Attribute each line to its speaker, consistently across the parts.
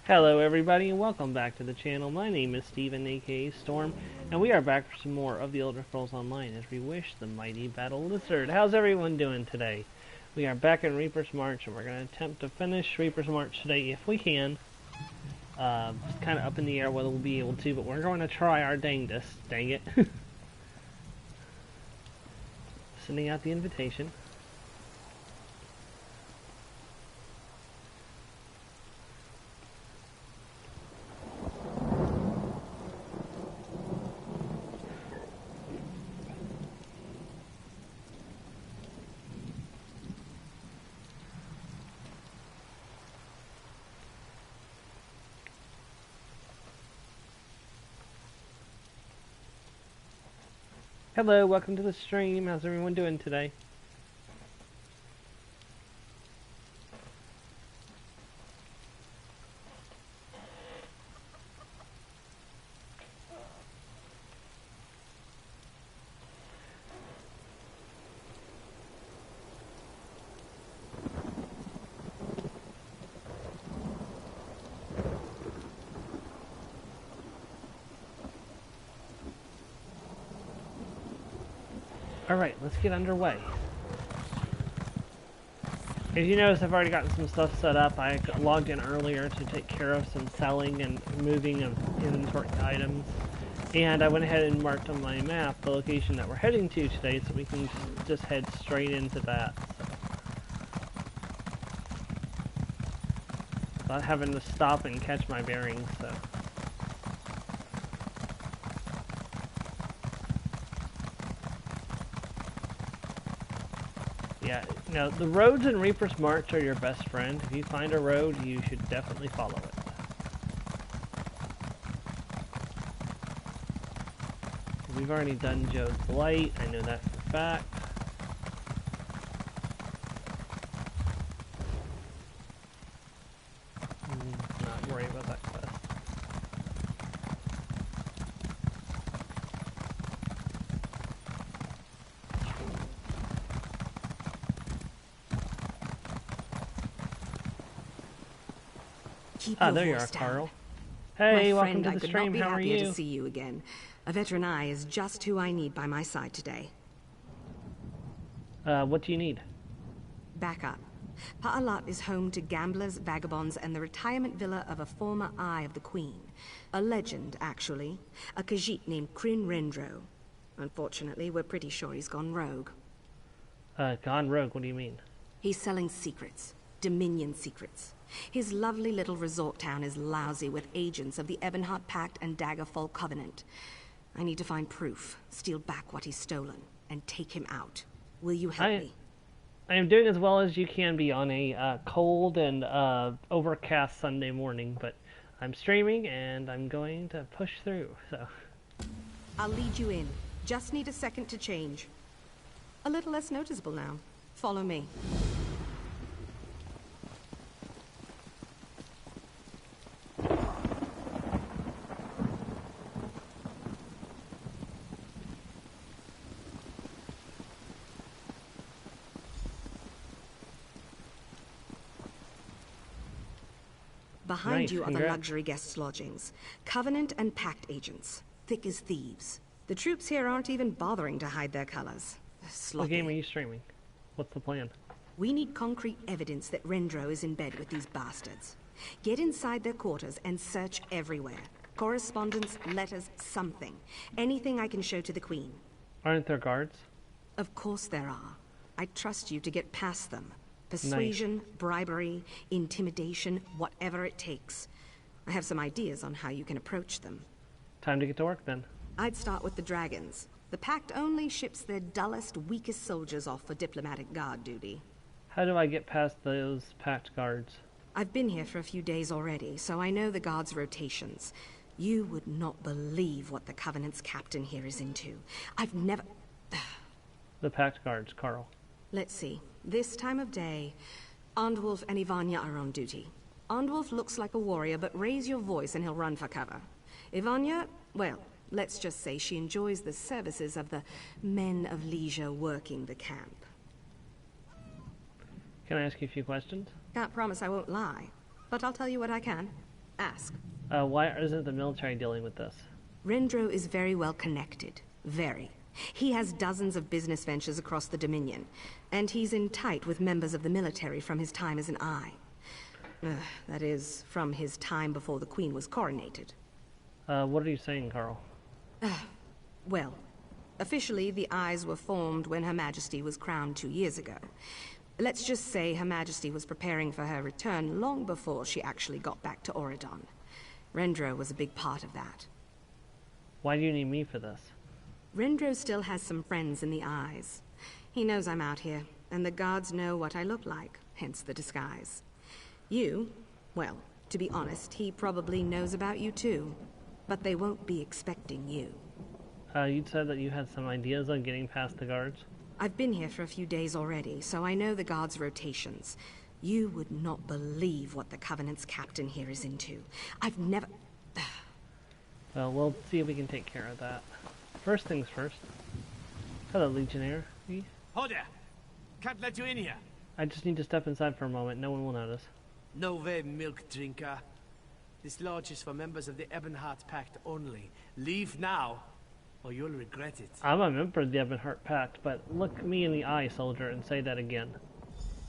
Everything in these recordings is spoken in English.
Speaker 1: Hello everybody and welcome back to the channel. My name is Steven aka Storm and we are back for some more of the Elder Scrolls Online as we wish the mighty battle lizard. How's everyone doing today? We are back in Reaper's March and we're going to attempt to finish Reaper's March today if we can. It's kind of up in the air whether we'll be able to, but we're going to try our dangest. Dang it. Sending out the invitation. Hello, welcome to the stream. How's everyone doing today? Alright, let's get underway. As you notice, I've already gotten some stuff set up. I logged in earlier to take care of some selling and moving of inventory items. And I went ahead and marked on my map the location that we're heading to today so we can just head straight into that. So, without having to stop and catch my bearings, so. Yeah, no, the roads in Reaper's March are your best friend. If you find a road, you should definitely follow it. We've already done Joe's Blight, I know that for a fact. Not worried about that quest. There you are, Carl. Hey, welcome to the stream. How are you?
Speaker 2: I could not be happier to see you again. A veteran eye is just who I need by my side today.
Speaker 1: What do you need?
Speaker 2: Back up. Pa'alat is home to gamblers, vagabonds, and the retirement villa of a former Eye of the Queen. A legend, actually. A Khajiit named Kryn Rendro. Unfortunately, we're pretty sure he's gone rogue.
Speaker 1: Gone rogue? What do you mean?
Speaker 2: He's selling secrets. Dominion secrets. His lovely little resort town is lousy with agents of the Ebonheart Pact and Daggerfall Covenant. I need to find proof, steal back what he's stolen, and take him out. Will you help me?
Speaker 1: I am doing as well as you can be on a cold and overcast Sunday morning, but I'm streaming and I'm going to push through, so.
Speaker 2: I'll lead you in. Just need a second to change. A little less noticeable now. Follow me. Behind you are the luxury guests' lodgings. Covenant and Pact agents. Thick as thieves. The troops here aren't even bothering to hide their colors.
Speaker 1: What game are you streaming? What's the plan?
Speaker 2: We need concrete evidence that Rendro is in bed with these bastards. Get inside their quarters and search everywhere. Correspondence, letters, something. Anything I can show to the Queen.
Speaker 1: Aren't there guards?
Speaker 2: Of course there are. I trust you to get past them. Persuasion, bribery, intimidation, whatever it takes. I have some ideas on how you can approach them.
Speaker 1: Time to get to work then.
Speaker 2: I'd start with the dragons. The Pact only ships their dullest, weakest soldiers off for diplomatic guard duty.
Speaker 1: How do I get past those Pact guards?
Speaker 2: I've been here for a few days already, so I know the guards' rotations. You would not believe what the Covenant's captain here is into. I've never...
Speaker 1: The Pact guards, Carl.
Speaker 2: Let's see. This time of day, Andwulf and Ivania are on duty. Andwulf looks like a warrior, but raise your voice and he'll run for cover. Ivania, well, let's just say she enjoys the services of the men of leisure working the camp.
Speaker 1: Can I ask you a few questions?
Speaker 2: Can't promise I won't lie, but I'll tell you what I can. Ask.
Speaker 1: Why isn't the military dealing with this?
Speaker 2: Rendro is very well connected. Very. He has dozens of business ventures across the Dominion, and he's in tight with members of the military from his time as an eye. That is, from his time before the Queen was coronated.
Speaker 1: What are you saying, Carl?
Speaker 2: Well, officially the Eyes were formed when Her Majesty was crowned 2 years ago. Let's just say Her Majesty was preparing for her return long before she actually got back to Auridon. Rendro was a big part of that.
Speaker 1: Why do you need me for this?
Speaker 2: Rendro still has some friends in the Eyes. He knows I'm out here, and the guards know what I look like, hence the disguise. You, well, to be honest, he probably knows about you too. But they won't be expecting you.
Speaker 1: You said that you had some ideas on getting past the guards?
Speaker 2: I've been here for a few days already, so I know the guards' rotations. You would not believe what the Covenant's captain here is into. I've never...
Speaker 1: Well, we'll see if we can take care of that. First things first. Hello, Legionnaire.
Speaker 3: Hold there! Can't let you in here.
Speaker 1: I just need to step inside for a moment. No one will notice.
Speaker 3: No way, milk drinker. This lodge is for members of the Ebonheart Pact only. Leave now, or you'll regret it.
Speaker 1: I'm a member of the Ebonheart Pact, but look me in the eye, soldier, and say that again.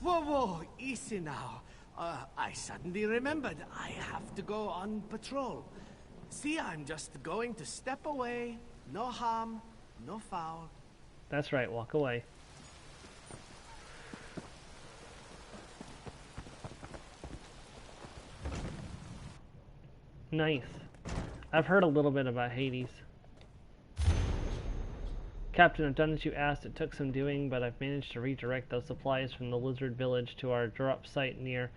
Speaker 3: Whoa, whoa, easy now. I suddenly remembered I have to go on patrol. See, I'm just going to step away. No harm, no foul.
Speaker 1: That's right, walk away. Nice. I've heard a little bit about Hades. Captain, I've done as you asked. It took some doing, but I've managed to redirect those supplies from the Lizard Village to our drop site near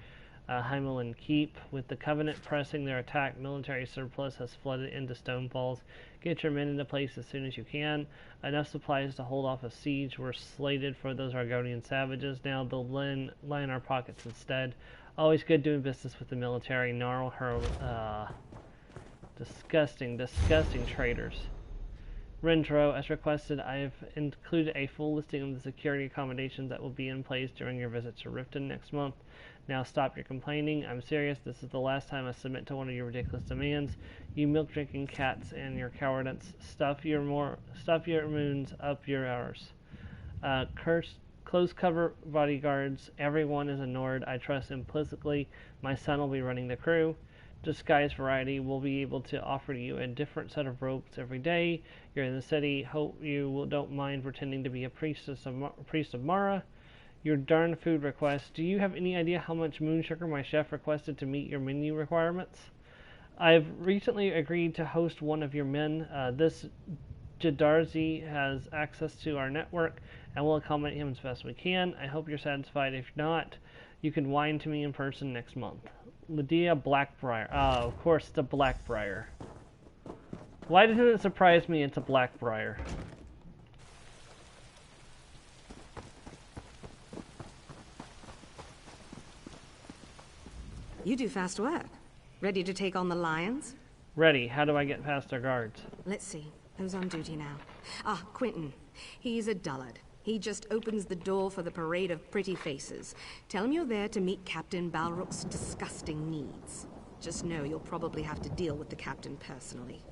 Speaker 1: Heimelin Keep. With the Covenant pressing their attack, military surplus has flooded into Stonefalls. Get your men into place as soon as you can. Enough supplies to hold off a siege were slated for those Argonian savages. Now they'll line our pockets instead. Always good doing business with the military. Gnarl her, disgusting traitors. Rendro, as requested, I have included a full listing of the security accommodations that will be in place during your visit to Riften next month. Now stop your complaining. I'm serious. This is the last time I submit to one of your ridiculous demands. You milk-drinking cats and your cowardice. Stuff your moons up your hours. Close cover bodyguards. Everyone is ignored. I trust implicitly. My son will be running the crew. Disguise variety will be able to offer you a different set of ropes every day. You're in the city. Hope you don't mind pretending to be a priest of Mara. Your darn food request. Do you have any idea how much moon sugar my chef requested to meet your menu requirements? I've recently agreed to host one of your men. This Jadarzi has access to our network, and we'll accommodate him as best we can. I hope you're satisfied. If not, you can whine to me in person next month. Lydia Blackbriar. Oh, of course, it's a Blackbriar. Why doesn't it surprise me it's a Blackbriar?
Speaker 2: You do fast work. Ready to take on the lions?
Speaker 1: Ready. How do I get past our guards?
Speaker 2: Let's see. Who's on duty now? Ah, Quentin. He's a dullard. He just opens the door for the parade of pretty faces. Tell him you're there to meet Captain Balrog's disgusting needs. Just know you'll probably have to deal with the captain personally.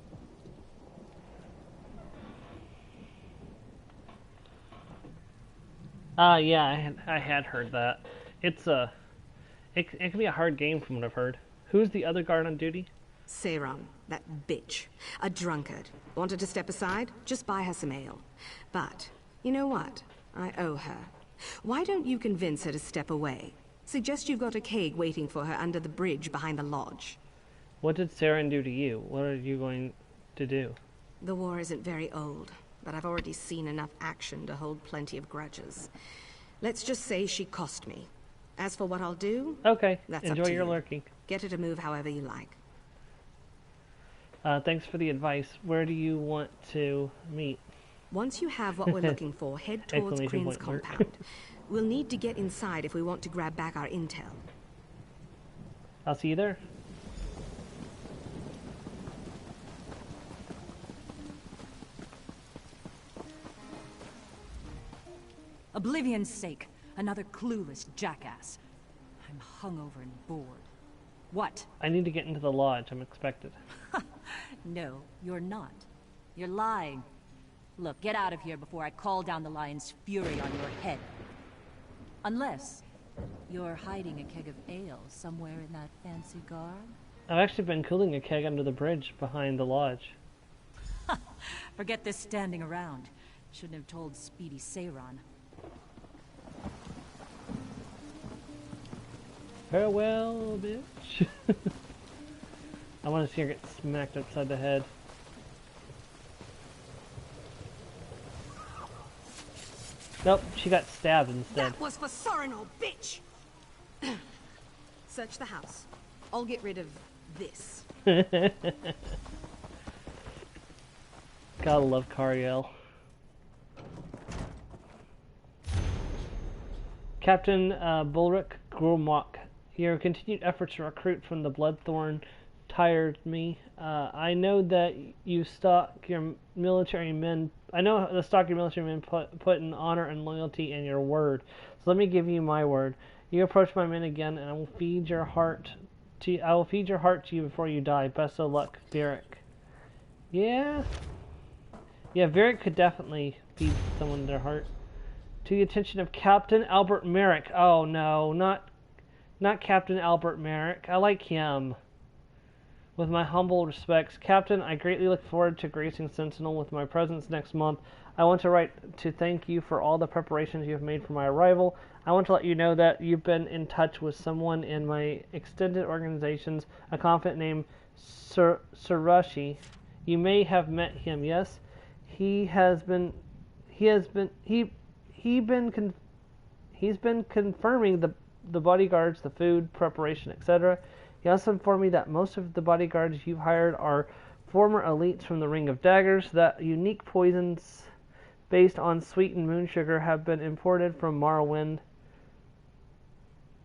Speaker 1: Yeah, I had heard that. It can be a hard game from what I've heard. Who's the other guard on duty?
Speaker 2: Seiron, that bitch. A drunkard. Wanted to step aside? Just buy her some ale. But, you know what? I owe her. Why don't you convince her to step away? Suggest you've got a keg waiting for her under the bridge behind the lodge.
Speaker 1: What did Saren do to you? What are you going to do?
Speaker 2: The war isn't very old, but I've already seen enough action to hold plenty of grudges. Let's just say she cost me. As for what I'll do...
Speaker 1: Okay,
Speaker 2: that's
Speaker 1: enjoy
Speaker 2: up to
Speaker 1: your
Speaker 2: you.
Speaker 1: lurking.
Speaker 2: Get her to move however you like.
Speaker 1: Thanks for the advice. Where do you want to meet?
Speaker 2: Once you have what we're looking for, head towards Crane's compound. We'll need to get inside if we want to grab back our intel.
Speaker 1: I'll see you there.
Speaker 4: Oblivion's sake, another clueless jackass. I'm hungover and bored. What?
Speaker 1: I need to get into the lodge. I'm expected.
Speaker 4: No, you're not. You're lying. Look, get out of here before I call down the lion's fury on your head. Unless you're hiding a keg of ale somewhere in that fancy garb.
Speaker 1: I've actually been cooling a keg under the bridge behind the lodge.
Speaker 4: Forget this standing around. Shouldn't have told Speedy Seiron.
Speaker 1: Farewell, bitch. I want to see her get smacked upside the head. Nope, she got stabbed instead.
Speaker 2: That was for Soren, old bitch! Search the house. I'll get rid of this.
Speaker 1: Gotta love Cariel. Captain Bulric Grumwalk, your continued efforts to recruit from the Bloodthorn tired me. I know that you stock your military men. I know the stock your military men put in honor and loyalty in your word. So let me give you my word. You approach my men again, and I will feed your heart to you. I will feed your heart to you before you die. Best of luck, Varric. Yeah, Varric could definitely feed someone their heart. To the attention of Captain Albert Merrick. Oh no, not Captain Albert Merrick. I like him. With my humble respects, Captain, I greatly look forward to gracing Sentinel with my presence next month. I want to write to thank you for all the preparations you have made for my arrival. I want to let you know that you've been in touch with someone in my extended organizations, a confidant named Surashi. You may have met him, yes? He's been confirming the bodyguards, the food, preparation, etc. He also informed me that most of the bodyguards you've hired are former elites from the Ring of Daggers, that unique poisons based on sweetened moon sugar have been imported from Morrowind,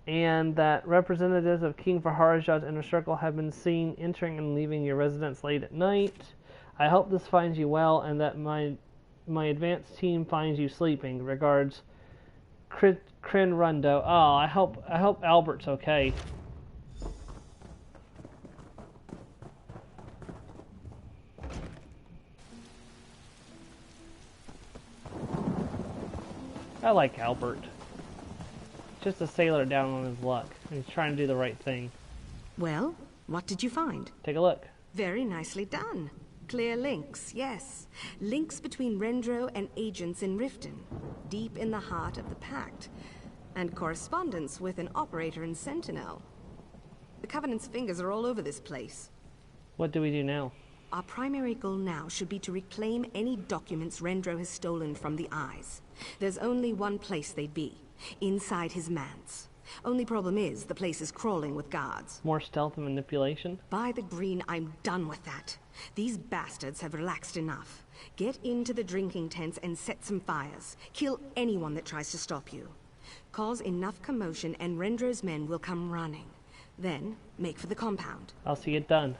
Speaker 1: and that representatives of King Faharajad's inner circle have been seen entering and leaving your residence late at night. I hope this finds you well, and that my advanced team finds you sleeping. Regards, Crin Rundo. Oh, I hope Albert's okay. I like Albert. Just a sailor down on his luck. He's trying to do the right thing.
Speaker 2: Well, what did you find?
Speaker 1: Take a look.
Speaker 2: Very nicely done. Clear links, yes. Links between Rendro and agents in Riften, deep in the heart of the Pact, and correspondence with an operator in Sentinel. The Covenant's fingers are all over this place.
Speaker 1: What do we do now?
Speaker 2: Our primary goal now should be to reclaim any documents Rendro has stolen from the Eyes. There's only one place they'd be, inside his manse. Only problem is, the place is crawling with guards.
Speaker 1: More stealth and manipulation?
Speaker 2: By the green, I'm done with that. These bastards have relaxed enough. Get into the drinking tents and set some fires. Kill anyone that tries to stop you. Cause enough commotion and Rendro's men will come running. Then, make for the compound.
Speaker 1: I'll see it done.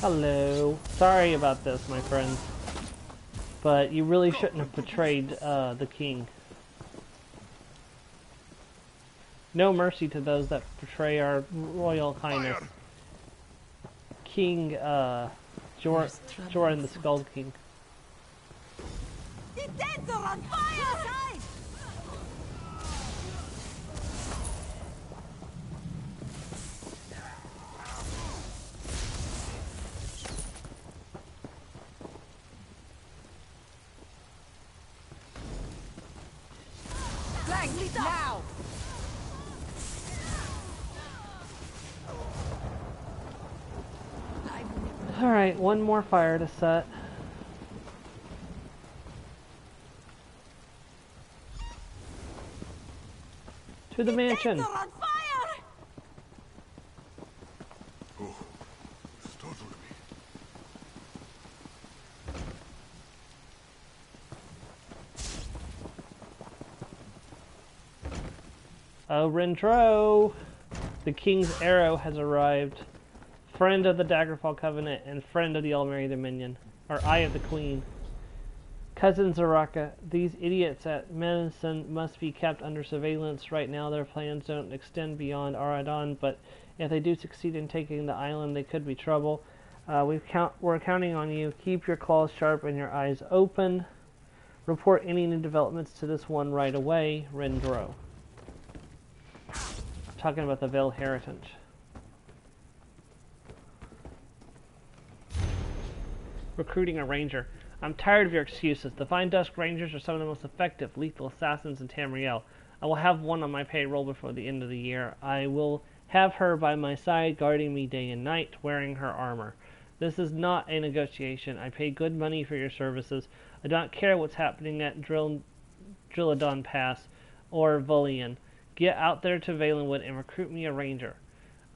Speaker 1: Hello. Sorry about this, my friends. But you really shouldn't have betrayed the king. No mercy to those that betray our royal highness. King Joran the Skull King.
Speaker 4: The tents are on fire! Now!
Speaker 1: Alright, one more fire to set. To the mansion!
Speaker 4: They're on fire!
Speaker 5: Oh, startled me.
Speaker 1: Oh, Rendro! The King's Arrow has arrived. Friend of the Daggerfall Covenant and friend of the All-Merry Dominion. Or Eye of the Queen. Cousin Zaraka, these idiots at Medicine must be kept under surveillance. Right now their plans don't extend beyond Aradon, but if they do succeed in taking the island, they could be trouble. We're counting on you. Keep your claws sharp and your eyes open. Report any new developments to this one right away, Rendro. Talking about the Veil Heritage. Recruiting a ranger. I'm tired of your excuses. The Fine Dusk Rangers are some of the most effective, lethal assassins in Tamriel. I will have one on my payroll before the end of the year. I will have her by my side, guarding me day and night, wearing her armor. This is not a negotiation. I pay good money for your services. I don't care what's happening at Drilladon Pass or Volian. Get out there to Valenwood and recruit me a ranger.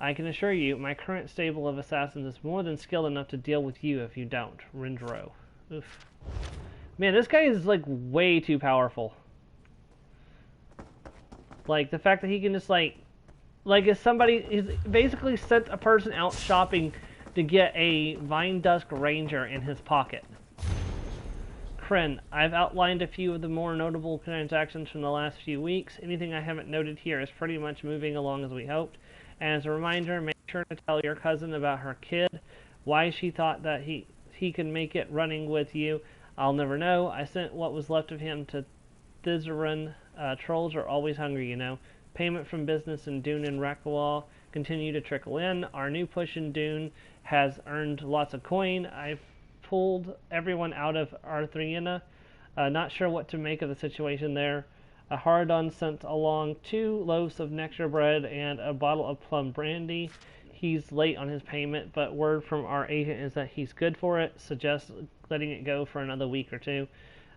Speaker 1: I can assure you, my current stable of assassins is more than skilled enough to deal with you if you don't. Rindro. Oof. Man, this guy is, like, way too powerful. Like, the fact that he can just, like if somebody is basically sent a person out shopping to get a Vine Dusk Ranger in his pocket. Kren, I've outlined a few of the more notable transactions from the last few weeks. Anything I haven't noted here is pretty much moving along as we hoped. And as a reminder, make sure to tell your cousin about her kid, why she thought that he can make it running with you. I'll never know. I sent what was left of him to Thizaran. Trolls are always hungry, you know. Payment from business in Dune and Rakawal continue to trickle in. Our new push in Dune has earned lots of coin. I've pulled everyone out of Arthriana. Not sure what to make of the situation there. Haradon sent along 2 loaves of nectar bread and a bottle of plum brandy. He's late on his payment, but word from our agent is that he's good for it. Suggest letting it go for another week or 2.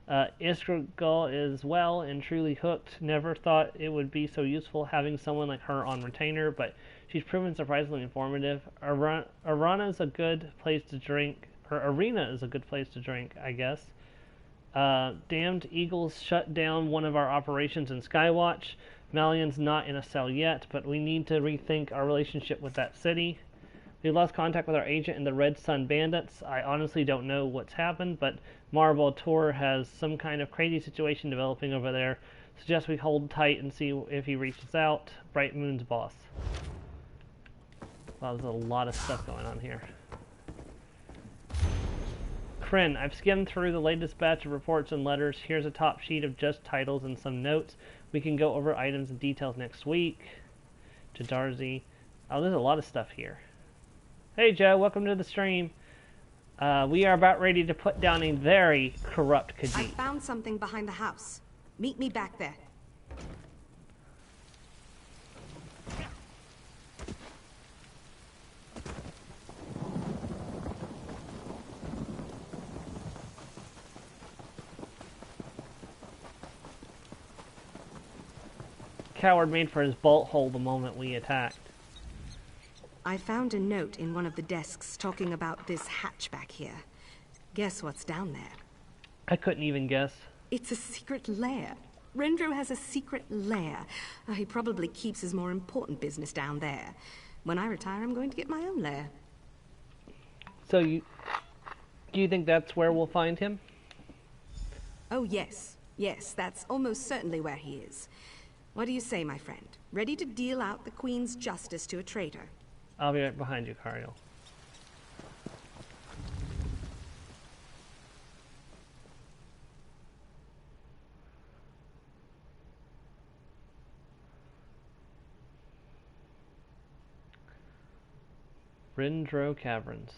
Speaker 1: Iskragul is well and truly hooked. Never thought it would be so useful having someone like her on retainer, but she's proven surprisingly informative. Arena is a good place to drink, I guess. Damned Eagles shut down one of our operations in Skywatch. Malian's not in a cell yet, but we need to rethink our relationship with that city. We lost contact with our agent and the Red Sun Bandits. I honestly don't know what's happened, but Marble Tor has some kind of crazy situation developing over there. Suggest we hold tight and see if he reaches out. Bright Moon's boss. Wow, there's a lot of stuff going on here. Kren, I've skimmed through the latest batch of reports and letters. Here's a top sheet of just titles and some notes. We can go over items and details next week. To Darzi. Oh, there's a lot of stuff here. Hey Joe, welcome to the stream. We are about ready to put down a very corrupt Khajiit.
Speaker 2: I found something behind the house. Meet me back there.
Speaker 1: Coward made for his bolt hole the moment we attacked.
Speaker 2: I found a note in one of the desks talking about this hatch back here. Guess what's down there?
Speaker 1: I couldn't even guess.
Speaker 2: It's a secret lair. Rendro has a secret lair. He probably keeps his more important business down there. When I retire, I'm going to get my own lair.
Speaker 1: So do you think that's where we'll find him?
Speaker 2: Oh, yes. Yes, that's almost certainly where he is. What do you say, my friend? Ready to deal out the Queen's justice to a traitor?
Speaker 1: I'll be right behind you, Cariel. Rindro Caverns.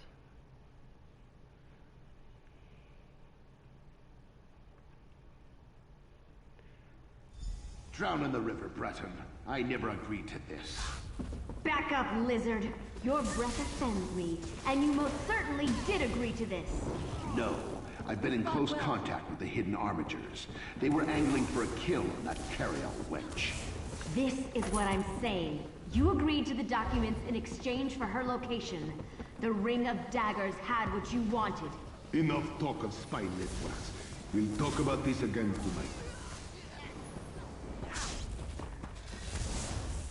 Speaker 6: Drown in the river, Breton. I never agreed to this.
Speaker 7: Back up, lizard. Your breath offends me, and you most certainly did agree to this.
Speaker 6: No. I've been in close contact with the hidden armigers. They were angling for a kill on that Cariel wench.
Speaker 7: This is what I'm saying. You agreed to the documents in exchange for her location. The Ring of Daggers had what you wanted.
Speaker 5: Enough talk of spineless ones. We'll talk about this again tonight.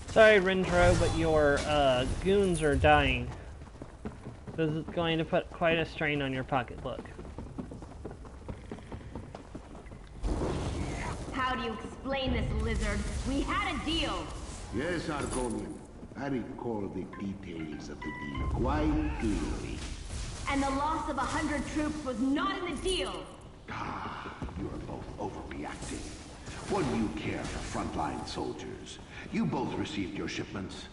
Speaker 1: Sorry, Rindro, but your goons are dying. This is going to put quite a strain on your pocketbook.
Speaker 7: you explain this, lizard. We had a deal.
Speaker 6: Yes, Argonian. I recall the details of the deal quite clearly.
Speaker 7: And the loss of 100 troops was not in the deal.
Speaker 6: Ah, you are both overreacting. What do you care for frontline soldiers? You both received your shipments.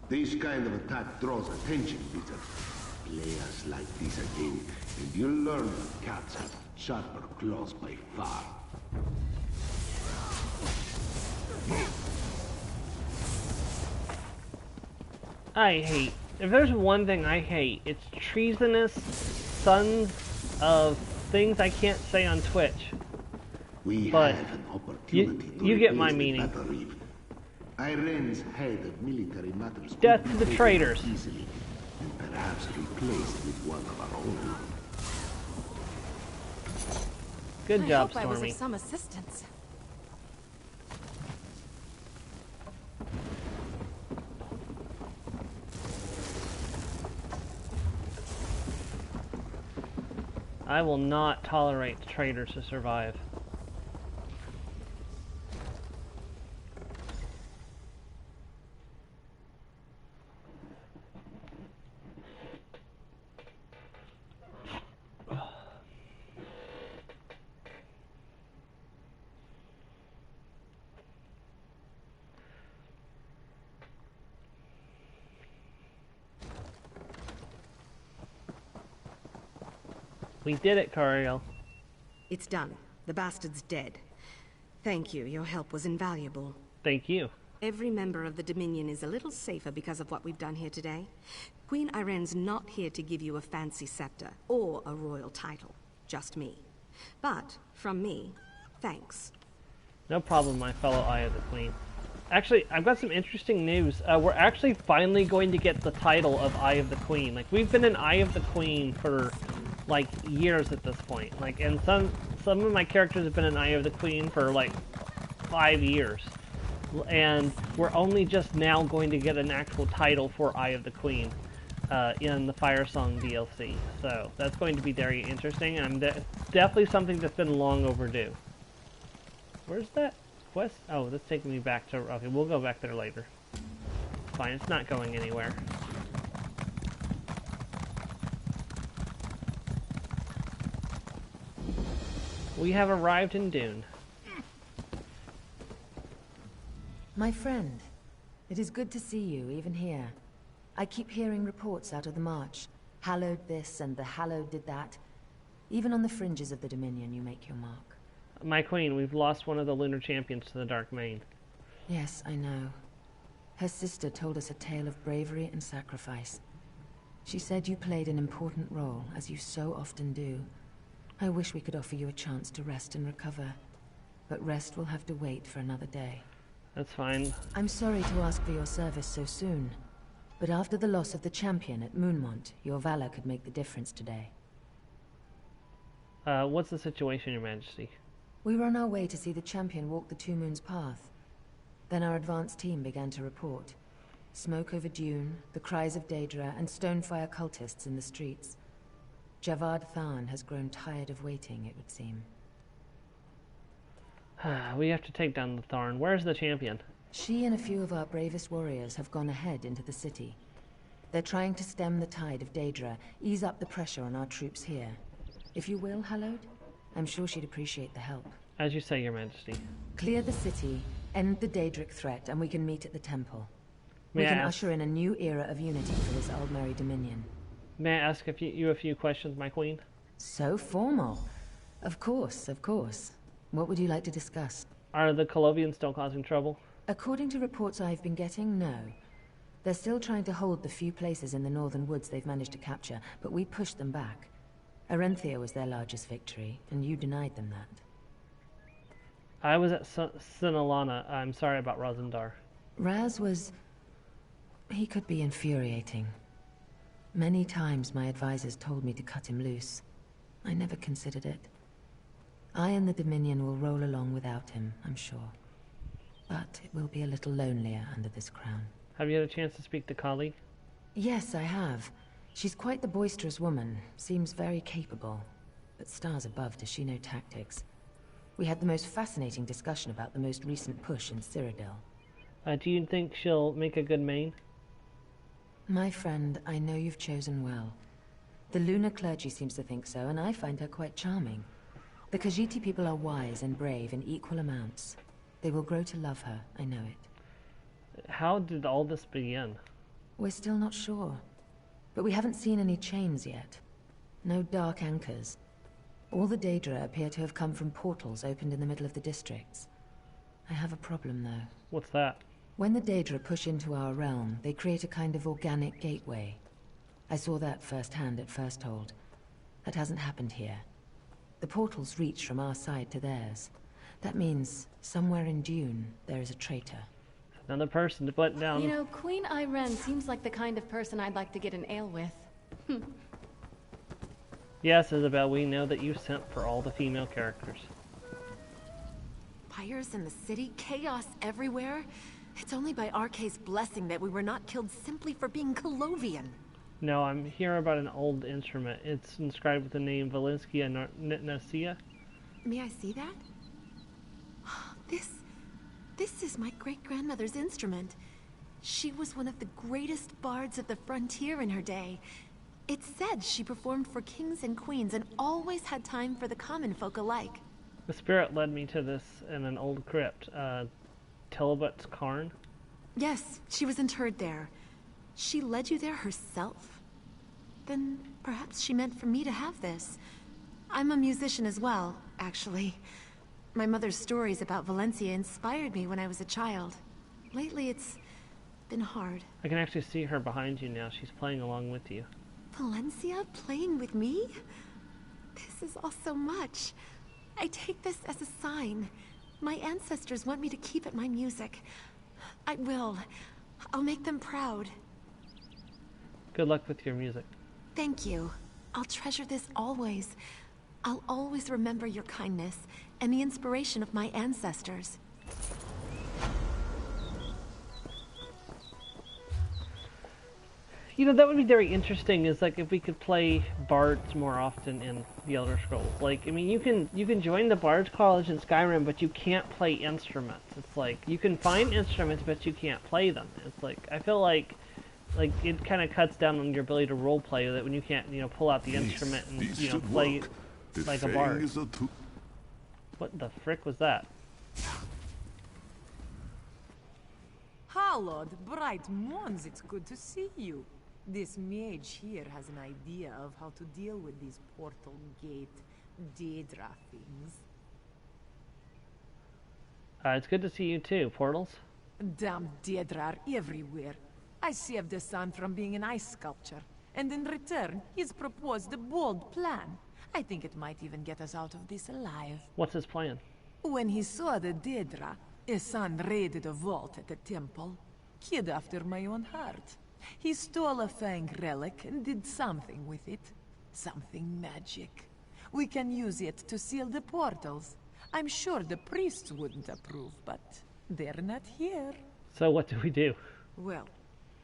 Speaker 6: This kind of attack draws attention, Peter. Play us like this again, and you'll learn that cats have sharper claws by far.
Speaker 1: If there's one thing I hate, it's treasonous sons of things I can't say on Twitch.
Speaker 6: We
Speaker 1: But
Speaker 6: have an opportunity to
Speaker 1: you get my
Speaker 6: replace the
Speaker 1: meaning.
Speaker 6: Battle Reef. Irene's head of military matters
Speaker 1: Death
Speaker 6: could
Speaker 1: to
Speaker 6: be
Speaker 1: the
Speaker 6: taken
Speaker 1: traitors.
Speaker 6: easily, and perhaps replaced with one of our own.
Speaker 1: Good job,
Speaker 2: I hope I was
Speaker 1: Stormy.
Speaker 2: of some assistance.
Speaker 1: I will not tolerate traitors to survive. We did it, Cariel.
Speaker 2: It's done. The bastard's dead. Thank you. Your help was invaluable.
Speaker 1: Thank you.
Speaker 2: Every member of the Dominion is a little safer because of what we've done here today. Queen Irene's not here to give you a fancy scepter or a royal title. Just me. But, from me, thanks.
Speaker 1: No problem, my fellow Eye of the Queen. Actually, I've got some interesting news. We're actually finally going to get the title of Eye of the Queen. Like, we've been an Eye of the Queen for, like, years at this point. Like, and some of my characters have been an Eye of the Queen for, like, 5 years. And we're only just now going to get an actual title for Eye of the Queen in the Fire Song DLC. So, that's going to be very interesting, and definitely something that's been long overdue. Where's that quest? Oh, that's taking me back to... Okay, we'll go back there later. Fine, it's not going anywhere. We have arrived in Dune.
Speaker 8: My friend, it is good to see you, even here. I keep hearing reports out of the March. Hallowed this and the Hallowed did that. Even on the fringes of the Dominion, you make your mark.
Speaker 1: My queen, we've lost one of the lunar champions to the Dark Main.
Speaker 8: Yes, I know. Her sister told us a tale of bravery and sacrifice. She said you played an important role, as you so often do. I wish we could offer you a chance to rest and recover. But rest will have to wait for another day.
Speaker 1: That's fine.
Speaker 8: I'm sorry to ask for your service so soon, but after the loss of the champion at Moonmont, your valor could make the difference today.
Speaker 1: What's the situation, Your Majesty?
Speaker 8: We were on our way to see the champion walk the Two Moons path. Then our advance team began to report. Smoke over Dune, the cries of Daedra, and Stonefire cultists in the streets. Javad Tharn has grown tired of waiting, it would seem.
Speaker 1: We have to take down the Tharn. Where's the champion?
Speaker 8: She and a few of our bravest warriors have gone ahead into the city. They're trying to stem the tide of Daedra, ease up the pressure on our troops here. If you will, Hallowed, I'm sure she'd appreciate the help.
Speaker 1: As you say, Your Majesty.
Speaker 8: Clear the city, end the Daedric threat, and we can meet at the temple. We
Speaker 1: May I
Speaker 8: can
Speaker 1: ask-
Speaker 8: usher in a new era of unity for this Aldmeri Dominion.
Speaker 1: May I ask you a few questions, my queen?
Speaker 8: So formal. Of course, of course. What would you like to discuss?
Speaker 1: Are the Colovians still causing trouble?
Speaker 8: According to reports I've been getting, no. They're still trying to hold the few places in the northern woods they've managed to capture, but we pushed them back. Arenthia was their largest victory, and you denied them that.
Speaker 1: I was at Sinalana. I'm sorry about Rosendar.
Speaker 8: Raz was... he could be infuriating. Many times my advisors told me to cut him loose. I never considered it. I and the Dominion will roll along without him, I'm sure. But it will be a little lonelier under this crown.
Speaker 1: Have you had a chance to speak to Kali?
Speaker 8: Yes, I have. She's quite the boisterous woman, seems very capable. But stars above, does she know tactics? We had the most fascinating discussion about the most recent push in Cyrodiil.
Speaker 1: Do you think she'll make a good main?
Speaker 8: My friend, I know you've chosen well. The lunar clergy seems to think so, and I find her quite charming. The Khajiit people are wise and brave in equal amounts. They will grow to love her, I know it.
Speaker 1: How did all this begin?
Speaker 8: We're still not sure. But we haven't seen any chains yet. No dark anchors. All the Daedra appear to have come from portals opened in the middle of the districts. I have a problem, though.
Speaker 1: What's that?
Speaker 8: When the Daedra push into our realm, they create a kind of organic gateway. I saw that firsthand at Firsthold. That hasn't happened here. The portals reach from our side to theirs. That means, somewhere in Dune, there is a traitor.
Speaker 1: Another person to put down.
Speaker 9: You know, Queen Irene seems like the kind of person I'd like to get an ale with.
Speaker 1: Yes, Isabel, we know that you sent for all the female characters.
Speaker 10: Fires in the city, chaos everywhere. It's only by RK's blessing that we were not killed simply for being Colovian.
Speaker 1: No, I'm hearing about an old instrument. It's inscribed with the name Valencia Nacia.
Speaker 10: May I see that? This is my great-grandmother's instrument. She was one of the greatest bards of the frontier in her day. It said she performed for kings and queens and always had time for the common folk alike.
Speaker 1: The spirit led me to this in an old crypt. Tilbut's Cairn?
Speaker 10: Yes, she was interred there. She led you there herself? Then perhaps she meant for me to have this. I'm a musician as well, actually. My mother's stories about Valencia inspired me when I was a child. Lately it's been hard.
Speaker 1: I can actually see her behind you now. She's playing along with you.
Speaker 10: Valencia playing with me? This is all so much. I take this as a sign. My ancestors want me to keep at my music. I will. I'll make them proud.
Speaker 1: Good luck with your music.
Speaker 10: Thank you. I'll treasure this always. I'll always remember your kindness and the inspiration of my ancestors.
Speaker 1: You know, that would be very interesting, is like if we could play bards more often in the Elder Scrolls. Like, I mean, you can join the Bards College in Skyrim, but you can't play instruments. It's like, you can find instruments, but you can't play them. It's like, I feel like it kind of cuts down on your ability to roleplay, that when you can't, you know, pull out the instrument and, you know, play like a bard. What the frick was that?
Speaker 11: Hallowed, bright moons, it's good to see you. This mage here has an idea of how to deal with these portal gate Daedra things.
Speaker 1: It's good to see you too. Portals?
Speaker 11: Damn Daedra are everywhere. I saved the son from being an ice sculpture, and in return, he's proposed a bold plan. I think it might even get us out of this alive.
Speaker 1: What's his plan?
Speaker 11: When he saw the Daedra, his son raided a vault at the temple. Kid after my own heart. He stole a Fang relic and did something with it. Something magic. We can use it to seal the portals. I'm sure the priests wouldn't approve, but they're not here.
Speaker 1: So what do we do?
Speaker 11: Well,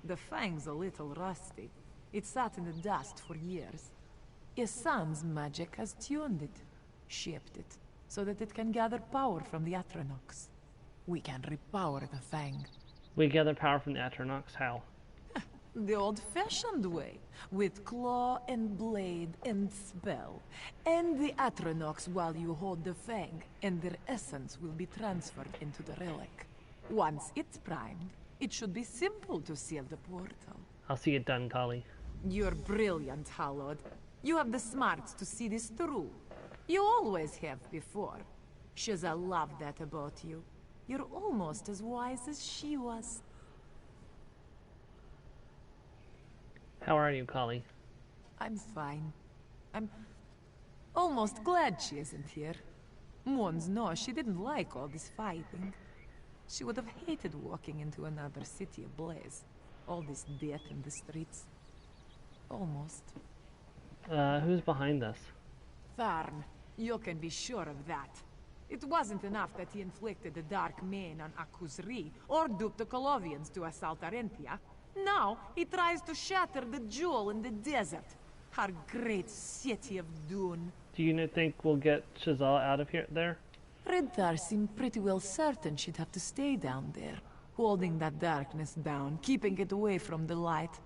Speaker 11: the Fang's a little rusty. It sat in the dust for years. His son's magic has tuned it, shaped it, so that it can gather power from the Atronachs. We can repower the Fang.
Speaker 1: We gather power from the Atronachs. How?
Speaker 11: The old-fashioned way, with claw and blade and spell. And the Atronachs while you hold the Fang, and their essence will be transferred into the relic. Once it's primed, it should be simple to seal the portal.
Speaker 1: I'll see it done, Kali.
Speaker 11: You're brilliant, Hallowed. You have the smarts to see this through. You always have before. Shaza loved that about you. You're almost as wise as she was.
Speaker 1: How are you, Kali?
Speaker 11: I'm fine. I'm almost glad she isn't here. Mons knows she didn't like all this fighting. She would have hated walking into another city ablaze. All this death in the streets. Almost.
Speaker 1: Who's behind this?
Speaker 11: Tharn. You can be sure of that. It wasn't enough that he inflicted the Dark Main on Akuzri, or duped the Colovians to assault Arentia. Now, he tries to shatter the jewel in the desert. Our great city of Dune.
Speaker 1: Do you think we'll get Shazal out of here there?
Speaker 11: Redthar seemed pretty well certain she'd have to stay down there, holding that darkness down, keeping it away from the light.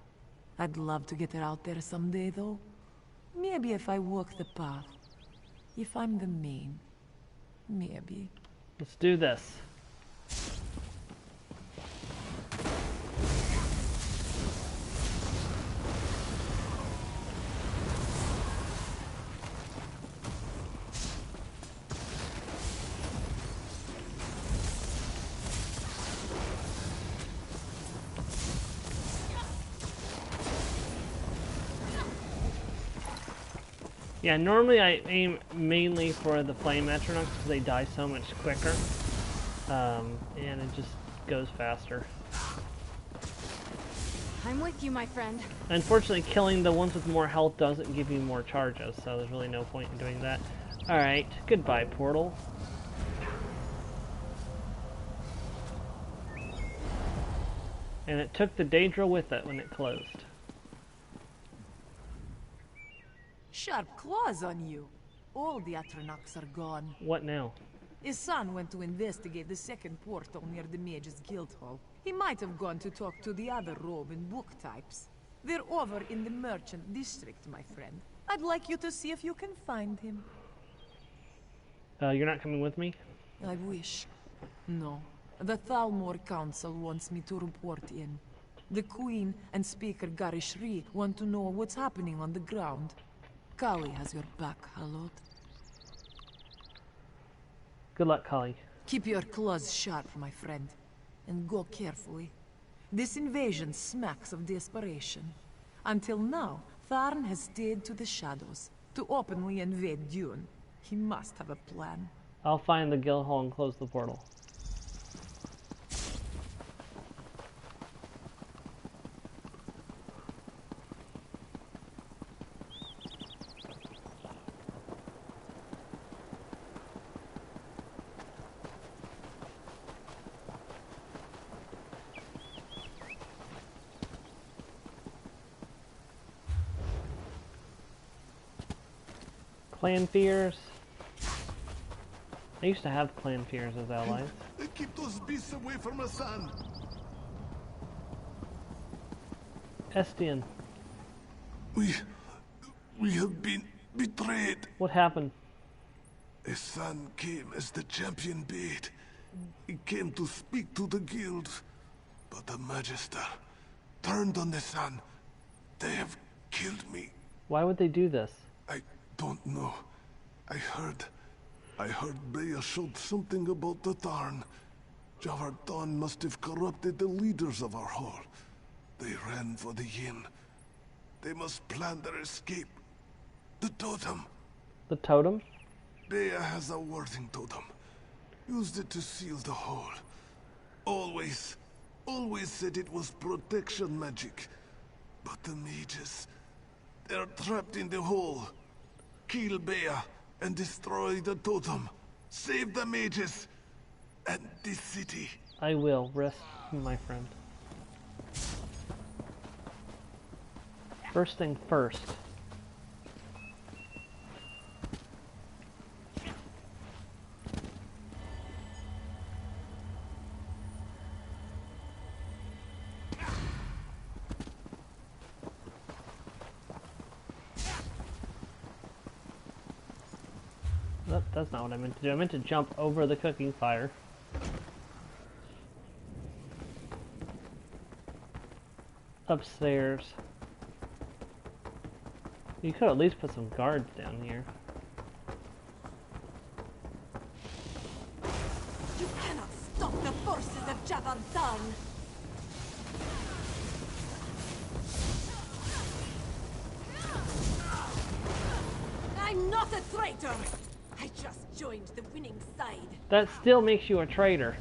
Speaker 11: I'd love to get her out there someday, though. Maybe if I walk the path. If I'm the main. Maybe.
Speaker 1: Let's do this. Yeah, normally I aim mainly for the flame metronachs because they die so much quicker, and it just goes faster.
Speaker 9: I'm with you, my friend.
Speaker 1: Unfortunately, killing the ones with more health doesn't give you more charges, so there's really no point in doing that. Alright, goodbye, portal. And it took the Daedra with it when it closed.
Speaker 11: Sharp claws on you. All the Atronachs are gone.
Speaker 1: What now?
Speaker 11: His son went to investigate the second portal near the Mage's Guild Hall. He might have gone to talk to the other robe and book types. They're over in the Merchant District, my friend. I'd like you to see if you can find him.
Speaker 1: You're not coming with me?
Speaker 11: I wish. No. The Thalmor Council wants me to report in. The Queen and Speaker Garishri want to know what's happening on the ground. Kali has your back, Halot.
Speaker 1: Good luck, Kali.
Speaker 11: Keep your claws sharp, my friend. And go carefully. This invasion smacks of desperation. Until now, Tharn has stayed to the shadows. To openly invade Dune, he must have a plan.
Speaker 1: I'll find the guild hall and close the portal. Clan fears. I used to have clan fears as allies.
Speaker 6: Keep those beasts away from my son.
Speaker 1: Estienne.
Speaker 6: We have been betrayed.
Speaker 1: What happened?
Speaker 6: A son came as the champion bait. He came to speak to the guild, but the Magister turned on the son. They have killed me.
Speaker 1: Why would they do this?
Speaker 6: I don't know. I heard Bea showed something about the Tarn. Javardan must have corrupted the leaders of our hall. They ran for the inn. They must plan their escape. The totem.
Speaker 1: The totem?
Speaker 6: Bea has a warding totem. Used it to seal the hole. Always said it was protection magic. But the mages, they're trapped in the hole. Kill Bea and destroy the totem. Save the mages and this city.
Speaker 1: I will. Rest, my friend. First thing first. That's not what I meant to do. I meant to jump over the cooking fire. Upstairs. You could at least put some guards down here.
Speaker 10: You cannot stop the forces of Javardan! I'm not a traitor! I just joined the winning side.
Speaker 1: That still makes you a traitor.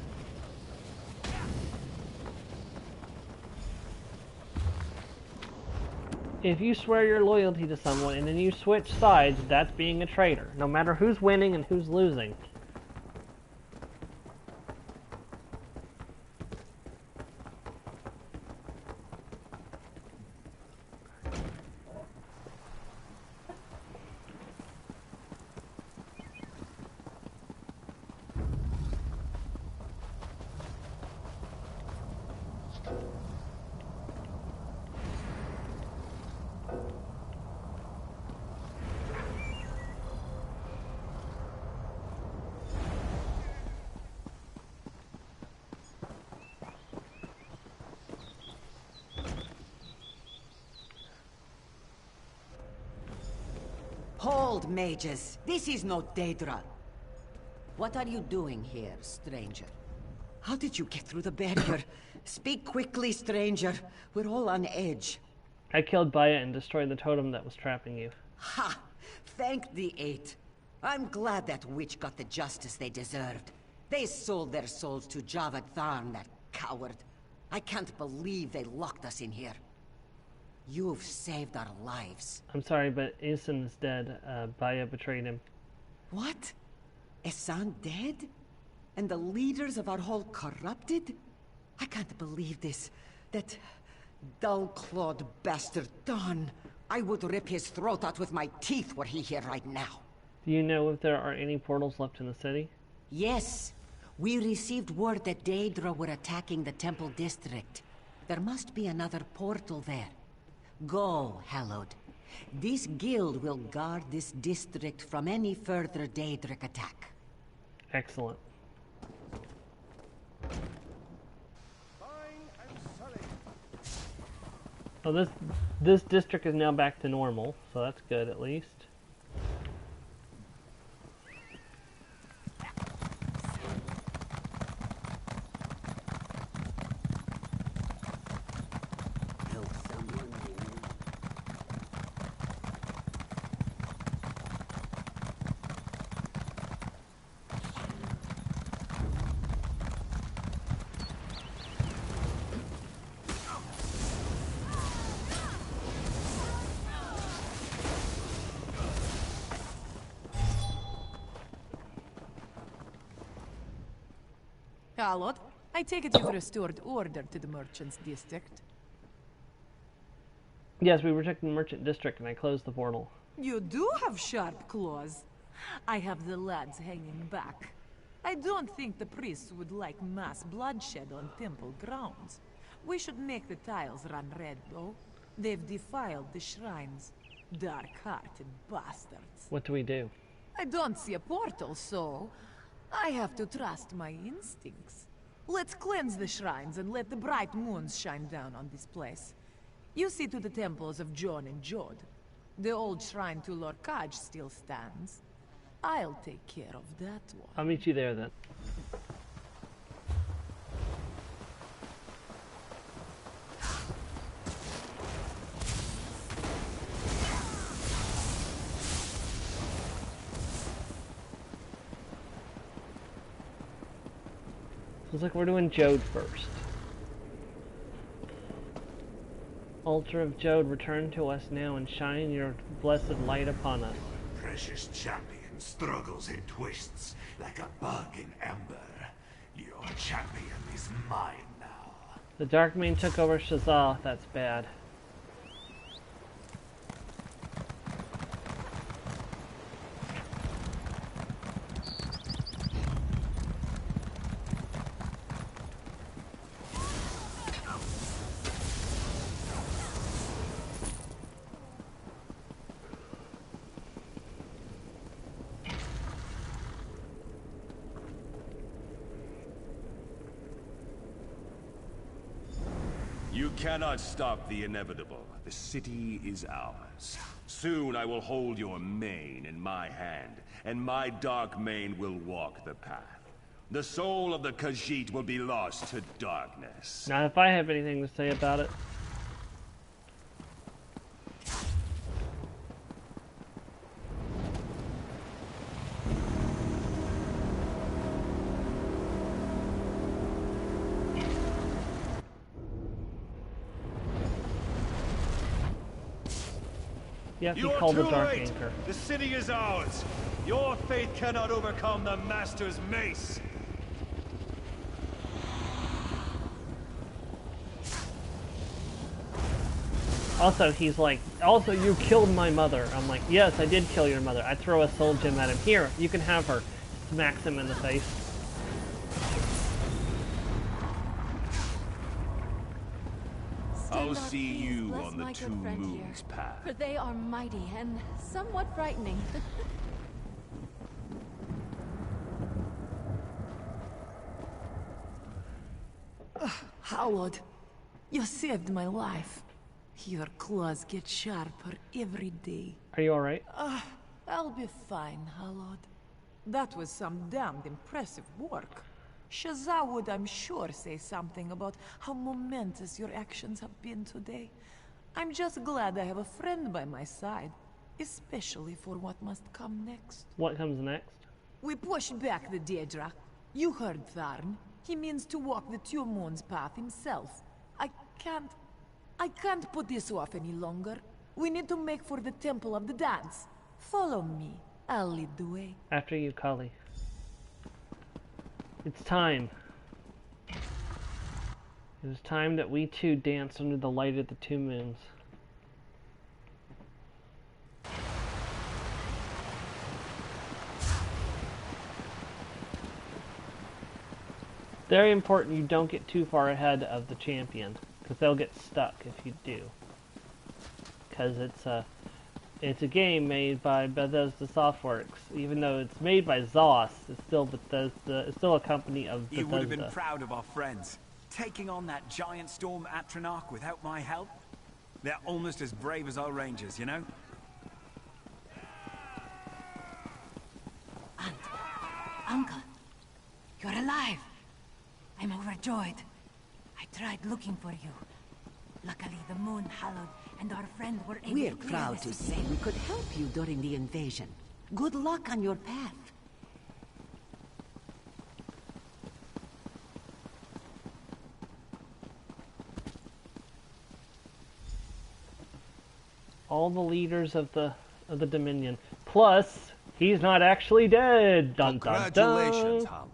Speaker 1: If you swear your loyalty to someone and then you switch sides, that's being a traitor, no matter who's winning and who's losing.
Speaker 12: old mages. This is no Daedra. What are you doing here, stranger? How did you get through the barrier? Speak quickly, stranger. We're all on edge.
Speaker 1: I killed Baya and destroyed the totem that was trapping you.
Speaker 12: Ha! Thank the eight. I'm glad that witch got the justice they deserved. They sold their souls to Javad Tharn, that coward. I can't believe they locked us in here. You've saved our lives.
Speaker 1: I'm sorry, but Isan's dead. Baya betrayed him.
Speaker 12: What? Esan dead? And the leaders of our whole corrupted? I can't believe this. That dull-clawed bastard Don. I would rip his throat out with my teeth were he here right now.
Speaker 1: Do you know if there are any portals left in the city?
Speaker 12: Yes. We received word that Daedra were attacking the Temple District. There must be another portal there. Go, Hallowed. This guild will guard this district from any further Daedric attack.
Speaker 1: Excellent. Well, this district is now back to normal, so that's good at least.
Speaker 11: Hallowed, I take it you've restored order to the merchant's district.
Speaker 1: Yes, we protected the merchant district and I closed the portal.
Speaker 11: You do have sharp claws. I have the lads hanging back. I don't think the priests would like mass bloodshed on temple grounds. We should make the tiles run red, though. They've defiled the shrines. Dark-hearted bastards.
Speaker 1: What do we do?
Speaker 11: I don't see a portal, so I have to trust my instincts. Let's cleanse the shrines and let the bright moons shine down on this place. You see to the temples of John and Jod. The old shrine to Lord Kaj still stands. I'll take care of that one.
Speaker 1: I'll meet you there then. Looks like we're doing Jode first. Altar of Jode, return to us now and shine your blessed light upon us.
Speaker 13: Precious champion struggles and twists like a bug in ember. Your champion is mine now.
Speaker 1: The Dark Mane took over Shazah. That's bad.
Speaker 14: You cannot stop the inevitable. The city is ours. Soon I will hold your mane in my hand, and my dark mane will walk the path. The soul of the Khajiit will be lost to darkness.
Speaker 1: Now, if I have anything to say about it. Yes, he called the Dark Anchor.
Speaker 14: The city is ours. Your faith cannot overcome the Master's mace.
Speaker 1: Also, he's like, also you killed my mother. I'm like, yes, I did kill your mother. I throw a soul gem at him. Here, you can have her. Smacks him in the face.
Speaker 14: I'll see you on the Two Moons path.
Speaker 9: For they are mighty and somewhat frightening.
Speaker 11: Howard, you saved my life. Your claws get sharper every day.
Speaker 1: Are you alright?
Speaker 11: I'll be fine, Hallod. That was some damned impressive work. Shazza would, I'm sure, say something about how momentous your actions have been today. I'm just glad I have a friend by my side, especially for what must come next.
Speaker 1: What comes next?
Speaker 11: We push back the Daedra. You heard Tharn. He means to walk the Two Moons path himself. I can't put this off any longer. We need to make for the Temple of the Dance. Follow me. I'll lead the way.
Speaker 1: After you, Kali. It's time. It is time that we too dance under the light of the two moons. Very important you don't get too far ahead of the champion, because they'll get stuck if you do. Because it's a game made by Bethesda Softworks. Even though it's made by ZOS, it's still Bethesda. It's still a company of Bethesda.
Speaker 15: You would have been proud of our friends. Taking on that giant storm Atronach without my help? They're almost as brave as our rangers, you know?
Speaker 16: Aunt, Uncle, you're alive. I'm overjoyed. I tried looking for you. Luckily, the moon hallowed and our friend were able
Speaker 12: We're
Speaker 16: to clear
Speaker 12: proud
Speaker 16: this
Speaker 12: to
Speaker 16: city.
Speaker 12: say we could help you during the invasion. Good luck on your path.
Speaker 1: All the leaders of the Dominion. Plus, he's not actually dead. Dun dun
Speaker 17: Congratulations,
Speaker 1: dun.
Speaker 17: Hallod.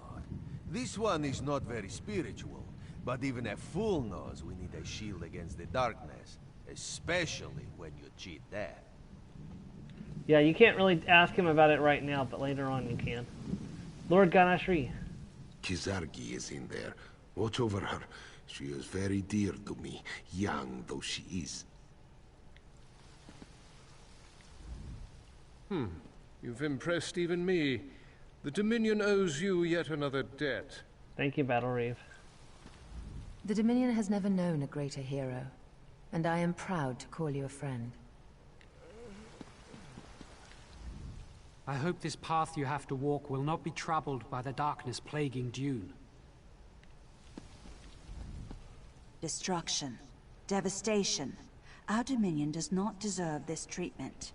Speaker 17: This one is not very spiritual, but even a fool knows we need a shield against the darkness, especially when you cheat that.
Speaker 1: Yeah, you can't really ask him about it right now, but later on you can. Lord Ganashri.
Speaker 6: Kizargi is in there. Watch over her. She is very dear to me, young though she is.
Speaker 18: You've impressed even me. The Dominion owes you yet another debt.
Speaker 1: Thank you, Battle Reeve.
Speaker 8: The Dominion has never known a greater hero, and I am proud to call you a friend.
Speaker 19: I hope this path you have to walk will not be troubled by the darkness plaguing Dune.
Speaker 20: Destruction. Devastation. Our Dominion does not deserve this treatment.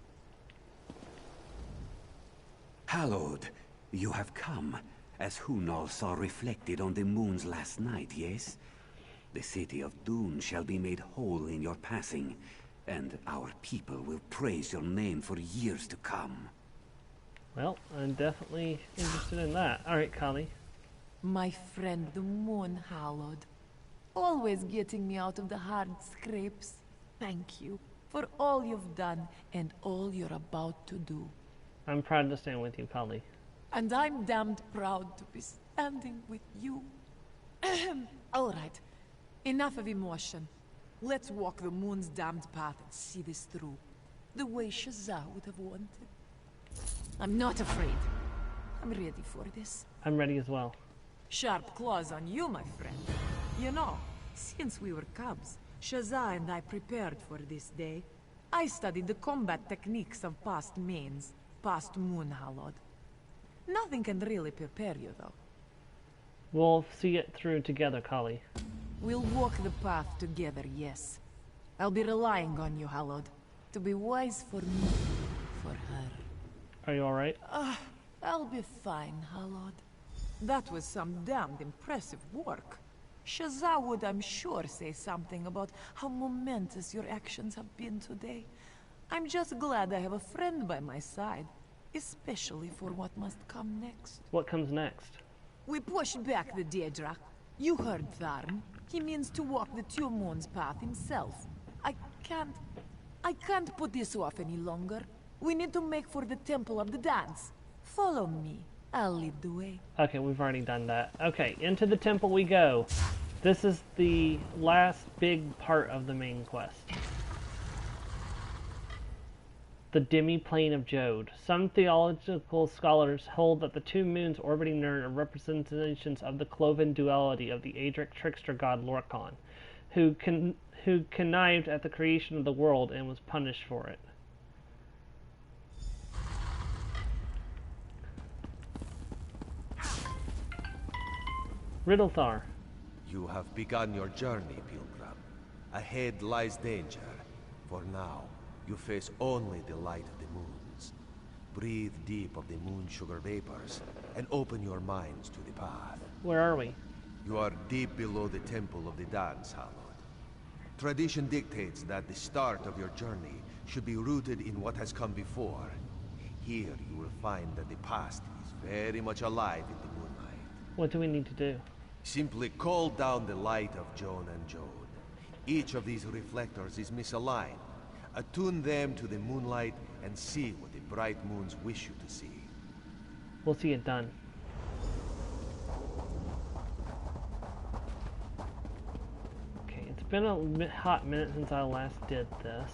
Speaker 15: Hallowed, you have come, as Hunal saw reflected on the moons last night, yes? The city of Dune shall be made whole in your passing, and our people will praise your name for years to come.
Speaker 1: Well, I'm definitely interested in that. Alright, Kali.
Speaker 11: My friend, the moon hallowed. Always getting me out of the hard scrapes. Thank you for all you've done and all you're about to do.
Speaker 1: I'm proud to stand with you, Kali.
Speaker 11: And I'm damned proud to be standing with you. All right. Enough of emotion. Let's walk the moon's damned path and see this through. The way Shazza would have wanted. I'm not afraid. I'm ready for this.
Speaker 1: I'm ready as well.
Speaker 11: Sharp claws on you, my friend. You know, since we were cubs, Shazza and I prepared for this day. I studied the combat techniques of past mains, past moon hallowed. Nothing can really prepare you, though.
Speaker 1: We'll see it through together, Kali.
Speaker 11: We'll walk the path together, yes. I'll be relying on you, Hallowed, to be wise for me, for her.
Speaker 1: Are you alright?
Speaker 11: I'll be fine, Hallowed. That was some damned impressive work. Shazza would, I'm sure, say something about how momentous your actions have been today. I'm just glad I have a friend by my side, especially for what must come next.
Speaker 1: What comes next?
Speaker 11: We push back the Daedra. You heard Tharn. He means to walk the Two Moons path himself. I can't put this off any longer. We need to make for the Temple of the Dance. Follow me. I'll lead the way.
Speaker 1: Okay, we've already done that. Okay, into the temple we go. This is the last big part of the main quest. The demi-plane of Jode. Some theological scholars hold that the two moons orbiting Nern are representations of the cloven duality of the Adric trickster god Lorkhan, who connived at the creation of the world and was punished for it. Riddlethar.
Speaker 17: You have begun your journey, pilgrim. Ahead lies danger. For now, you face only the light of the moons. Breathe deep of the moon sugar vapors, and open your minds to the path.
Speaker 1: Where are we?
Speaker 17: You are deep below the temple of the dance, hallowed. Tradition dictates that the start of your journey should be rooted in what has come before. Here you will find that the past is very much alive in the moonlight.
Speaker 1: What do we need to do?
Speaker 17: Simply call down the light of Joan and Jode. Each of these reflectors is misaligned. Attune them to the moonlight and see what the bright moons wish you to see.
Speaker 1: We'll see it done. Okay, it's been a hot minute since I last did this.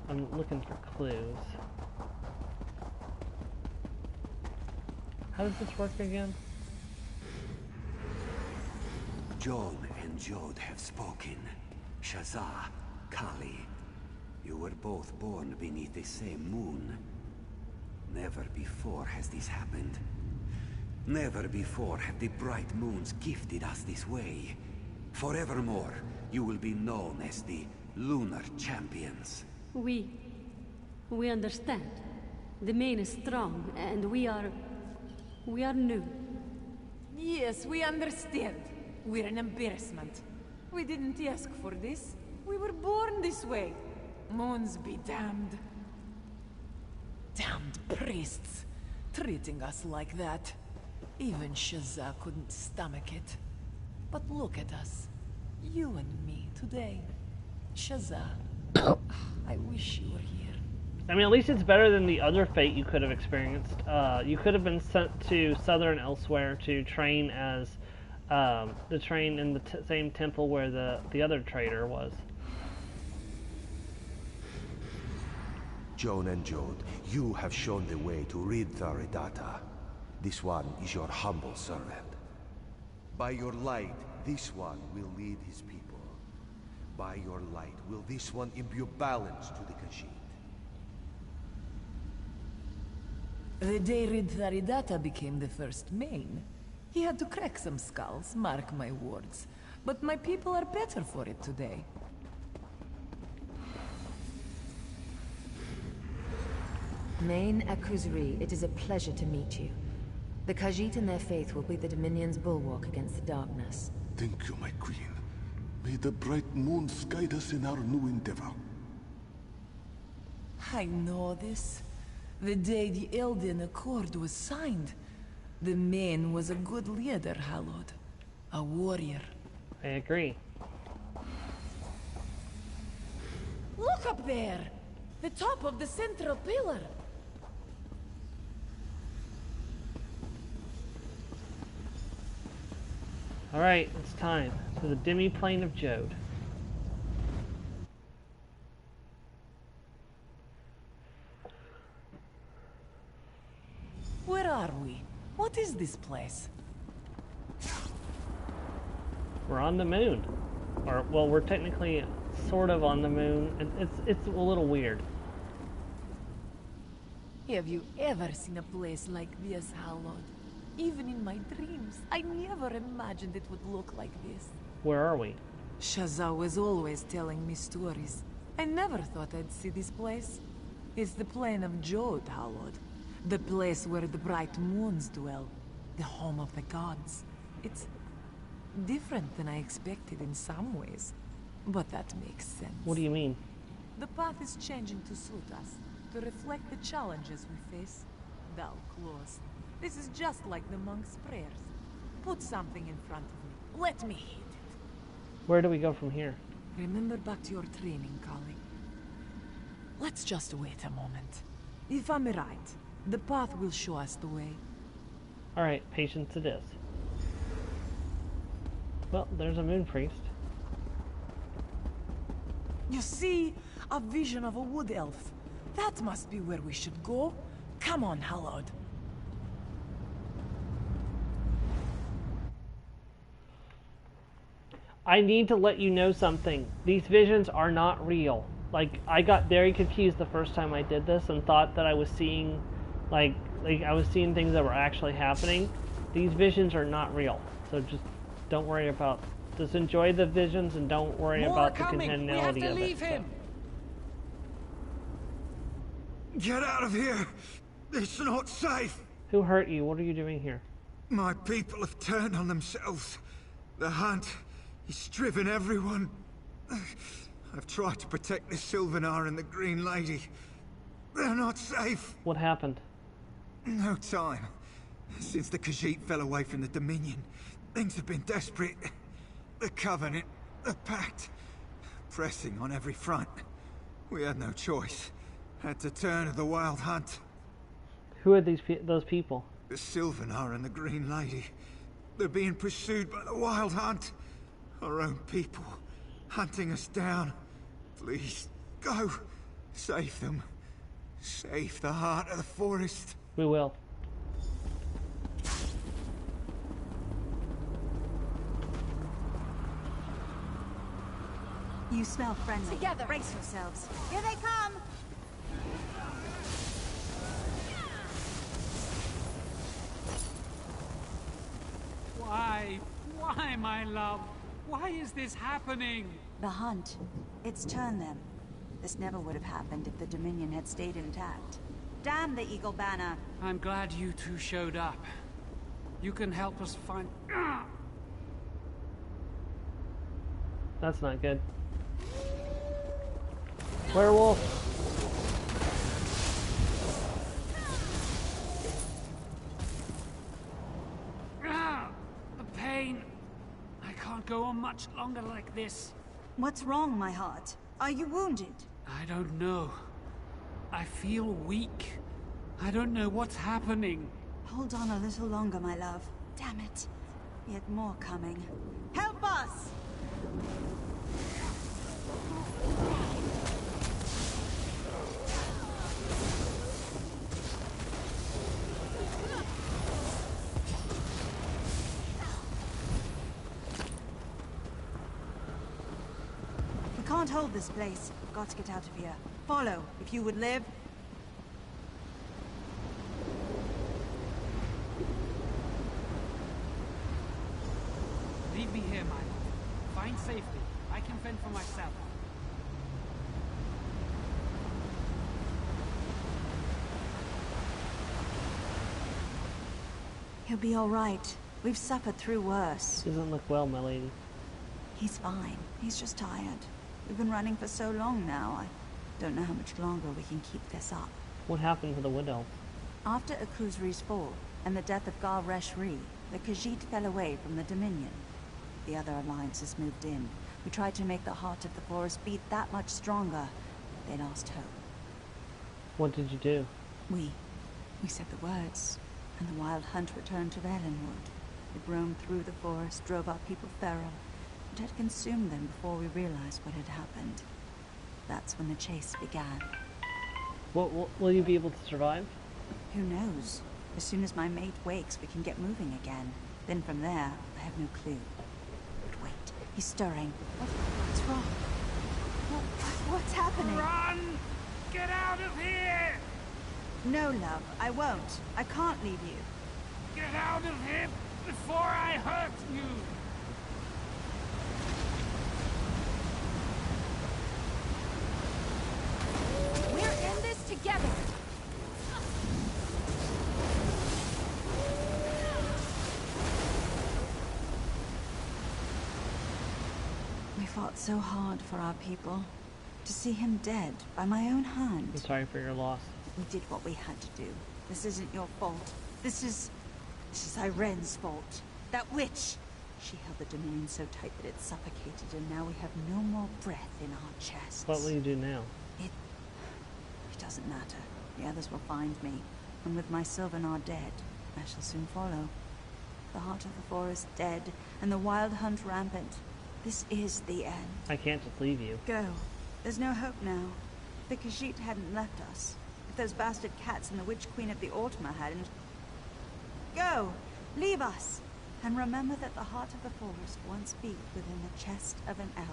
Speaker 1: I'm looking for clues. How does this work again?
Speaker 15: Joan and Jode have spoken. Shazah, Kali, you were both born beneath the same moon. Never before has this happened. Never before have the bright moons gifted us this way. Forevermore, you will be known as the Lunar Champions.
Speaker 21: We understand. The main is strong, and we are new.
Speaker 11: Yes, we understand. We're an embarrassment. We didn't ask for this. We were born this way. Moons be damned. Damned priests. Treating us like that. Even Shazah couldn't stomach it. But look at us. You and me today. Shazah. I wish you were here.
Speaker 1: I mean, at least it's better than the other fate you could have experienced. You could have been sent to Southern Elsewhere to train as the train in the same temple where the other traitor was.
Speaker 17: Joan and Jode, you have shown the way to rid Tharidata. This one is your humble servant. By your light, this one will lead his people. By your light, will this one imbue balance to the Khajiit.
Speaker 11: The day Rid Tharidata became the first main, he had to crack some skulls, mark my words. But my people are better for it today.
Speaker 8: Main Akuzri, it is a pleasure to meet you. The Khajiit and their faith will be the Dominion's bulwark against the darkness.
Speaker 5: Thank you, my queen. May the bright moons guide us in our new endeavor.
Speaker 11: I know this. The day the Elden Accord was signed, the man was a good leader, Hallowed. A warrior.
Speaker 1: I agree.
Speaker 11: Look up there! The top of the central pillar!
Speaker 1: Alright, it's time. To the demi-plane of Jode.
Speaker 11: Where are we? What is this place?
Speaker 1: We're on the moon. Or, well, we're technically sort of on the moon. It's a little weird.
Speaker 11: Have you ever seen a place like this, Hallowed? Even in my dreams, I never imagined it would look like this.
Speaker 1: Where are we?
Speaker 11: Shazah was always telling me stories. I never thought I'd see this place. It's the plane of Jode, Hallowed. The place where the bright moons dwell. The home of the gods. It's different than I expected in some ways. But that makes sense.
Speaker 1: What do you mean?
Speaker 11: The path is changing to suit us. To reflect the challenges we face. Thou close. This is just like the monk's prayers. Put something in front of me. Let me hit it.
Speaker 1: Where do we go from here?
Speaker 11: Remember back to your training, Kali. Let's just wait a moment. If I'm right, the path will show us the way.
Speaker 1: Alright, patience it is. Well, there's a moon priest.
Speaker 11: You see? A vision of a wood elf. That must be where we should go. Come on, Hallowed.
Speaker 1: I need to let you know something. These visions are not real. Like, I got very confused the first time I did this and thought that I was seeing, like, like I was seeing things that were actually happening. These visions are not real, so just don't worry about. Just enjoy the visions and don't worry about the continuality of it. So.
Speaker 3: Get out of here! It's not safe!
Speaker 1: Who hurt you? What are you doing here?
Speaker 3: My people have turned on themselves. The hunt is driven everyone. I've tried to protect the Sylvanar and the Green Lady. They're not safe.
Speaker 1: What happened?
Speaker 3: No time. Since the Khajiit fell away from the Dominion, things have been desperate. The Covenant, the Pact, pressing on every front. We had no choice. Had to turn to the Wild Hunt.
Speaker 1: Who are those people?
Speaker 3: The Sylvanar and the Green Lady. They're being pursued by the Wild Hunt. Our own people, hunting us down. Please, go. Save them. Save the heart of the forest.
Speaker 1: We will.
Speaker 20: You smell friendly. Together. Brace yourselves. Here they come!
Speaker 19: Why? Why, my love? Why is this happening?
Speaker 20: The hunt. It's turned them. This never would have happened if the Dominion had stayed intact. Damn the Eagle Banner!
Speaker 19: I'm glad you two showed up. You can help us find...
Speaker 1: That's not good. Werewolf!
Speaker 19: The pain. I can't go on much longer like this.
Speaker 20: What's wrong, my heart? Are you wounded?
Speaker 19: I don't know. I feel weak. I don't know what's happening.
Speaker 20: Hold on a little longer, my love. Damn it. Yet more coming. Help us! We can't hold this place. We've got to get out of here. Follow, if you would live.
Speaker 19: Leave me here, my love. Find safety. I can fend for myself.
Speaker 20: He'll be all right. We've suffered through worse.
Speaker 1: Doesn't look well, my lady.
Speaker 20: He's fine. He's just tired. We've been running for so long now. I don't know how much longer we can keep this up.
Speaker 1: What happened to the Wood Elf?
Speaker 20: After Akuzri's fall and the death of Gar Resh-Ri, the Khajiit fell away from the Dominion. The other alliances moved in. We tried to make the heart of the forest beat that much stronger. They lost hope.
Speaker 1: What did you do?
Speaker 20: We said the words, and the Wild Hunt returned to Valenwood. It roamed through the forest, drove our people feral. It had consumed them before we realized what had happened. That's when the chase began.
Speaker 1: Will you be able to survive?
Speaker 20: Who knows? As soon as my mate wakes, we can get moving again. Then from there, I have no clue. But wait, he's stirring. What's wrong? What's happening?
Speaker 19: Run! Get out of here!
Speaker 20: No, love, I won't. I can't leave you.
Speaker 19: Get out of here before I hurt you!
Speaker 7: We're in this together!
Speaker 20: We fought so hard for our people. To see him dead by my own hand.
Speaker 1: I'm sorry for your loss.
Speaker 20: We did what we had to do. This isn't your fault. This is Irene's fault. That witch! She held the Dominion so tight that it suffocated, and now we have no more breath in our chests.
Speaker 1: What will you do now?
Speaker 20: It doesn't matter. The others will find me. And with my Sylvanar dead, I shall soon follow. The heart of the forest dead, and the Wild Hunt rampant. This is the end.
Speaker 1: I can't just leave you.
Speaker 20: Go. There's no hope now. The Khajiit hadn't left us. If those bastard cats and the Witch Queen of the Ultima hadn't... Go! Leave us! And remember that the heart of the forest once beat within the chest of an elf.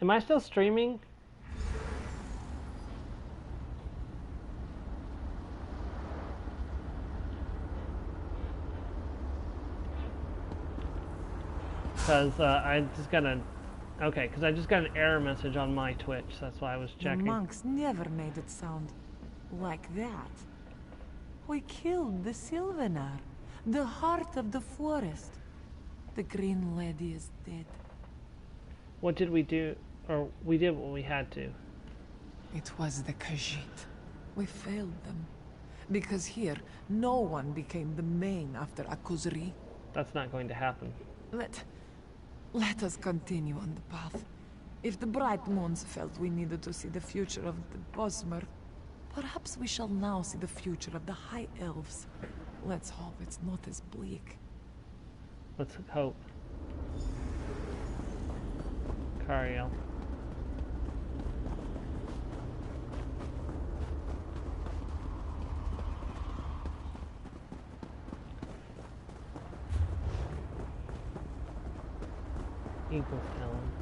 Speaker 1: Am I still streaming? Because I just got an... Okay, because I just got an error message on my Twitch. That's why I was
Speaker 11: The
Speaker 1: checking.
Speaker 11: monks never made it sound like that. We killed the Sylvanar, the heart of the forest. The Green Lady is dead.
Speaker 1: What did we do? Or we did what we had to.
Speaker 11: It was the Khajiit. We failed them. Because here, no one became the main after Akuzri.
Speaker 1: That's not going to happen.
Speaker 11: Let us continue on the path. If the Bright Moons felt we needed to see the future of the Bosmer, perhaps we shall now see the future of the High Elves. Let's hope it's not as bleak.
Speaker 1: Let's hope. Cariel. Eagles Talon.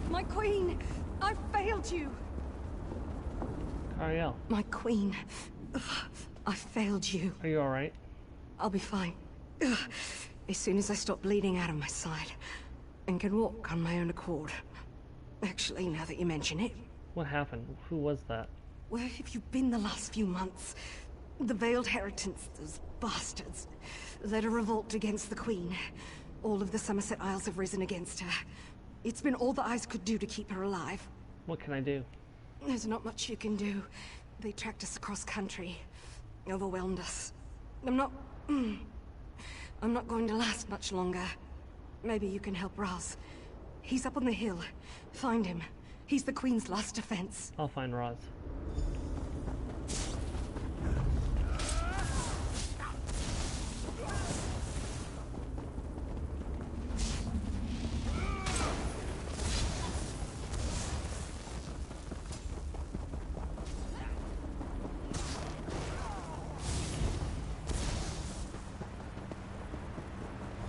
Speaker 2: My queen! I failed you!
Speaker 1: Cariel.
Speaker 2: My queen. Ugh, I failed you.
Speaker 1: Are you alright?
Speaker 2: I'll be fine. Ugh, as soon as I stop bleeding out of my side and can walk on my own accord. Actually, now that you mention it.
Speaker 1: What happened? Who was that?
Speaker 2: Where have you been the last few months? The Veiled Heritants, those bastards, led a revolt against the Queen. All of the Somerset Isles have risen against her. It's been all the eyes could do to keep her alive.
Speaker 1: What can I do?
Speaker 2: There's not much you can do. They tracked us across country. Overwhelmed us. I'm not going to last much longer. Maybe you can help Raz. He's up on the hill. Find him. He's the Queen's last defense.
Speaker 1: I'll find Raz.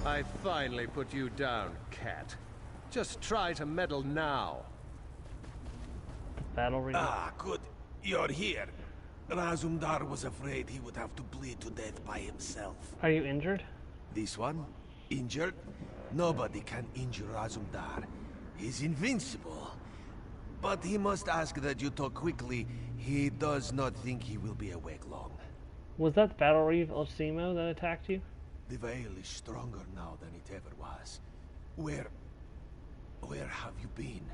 Speaker 18: I finally put you down, cat. Just try to meddle now.
Speaker 1: Battle ready.
Speaker 17: Ah, good. You're here. Razumdar was afraid he would have to bleed to death by himself.
Speaker 1: Are you injured?
Speaker 17: This one? Injured? Nobody can injure Razumdar. He's invincible. But he must ask that you talk quickly. He does not think he will be awake long.
Speaker 1: Was that the Battle Reeve Ultimo that attacked you?
Speaker 17: The Veil is stronger now than it ever was. Where have you been?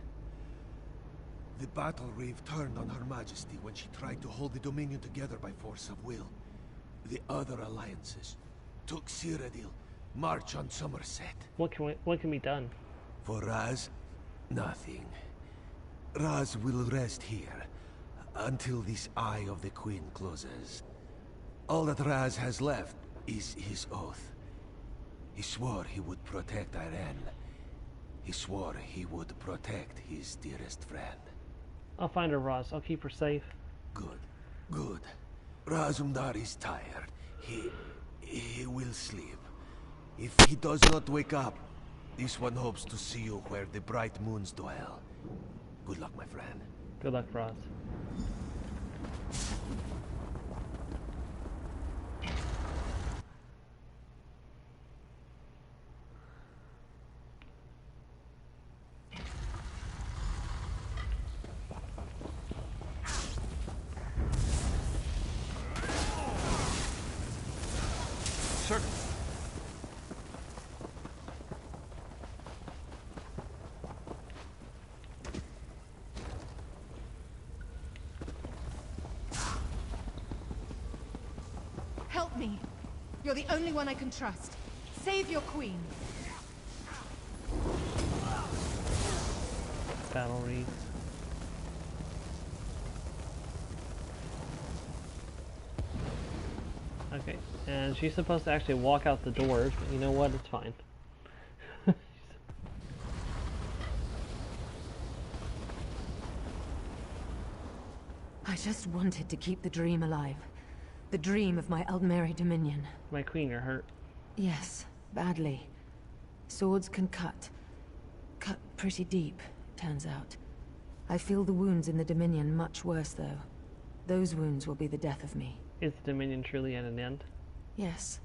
Speaker 17: The Battle Reeve turned on Her Majesty when she tried to hold the Dominion together by force of will. The other alliances took Cyrodiil, march on Somerset.
Speaker 1: What can be done?
Speaker 17: For Raz, nothing. Raz will rest here until this Eye of the Queen closes. All that Raz has left is his oath. He swore he would protect Irene. He swore he would protect his dearest friend.
Speaker 1: I'll find her, Raz. I'll keep her safe.
Speaker 17: Good. Good. Razumdar is tired. He will sleep. If he does not wake up, this one hopes to see you where the bright moons dwell. Good luck, my friend.
Speaker 1: Good luck, Raz.
Speaker 10: Help me. You're the only one I can trust. Save your queen.
Speaker 1: Battle Reeve. Okay, and she's supposed to actually walk out the doors, but you know what? It's fine.
Speaker 8: I just wanted to keep the dream alive. The dream of my Aldmeri Dominion.
Speaker 1: My queen, you're hurt.
Speaker 8: Yes, badly. Swords can cut. Cut pretty deep, turns out. I feel the wounds in the Dominion much worse, though. Those wounds will be the death of me.
Speaker 1: Is the Dominion truly at an end?
Speaker 8: Yes.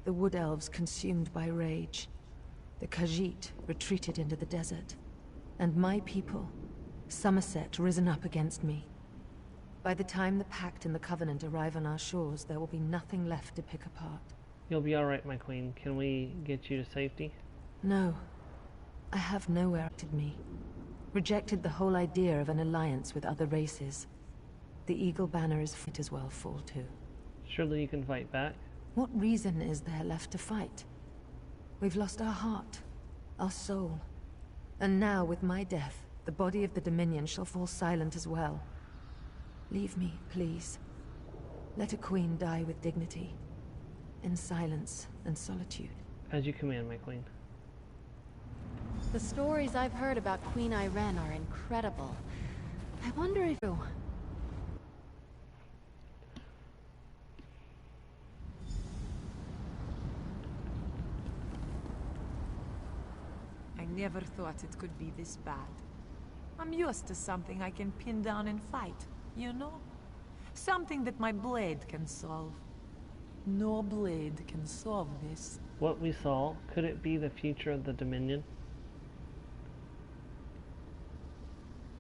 Speaker 8: The Wood Elves consumed by rage. The Khajiit retreated into the desert. And my people, Somerset, risen up against me. By the time the Pact and the Covenant arrive on our shores, there will be nothing left to pick apart.
Speaker 1: You'll be alright, my queen. Can we get you to safety?
Speaker 8: No. I have nowhere to me. Rejected the whole idea of an alliance with other races. The Eagle Banner is fit as well fall too.
Speaker 1: Surely you can fight back.
Speaker 8: What reason is there left to fight? We've lost our heart, our soul. And now, with my death, the body of the Dominion shall fall silent as well. Leave me, please. Let a queen die with dignity. In silence and solitude.
Speaker 1: As you command, my queen.
Speaker 9: The stories I've heard about Queen Irene are incredible. I wonder if...
Speaker 11: I never thought it could be this bad. I'm used to something I can pin down and fight, you know? Something that my blade can solve. No blade can solve this.
Speaker 1: What we saw, could it be the future of the Dominion?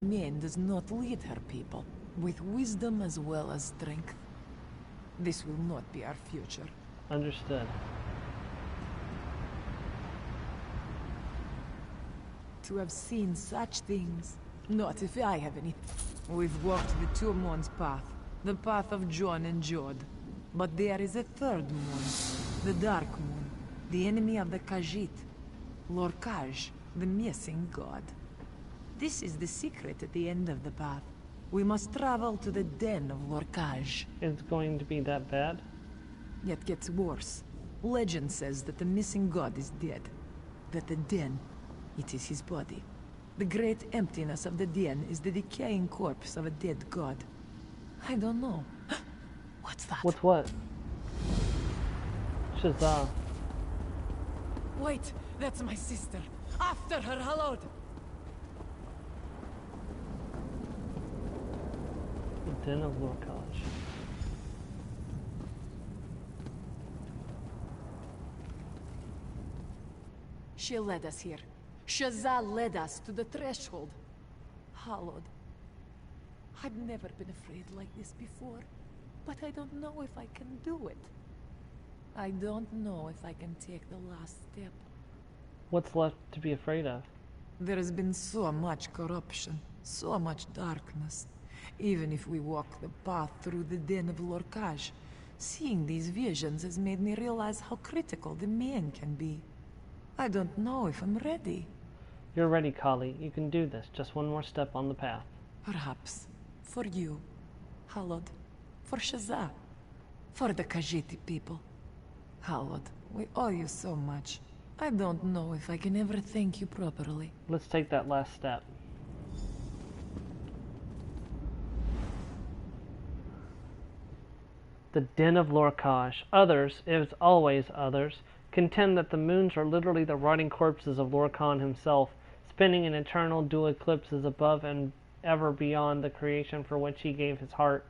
Speaker 11: Man does not lead her people, with wisdom as well as strength. This will not be our future.
Speaker 1: Understood.
Speaker 11: To have seen such things, not if I have any. We've walked the two moons path, the path of John and Jod. But there is a third moon, the Dark Moon, the enemy of the Khajiit, Lorkaj, the missing god. This is the secret at the end of the path. We must travel to the den of Lorkaj.
Speaker 1: It's going to be that bad?
Speaker 11: It gets worse. Legend says that the missing god is dead. That the den, it is his body. The great emptiness of the den is the decaying corpse of a dead god. I don't know. What's that?
Speaker 1: What's what? Shazah.
Speaker 11: Wait, that's my sister. After her, Halod!
Speaker 1: The Den of Lorkaj.
Speaker 11: She led us here. Shazah led us to the threshold. Halod. I've never been afraid like this before, but I don't know if I can do it. I don't know if I can take the last step.
Speaker 1: What's left to be afraid of?
Speaker 11: There has been so much corruption, so much darkness. Even if we walk the path through the den of Lorkaj, seeing these visions has made me realize how critical the man can be. I don't know if I'm ready.
Speaker 1: You're ready, Kali. You can do this. Just one more step on the path.
Speaker 11: Perhaps. For you, Halod. For Shazah. For the Khajiit people. Halod, we owe you so much. I don't know if I can ever thank you properly.
Speaker 1: Let's take that last step. The Den of Lorkaj. Others, it's always others, contend that the moons are literally the rotting corpses of Lorkhan himself, spinning in eternal dual eclipses above and ever beyond the creation for which he gave his heart.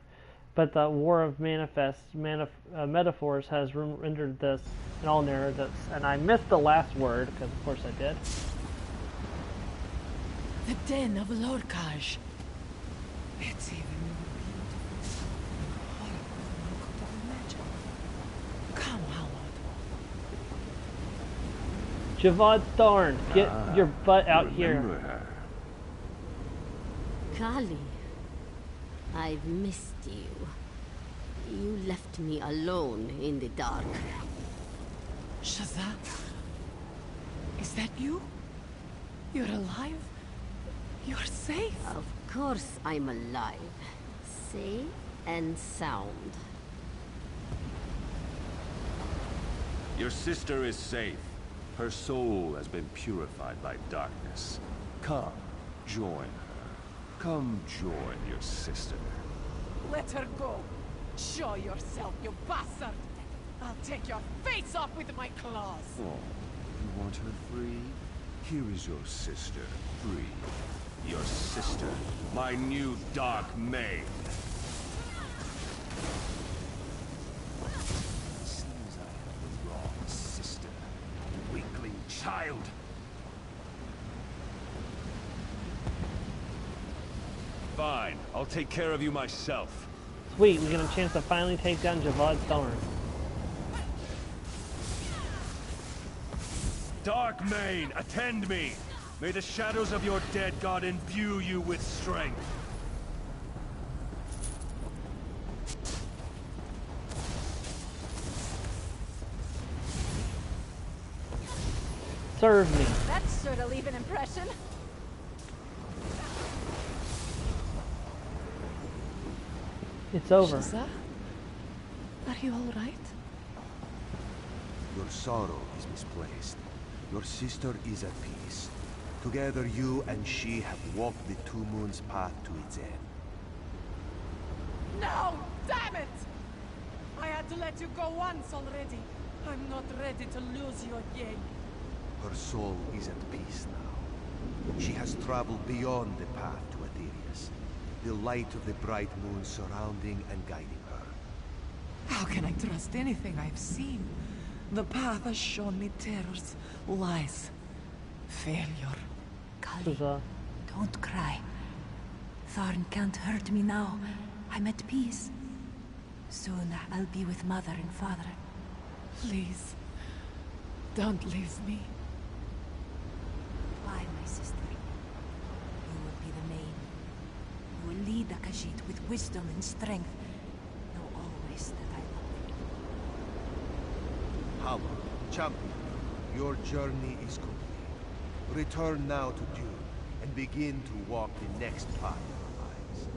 Speaker 1: But the war of metaphors has rendered this in all narratives. And I missed the last word, because of course I did.
Speaker 11: The Den of Lorkaj. It's even more beautiful. Horrible than I could have imagined. Come, Halod.
Speaker 1: Javad Thorn, get your butt out here.
Speaker 14: Her.
Speaker 4: Kali, I've missed you. You left me alone in the dark.
Speaker 11: Shazah? Is that you? You're alive? You're safe?
Speaker 4: Of course I'm alive. Safe and sound.
Speaker 14: Your sister is safe. Her soul has been purified by darkness. Come, join her. Come join your sister.
Speaker 11: Let her go. Show yourself, you bastard. I'll take your face off with my claws.
Speaker 5: Oh, you want her free? Here is your sister, free.
Speaker 14: Your sister, my new dark maid.
Speaker 5: Seems I have the wrong sister. Weakling child.
Speaker 14: Fine, I'll take care of you myself.
Speaker 1: Sweet, we get a chance to finally take down Javad's Thorn.
Speaker 14: Dark Mane, attend me! May the shadows of your dead god imbue you with strength.
Speaker 1: Serve me.
Speaker 10: That's sure to leave an impression.
Speaker 1: It's over.
Speaker 11: Shiza? Are you all right?
Speaker 17: Your sorrow is misplaced. Your sister is at peace. Together you and she have walked the Two Moons path to its end.
Speaker 11: No! Damn it! I had to let you go once already. I'm not ready to lose you again.
Speaker 17: Her soul is at peace now. She has traveled beyond the path to Aetherius, the light of the bright moon surrounding and guiding her.
Speaker 11: How can I trust anything I've seen? The path has shown me terrors, lies, failure.
Speaker 16: Kali, don't cry. Thorn can't hurt me now. I'm at peace. Soon I'll be with Mother and Father.
Speaker 11: Please, don't leave me.
Speaker 16: Why, my sister? You will be the main. You will lead the Khajiit with wisdom and strength. Know always that I love you.
Speaker 17: Hallowed, champion, your journey is complete. Return now to Dune and begin to walk the next path of our lives.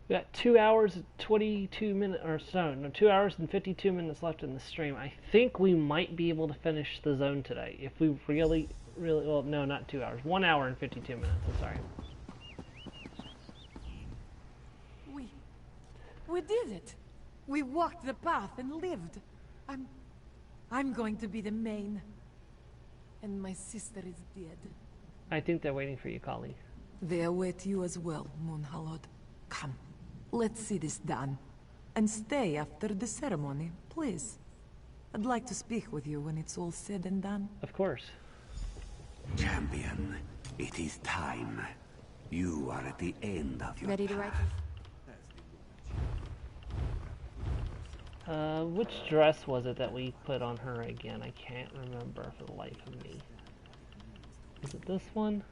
Speaker 1: We got 2 hours, 22 minutes, or so, no, 2 hours and 52 minutes left in the stream. I think we might be able to finish the zone today. If we really, well, no, not 2 hours. 1 hour and 52 minutes, I'm sorry.
Speaker 11: We did it. We walked the path and lived. I'm going to be the main. And my sister is dead.
Speaker 1: I think they're waiting for you, Kali.
Speaker 11: They await you as well, Moonhallowed. Come, let's see this done. And stay after the ceremony, please. I'd like to speak with you when it's all said and done.
Speaker 1: Of course.
Speaker 15: Champion, it is time. You are at the end of your
Speaker 9: Ready to write
Speaker 15: path.
Speaker 1: Which dress was it that we put on her again? I can't remember for the life of me. Is it this one?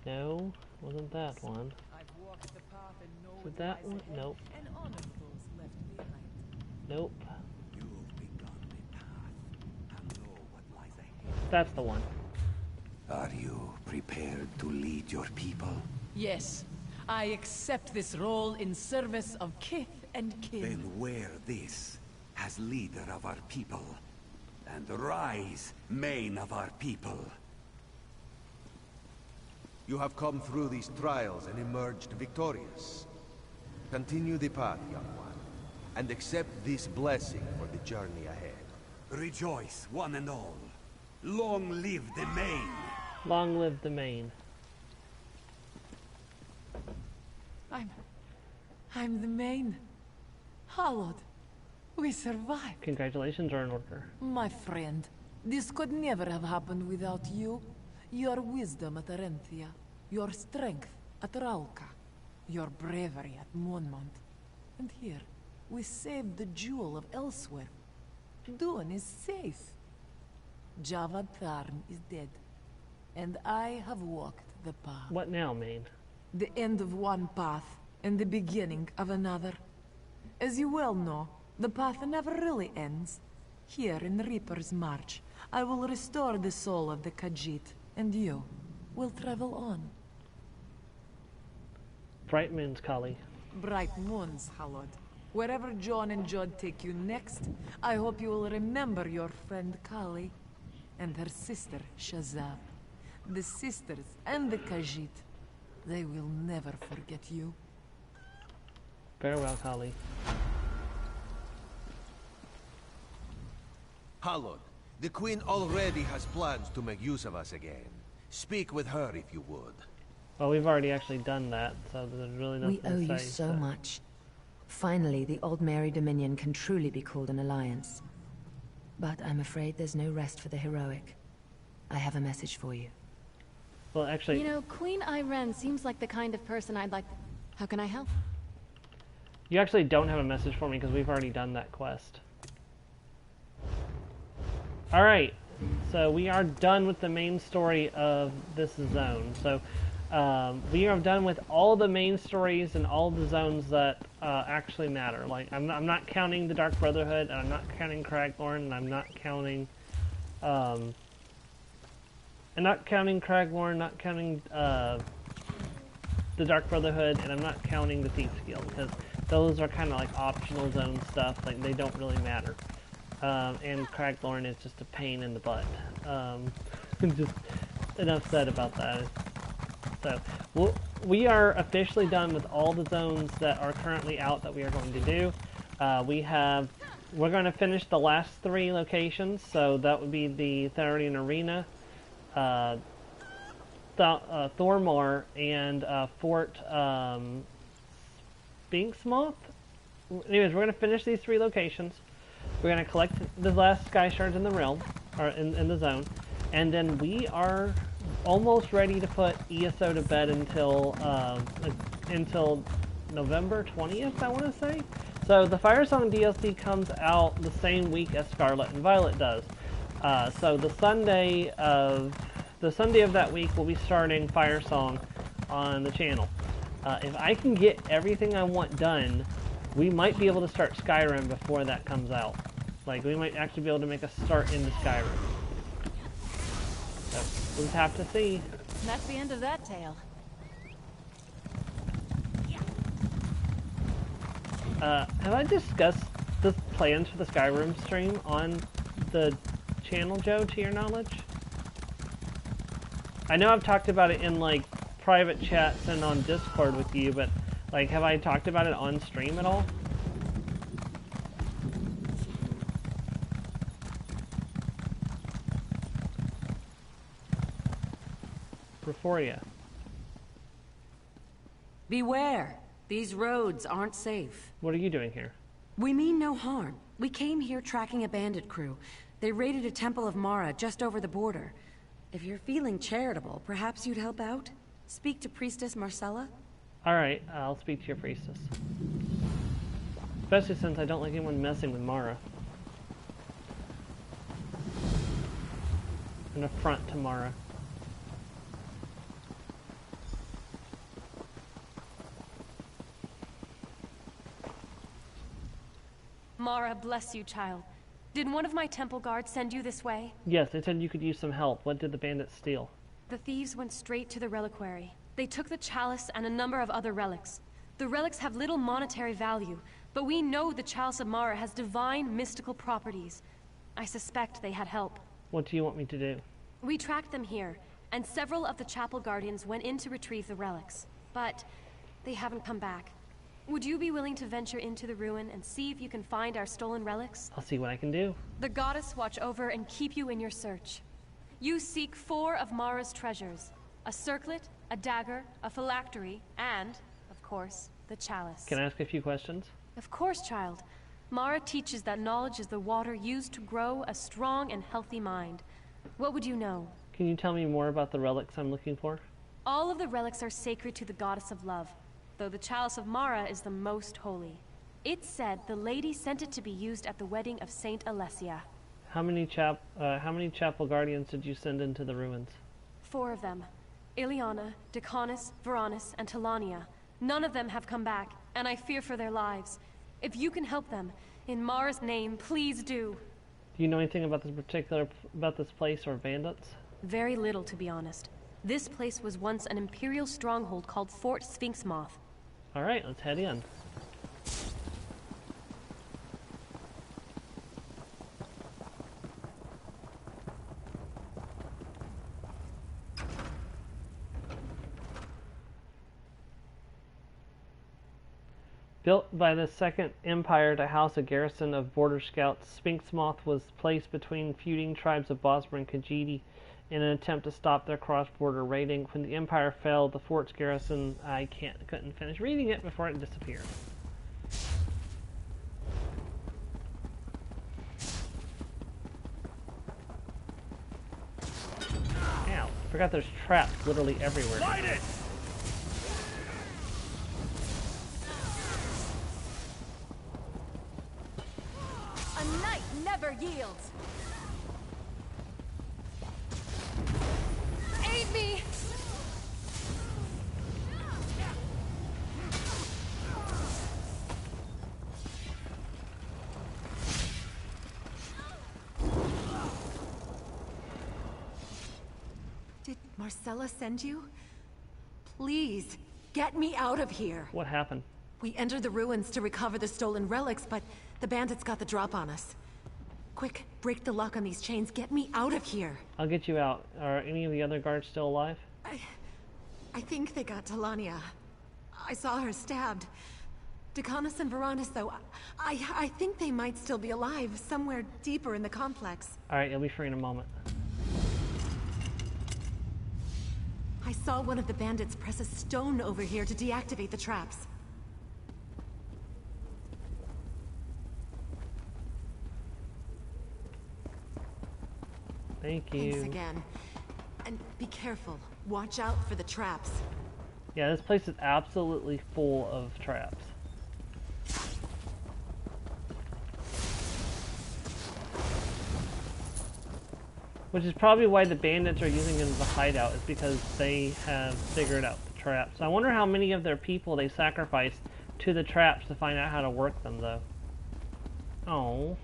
Speaker 1: No, wasn't that one. Is it that one? Nope. Nope. That's the one.
Speaker 15: Are you prepared to lead your people?
Speaker 11: Yes, I accept this role in service of kith and kin.
Speaker 15: Then wear this as leader of our people, and rise, mane of our people.
Speaker 17: You have come through these trials and emerged victorious. Continue the path, young one, and accept this blessing for the journey ahead.
Speaker 15: Rejoice, one and all. Long live the mane!
Speaker 1: Long live the mane.
Speaker 11: I'm the main. Hallowed. We survived.
Speaker 1: Congratulations are in order.
Speaker 11: My friend, this could never have happened without you. Your wisdom at Arenthia, your strength at Rauka, your bravery at Monmouth. And here, we saved the jewel of Elsewhere. Dune is safe. Javad Tharn is dead. And I have walked the path.
Speaker 1: What now, Mane?
Speaker 11: The end of one path, and the beginning of another. As you well know, the path never really ends. Here in Reaper's March, I will restore the soul of the Khajiit, and you will travel on.
Speaker 1: Bright moons, Kali.
Speaker 11: Bright moons, Hallod. Wherever John and Jod take you next, I hope you will remember your friend Kali and her sister Shazab. The sisters and the Khajiit, they will never forget you.
Speaker 1: Farewell, Kali.
Speaker 17: Hallod, the Queen already has plans to make use of us again. Speak with her if you would.
Speaker 1: Well, we've already actually done that, so there's really nothing
Speaker 8: We owe
Speaker 1: to say.
Speaker 8: you so much. Finally, the Old Mary Dominion can truly be called an alliance. But I'm afraid there's no rest for the heroic. I have a message for you.
Speaker 1: Well, actually...
Speaker 9: You know, Queen Irene seems like the kind of person I'd like... How can I help?
Speaker 1: You actually don't have a message for me because we've already done that quest. Alright, so we are done with the main story of this zone. So, we are done with all the main stories and all the zones that actually matter. Like, I'm not counting the Dark Brotherhood, and I'm not counting Craglorn, and I'm not counting... I'm not counting Craglorn, not counting the Dark Brotherhood, and I'm not counting the Thieves Guild, because those are kind of like optional zone stuff. Like, they don't really matter. And Craglorn is just a pain in the butt. Just enough said about that. So, we are officially done with all the zones that are currently out that we are going to do. We're going to finish the last 3 locations, so that would be the Therian Arena, Thormar, and Fort Spinksmoth. Anyways, we're going to finish these 3 locations. We're going to collect the last sky shards in the realm, or in the zone, and then we are almost ready to put ESO to bed until November 20th, I want to say. So the Fire Song DLC comes out the same week as Scarlet and Violet does. So the Sunday of that week, we'll be starting Fire Song on the channel. If I can get everything I want done, we might be able to start Skyrim before that comes out. Like, we might actually be able to make a start into Skyrim. So, we'll just have to see.
Speaker 9: That's the end of that tale.
Speaker 1: Have I discussed the plans for the Skyrim stream on the channel, Joe, to your knowledge? I know I've talked about it in, like, private chats and on Discord with you, but, like, have I talked about it on stream at all? Raphoria.
Speaker 13: Beware. These roads aren't safe.
Speaker 1: What are you doing here?
Speaker 13: We mean no harm. We came here tracking a bandit crew. They raided a temple of Mara just over the border. If you're feeling charitable, perhaps you'd help out? Speak to Priestess Marcella?
Speaker 1: Alright, I'll speak to your priestess. Especially since I don't like anyone messing with Mara. An affront to Mara.
Speaker 22: Mara, bless you, child. Did one of my temple guards send you this way?
Speaker 1: Yes, they said you could use some help. What did the bandits steal?
Speaker 22: The thieves went straight to the reliquary. They took the chalice and a number of other relics. The relics have little monetary value, but we know the chalice of Mara has divine mystical properties. I suspect they had help.
Speaker 1: What do you want me to do?
Speaker 22: We tracked them here, and several of the chapel guardians went in to retrieve the relics. But they haven't come back. Would you be willing to venture into the ruin and see if you can find our stolen relics?
Speaker 1: I'll see what I can do.
Speaker 22: The goddess watch over and keep you in your search. You seek 4 of Mara's treasures. A circlet, a dagger, a phylactery, and, of course, the chalice.
Speaker 1: Can I ask a few questions?
Speaker 22: Of course, child. Mara teaches that knowledge is the water used to grow a strong and healthy mind. What would you know?
Speaker 1: Can you tell me more about the relics I'm looking for?
Speaker 22: All of the relics are sacred to the goddess of love, though the chalice of Mara is the most holy. It's said the lady sent it to be used at the wedding of Saint Alessia.
Speaker 1: How many chapel guardians did you send into the ruins?
Speaker 22: 4 of them. Ileana, Decanus, Veranus, and Talania. None of them have come back, and I fear for their lives. If you can help them, in Mara's name, please do.
Speaker 1: Do you know anything about this place or bandits?
Speaker 22: Very little, to be honest. This place was once an imperial stronghold called Fort Sphinxmoth.
Speaker 1: Alright, let's head in. Built by the Second Empire to house a garrison of border scouts, Sphinx Moth was placed between feuding tribes of Bosmer and Khajiit in an attempt to stop their cross-border raiding. When the Empire fell, the fort's garrison... couldn't finish reading it before it disappeared. Ow, I forgot there's traps literally everywhere.
Speaker 14: Light it!
Speaker 10: A knight never yields. Aid me! Did Marcella send you? Please, get me out of here.
Speaker 1: What happened?
Speaker 10: We entered the ruins to recover the stolen relics, but the bandits got the drop on us. Quick, break the lock on these chains. Get me out of here.
Speaker 1: I'll get you out. Are any of the other guards still alive?
Speaker 10: I think they got Talania. I saw her stabbed. Decanus and Varanus, though, I think they might still be alive, somewhere deeper in the complex.
Speaker 1: Alright, you'll be free in a moment.
Speaker 10: I saw one of the bandits press a stone over here to deactivate the traps.
Speaker 1: Thank you.
Speaker 10: Thanks again. And be careful. Watch out for the traps.
Speaker 1: Yeah, this place is absolutely full of traps. Which is probably why the bandits are using it as a hideout, is because they have figured out the traps. I wonder how many of their people they sacrificed to the traps to find out how to work them, though. Oh.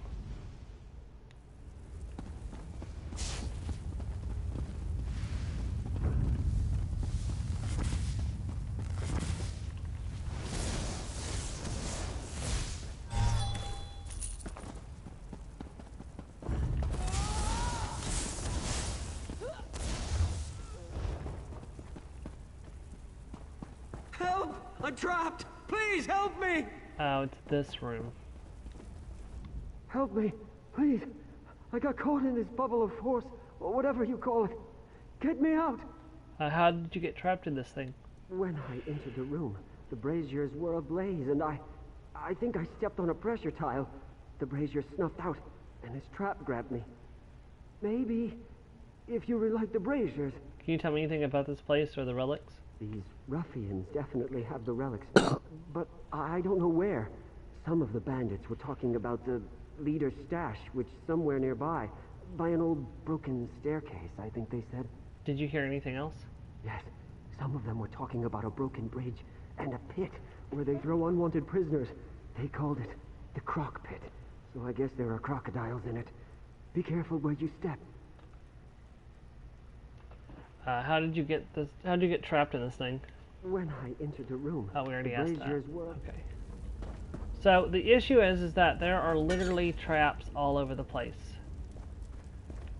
Speaker 6: Help! I'm trapped! Please help me!
Speaker 1: Oh, it's this room.
Speaker 6: Help me, please. I got caught in this bubble of force, or whatever you call it. Get me out!
Speaker 1: How did you get trapped in this thing?
Speaker 6: When I entered the room, the braziers were ablaze, and I think I stepped on a pressure tile. The brazier snuffed out, and his trap grabbed me. Maybe if you relight the braziers...
Speaker 1: Can you tell me anything about this place or the relics?
Speaker 6: These ruffians definitely have the relics, but I don't know where. Some of the bandits were talking about the leader's stash, which is somewhere nearby, by an old broken staircase, I think they said.
Speaker 1: Did you hear anything else?
Speaker 6: Yes. Some of them were talking about a broken bridge and a pit where they throw unwanted prisoners. They called it the Croc Pit, so I guess there are crocodiles in it. Be careful where you step.
Speaker 1: How did you get this? How did you get trapped in this thing?
Speaker 6: When I entered the room.
Speaker 1: Oh, we already asked that.
Speaker 6: Were...
Speaker 1: Okay. So the issue is that there are literally traps all over the place,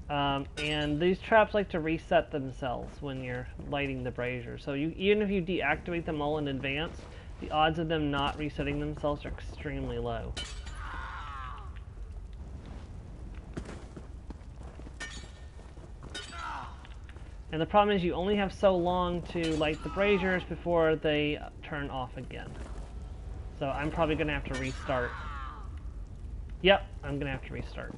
Speaker 1: and these traps like to reset themselves when you're lighting the brazier. So even if you deactivate them all in advance, the odds of them not resetting themselves are extremely low. And the problem is you only have so long to light the braziers before they turn off again. So I'm probably going to have to restart. Yep, I'm going to have to restart.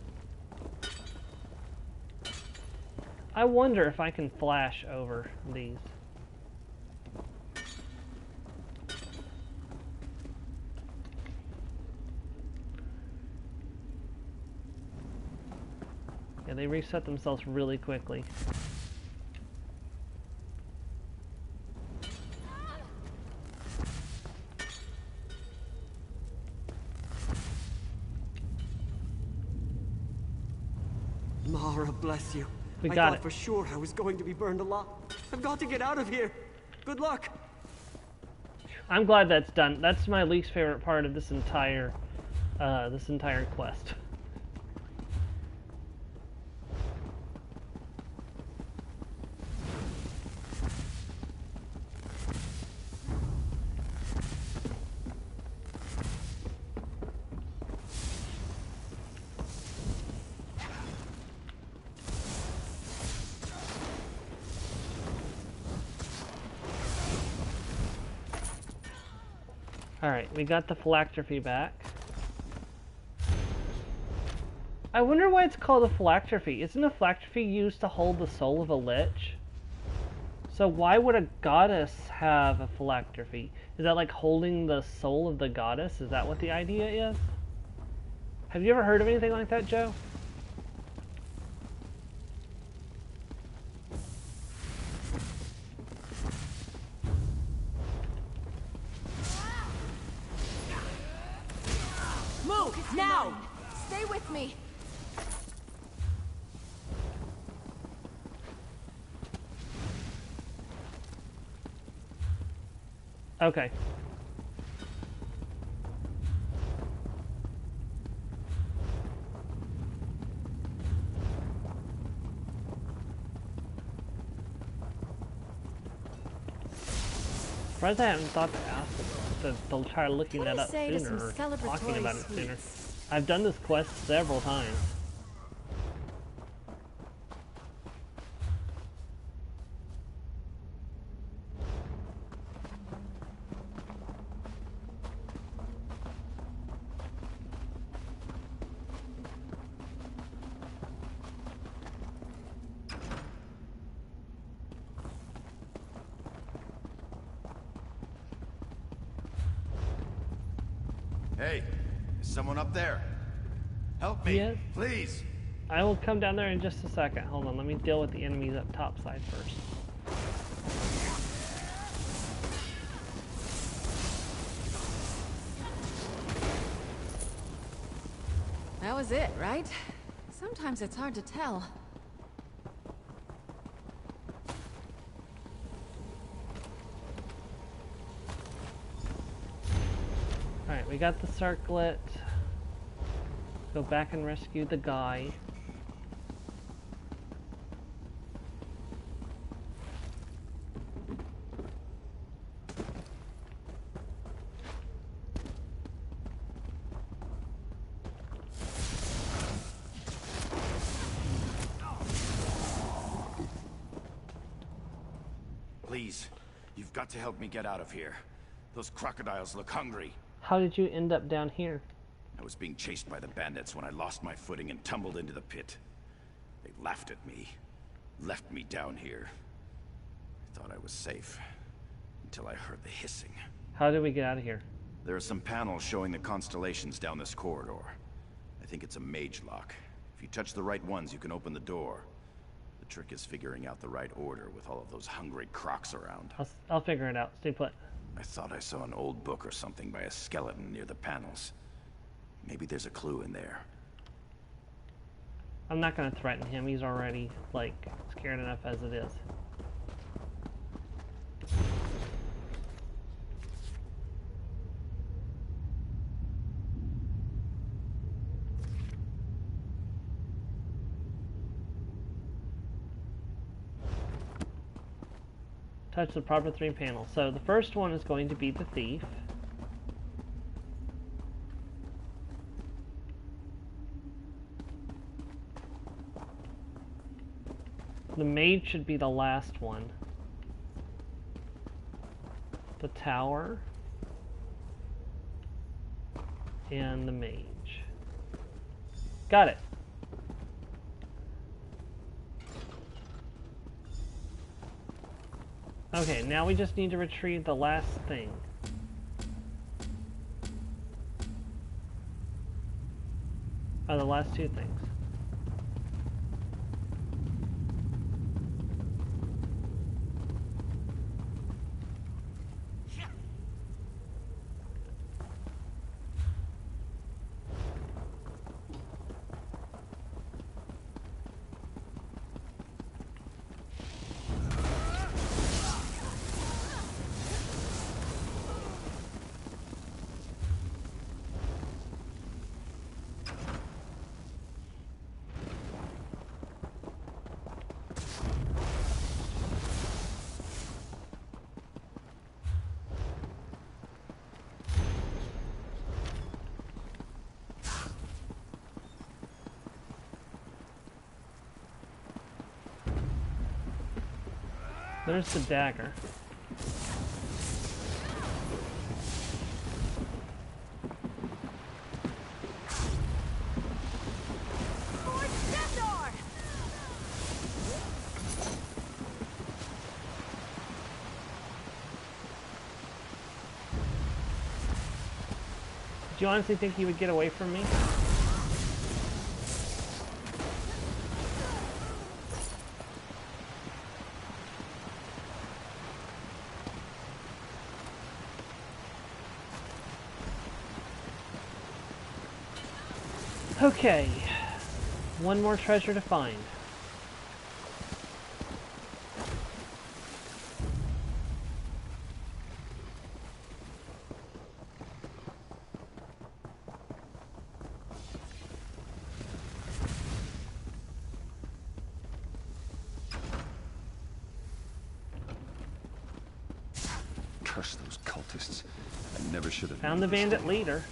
Speaker 1: I wonder if I can flash over these. Yeah, they reset themselves really quickly.
Speaker 6: Mara, bless you.
Speaker 1: I
Speaker 6: thought
Speaker 1: it.
Speaker 6: For sure I was going to be burned alive. I've got to get out of here. Good luck.
Speaker 1: I'm glad that's done. That's my least favorite part of this entire quest. Alright, we got the phylactery back. I wonder why it's called a phylactery. Isn't a phylactery used to hold the soul of a lich? So why would a goddess have a phylactery? Is that like holding the soul of the goddess? Is that what the idea is? Have you ever heard of anything like that, Joe?
Speaker 9: Move now! Stay with me.
Speaker 1: Okay. Surprised I haven't thought to ask to try looking that up sooner or talking about it sooner. I've done this quest several times.
Speaker 12: Hey, is someone up there? Help me,
Speaker 1: Yes.
Speaker 12: please.
Speaker 1: I will come down there in just a second. Hold on, let me deal with the enemies up top side first.
Speaker 9: That was it, right? Sometimes it's hard to tell.
Speaker 1: Alright, we got the circlet. Go back and rescue the guy.
Speaker 12: Please, you've got to help me get out of here. Those crocodiles look hungry.
Speaker 1: How did you end up down here?
Speaker 12: I was being chased by the bandits when I lost my footing and tumbled into the pit. They laughed at me, left me down here. I thought I was safe, until I heard the hissing.
Speaker 1: How did we get out of here?
Speaker 12: There are some panels showing the constellations down this corridor. I think it's a mage lock. If you touch the right ones, you can open the door. The trick is figuring out the right order with all of those hungry crocs around.
Speaker 1: I'll figure it out. Stay put.
Speaker 12: I thought I saw an old book or something by a skeleton near the panels. Maybe there's a clue in there.
Speaker 1: I'm not gonna threaten him. He's already, like, scared enough as it is. Touch the proper 3 panels. So the first one is going to be the thief. The mage should be the last one. The tower. And the mage. Got it. Okay, now we just need to retrieve the last thing. Oh, the last 2 things. There's the dagger. Do you honestly think he would get away from me? Okay, one more treasure to find.
Speaker 17: Curse those cultists. I never should have
Speaker 1: found the bandit leader.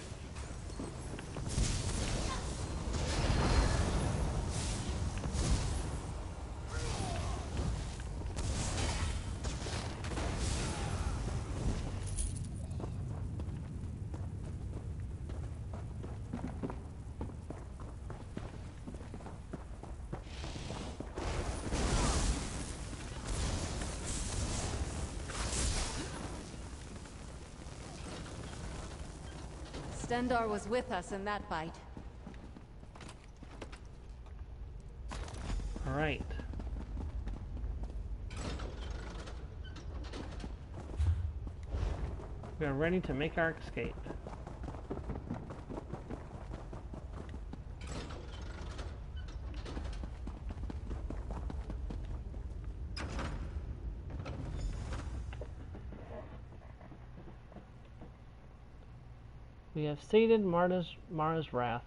Speaker 9: Stendarr was with us in that fight.
Speaker 1: All right. We are ready to make our escape. We have sated Mara's wrath.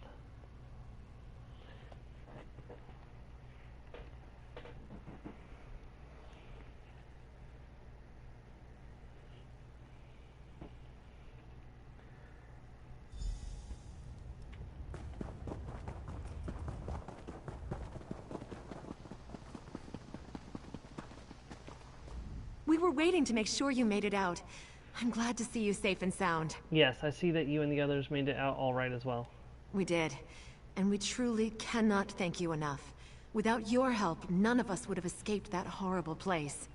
Speaker 10: We were waiting to make sure you made it out. I'm glad to see you safe and sound.
Speaker 1: Yes, I see that you and the others made it out all right as well.
Speaker 10: We did. And we truly cannot thank you enough. Without your help, none of us would have escaped that horrible place.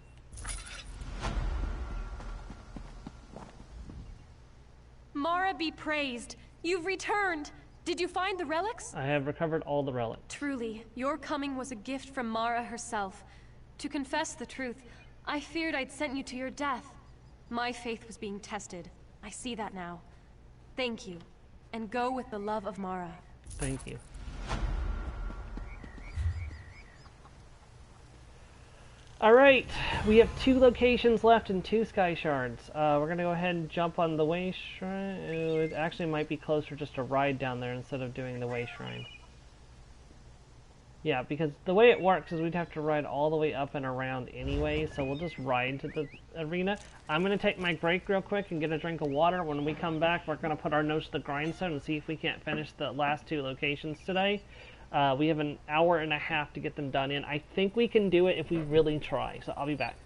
Speaker 22: Mara be praised. You've returned. Did you find the relics?
Speaker 1: I have recovered all the relics.
Speaker 22: Truly, your coming was a gift from Mara herself. To confess the truth, I feared I'd sent you to your death. My faith was being tested. I see that now. Thank you. And go with the love of Mara.
Speaker 1: Thank you. Alright, we have 2 locations left and 2 sky shards. We're gonna go ahead and jump on the way shrine. It actually might be closer just to ride down there instead of doing the way shrine. Yeah, because the way it works is we'd have to ride all the way up and around anyway, so we'll just ride to the arena. I'm going to take my break real quick and get a drink of water. When we come back, we're going to put our nose to the grindstone and see if we can't finish the last 2 locations today. We have an hour and a half to get them done in. I think we can do it if we really try, so I'll be back.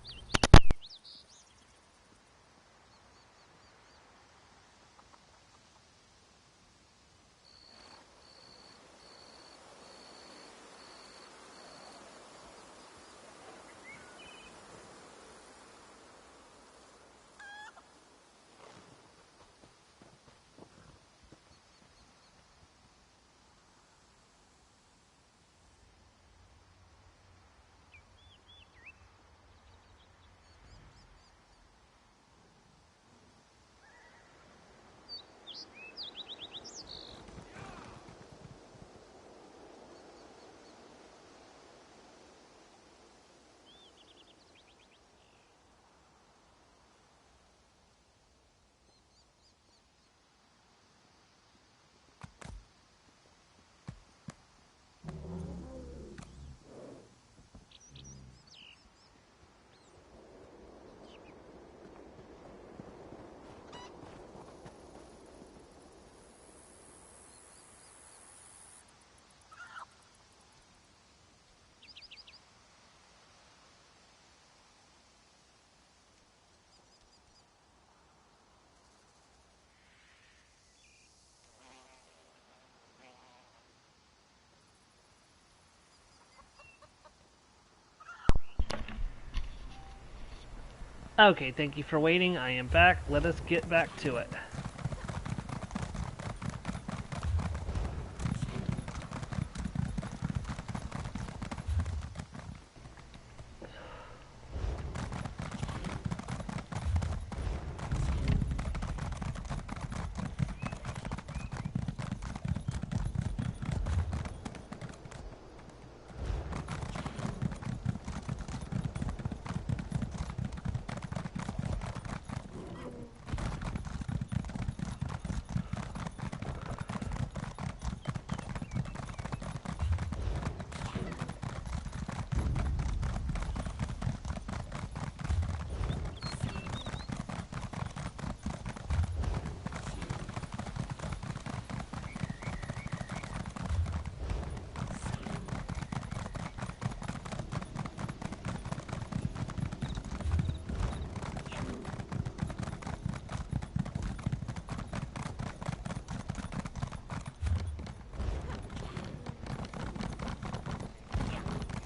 Speaker 1: Okay, thank you for waiting. I am back. Let us get back to it.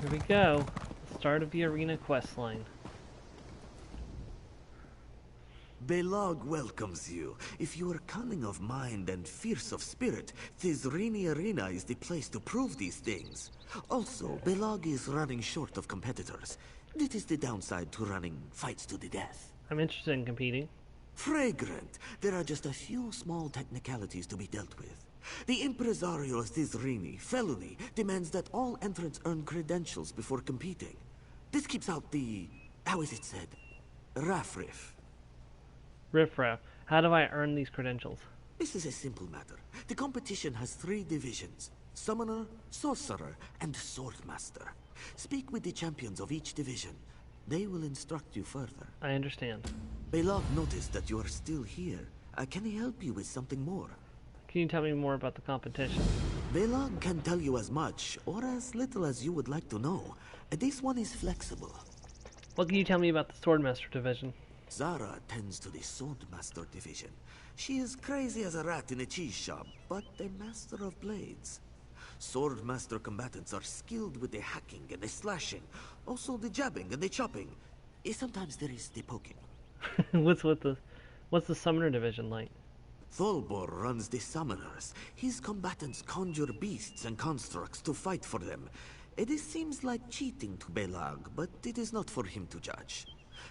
Speaker 1: Here we go. Start of the arena quest line.
Speaker 3: Belag welcomes you. If you are cunning of mind and fierce of spirit, Thizrini Arena is the place to prove these things. Also, Belag is running short of competitors. It is the downside to running fights to the death.
Speaker 1: I'm interested in competing.
Speaker 3: Fragrant. There are just a few small technicalities to be dealt with. The impresario of Thizrini, Felony, demands that all entrants earn credentials before competing. This keeps out the... how is it said? Raff-riff.
Speaker 1: Riff-raff. How do I earn these credentials?
Speaker 3: This is a simple matter. The competition has 3 divisions: Summoner, Sorcerer, and Swordmaster. Speak with the champions of each division. They will instruct you further.
Speaker 1: I understand.
Speaker 3: Belag noticed that you are still here. Can he help you with something more?
Speaker 1: Can you tell me more about the competition?
Speaker 3: Belag can tell you as much, or as little as you would like to know. This one is flexible.
Speaker 1: What can you tell me about the Swordmaster division?
Speaker 3: Zara tends to the Swordmaster division. She is crazy as a rat in a cheese shop, but a master of blades. Swordmaster combatants are skilled with the hacking and the slashing, also the jabbing and the chopping. Sometimes there is the poking.
Speaker 1: What's the Summoner division like?
Speaker 3: Tholbor runs the Summoners. His combatants conjure beasts and constructs to fight for them. This seems like cheating to Belag, but it is not for him to judge.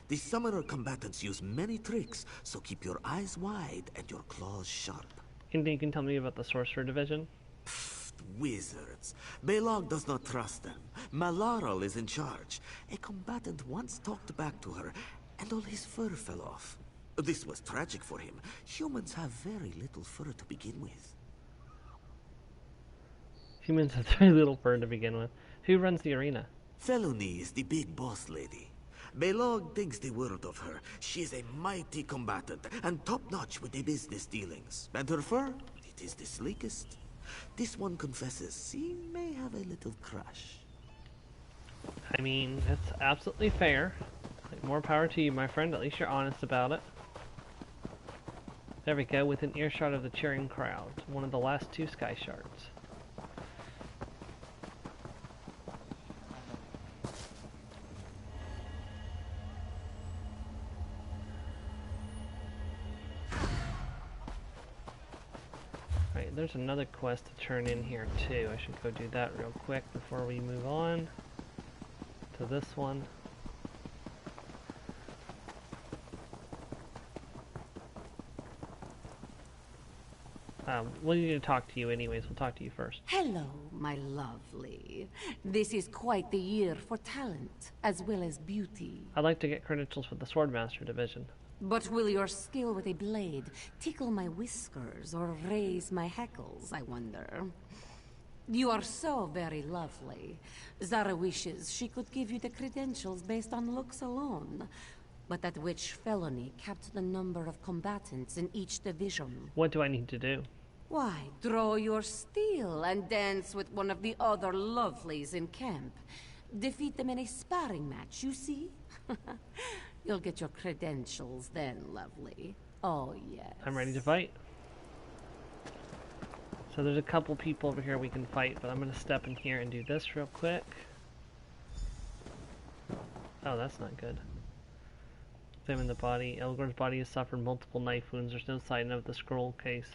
Speaker 3: The Summoner combatants use many tricks, so keep your eyes wide and your claws sharp.
Speaker 1: Anything you can tell me about the Sorcerer division?
Speaker 3: Wizards. Belag does not trust them. Malaral is in charge. A combatant once talked back to her, and all his fur fell off. This was tragic for him. Humans have very little fur to begin with.
Speaker 1: Humans have very little fur to begin with. Who runs the arena?
Speaker 3: Felony is the big boss lady. Belag thinks the world of her. She is a mighty combatant, and top-notch with the business dealings. And her fur? It is the sleekest. This one confesses he may have a little crush.
Speaker 1: I mean, that's absolutely fair. Like, more power to you, my friend. At least you're honest about it. There we go, within earshot of the cheering crowd. One of the last 2 sky shards. Right, there's another quest to turn in here too. I should go do that real quick before we move on to this one. We'll need to talk to you anyways. We'll talk to you first.
Speaker 13: Hello, my lovely. This is quite the year for talent, as well as beauty.
Speaker 1: I'd like to get credentials for the Swordmaster division.
Speaker 13: But will your skill with a blade tickle my whiskers or raise my hackles, I wonder? You are so very lovely. Zara wishes she could give you the credentials based on looks alone. But that witch Felony capped the number of combatants in each division.
Speaker 1: What do I need to do?
Speaker 13: Why, draw your steel and dance with one of the other lovelies in camp. Defeat them in a sparring match, you see? You'll get your credentials then, lovely. Oh, yes.
Speaker 1: I'm ready to fight. So there's a couple people over here we can fight, but I'm going to step in here and do this real quick. Oh, that's not good. Examine the body. Elgor's body has suffered multiple knife wounds. There's no sign of the scroll case.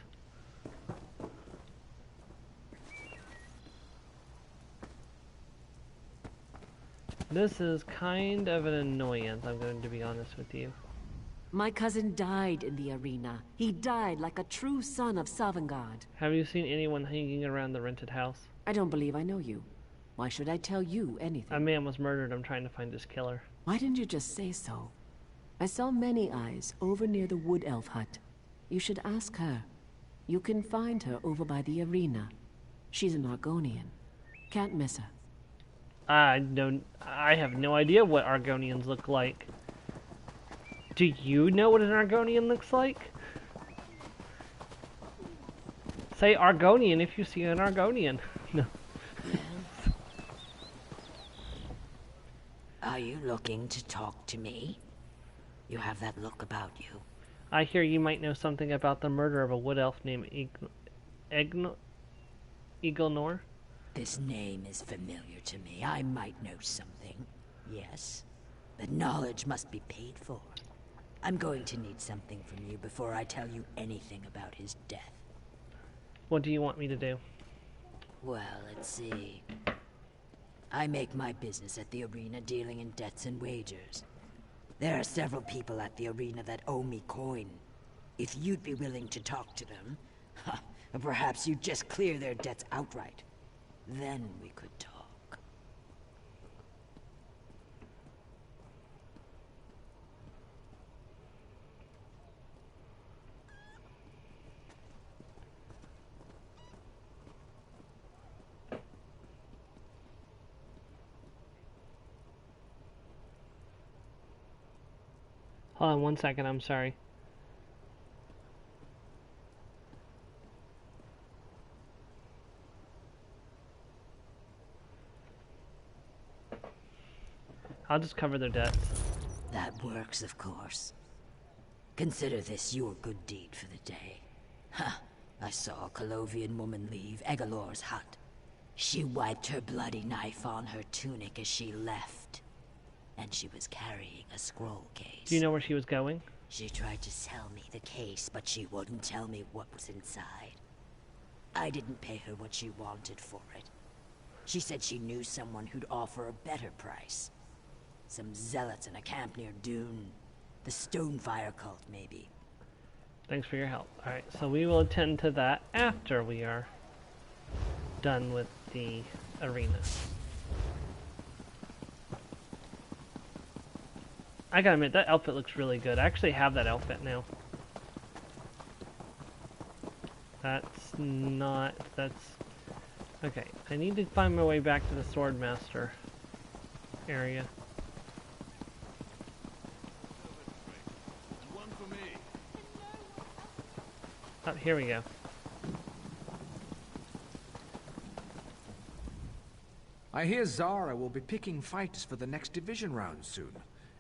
Speaker 1: This is kind of an annoyance, I'm going to be honest with you.
Speaker 19: My cousin died in the arena. He died like a true son of Sovngarde.
Speaker 1: Have you seen anyone hanging around the rented house?
Speaker 19: I don't believe I know you. Why should I tell you anything?
Speaker 1: A man was murdered. I'm trying to find his killer.
Speaker 19: Why didn't you just say so? I saw Many Eyes over near the Wood Elf hut. You should ask her. You can find her over by the arena. She's an Argonian. Can't miss her.
Speaker 1: I have no idea what Argonians look like. Do you know what an Argonian looks like? Say Argonian if you see an Argonian. No.
Speaker 21: Are you looking to talk to me? You have that look about you.
Speaker 1: I hear you might know something about the murder of a wood elf named Eaglnor.
Speaker 21: This name is familiar to me. I might know something. Yes. But knowledge must be paid for. I'm going to need something from you before I tell you anything about his death.
Speaker 1: What do you want me to do?
Speaker 21: Well, let's see. I make my business at the arena dealing in debts and wagers. There are several people at the arena that owe me coin. If you'd be willing to talk to them, or perhaps you'd just clear their debts outright. Then we could talk.
Speaker 1: Hold on 1 second, I'm sorry. I'll just cover their debts.
Speaker 21: That works, of course. Consider this your good deed for the day. I saw a Colovian woman leave Egalor's hut. She wiped her bloody knife on her tunic as she left. And she was carrying a scroll case.
Speaker 1: Do you know where she was going?
Speaker 21: She tried to sell me the case, but she wouldn't tell me what was inside. I didn't pay her what she wanted for it. She said she knew someone who'd offer a better price. Some zealots in a camp near Dune. The Stonefire cult, maybe.
Speaker 1: Thanks for your help. Alright, so we will attend to that after we are done with the arena. I gotta admit, that outfit looks really good. I actually have that outfit now. That's not... Okay, I need to find my way back to the Swordmaster area. Oh, here we go.
Speaker 23: I hear Zara will be picking fighters for the next division round soon.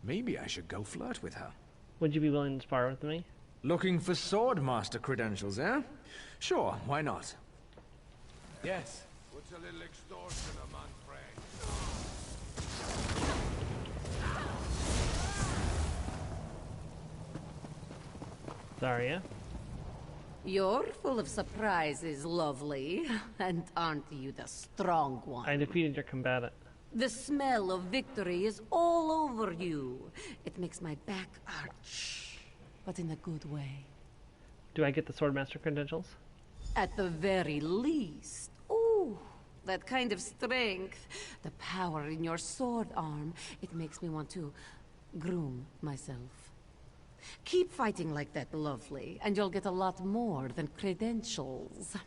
Speaker 23: Maybe I should go flirt with her.
Speaker 1: Would you be willing to spar with me?
Speaker 23: Looking for Swordmaster credentials, eh? Sure, why not?
Speaker 5: Yes. What's a little extortion among friends?
Speaker 1: Zarya?
Speaker 13: You're full of surprises, lovely. And aren't you the strong one?
Speaker 1: I defeated your combatant.
Speaker 13: The smell of victory is all over you. It makes my back arch, but in a good way.
Speaker 1: Do I get the Swordmaster credentials?
Speaker 13: At the very least. Ooh, that kind of strength. The power in your sword arm. It makes me want to groom myself. Keep fighting like that, lovely, and you'll get a lot more than credentials.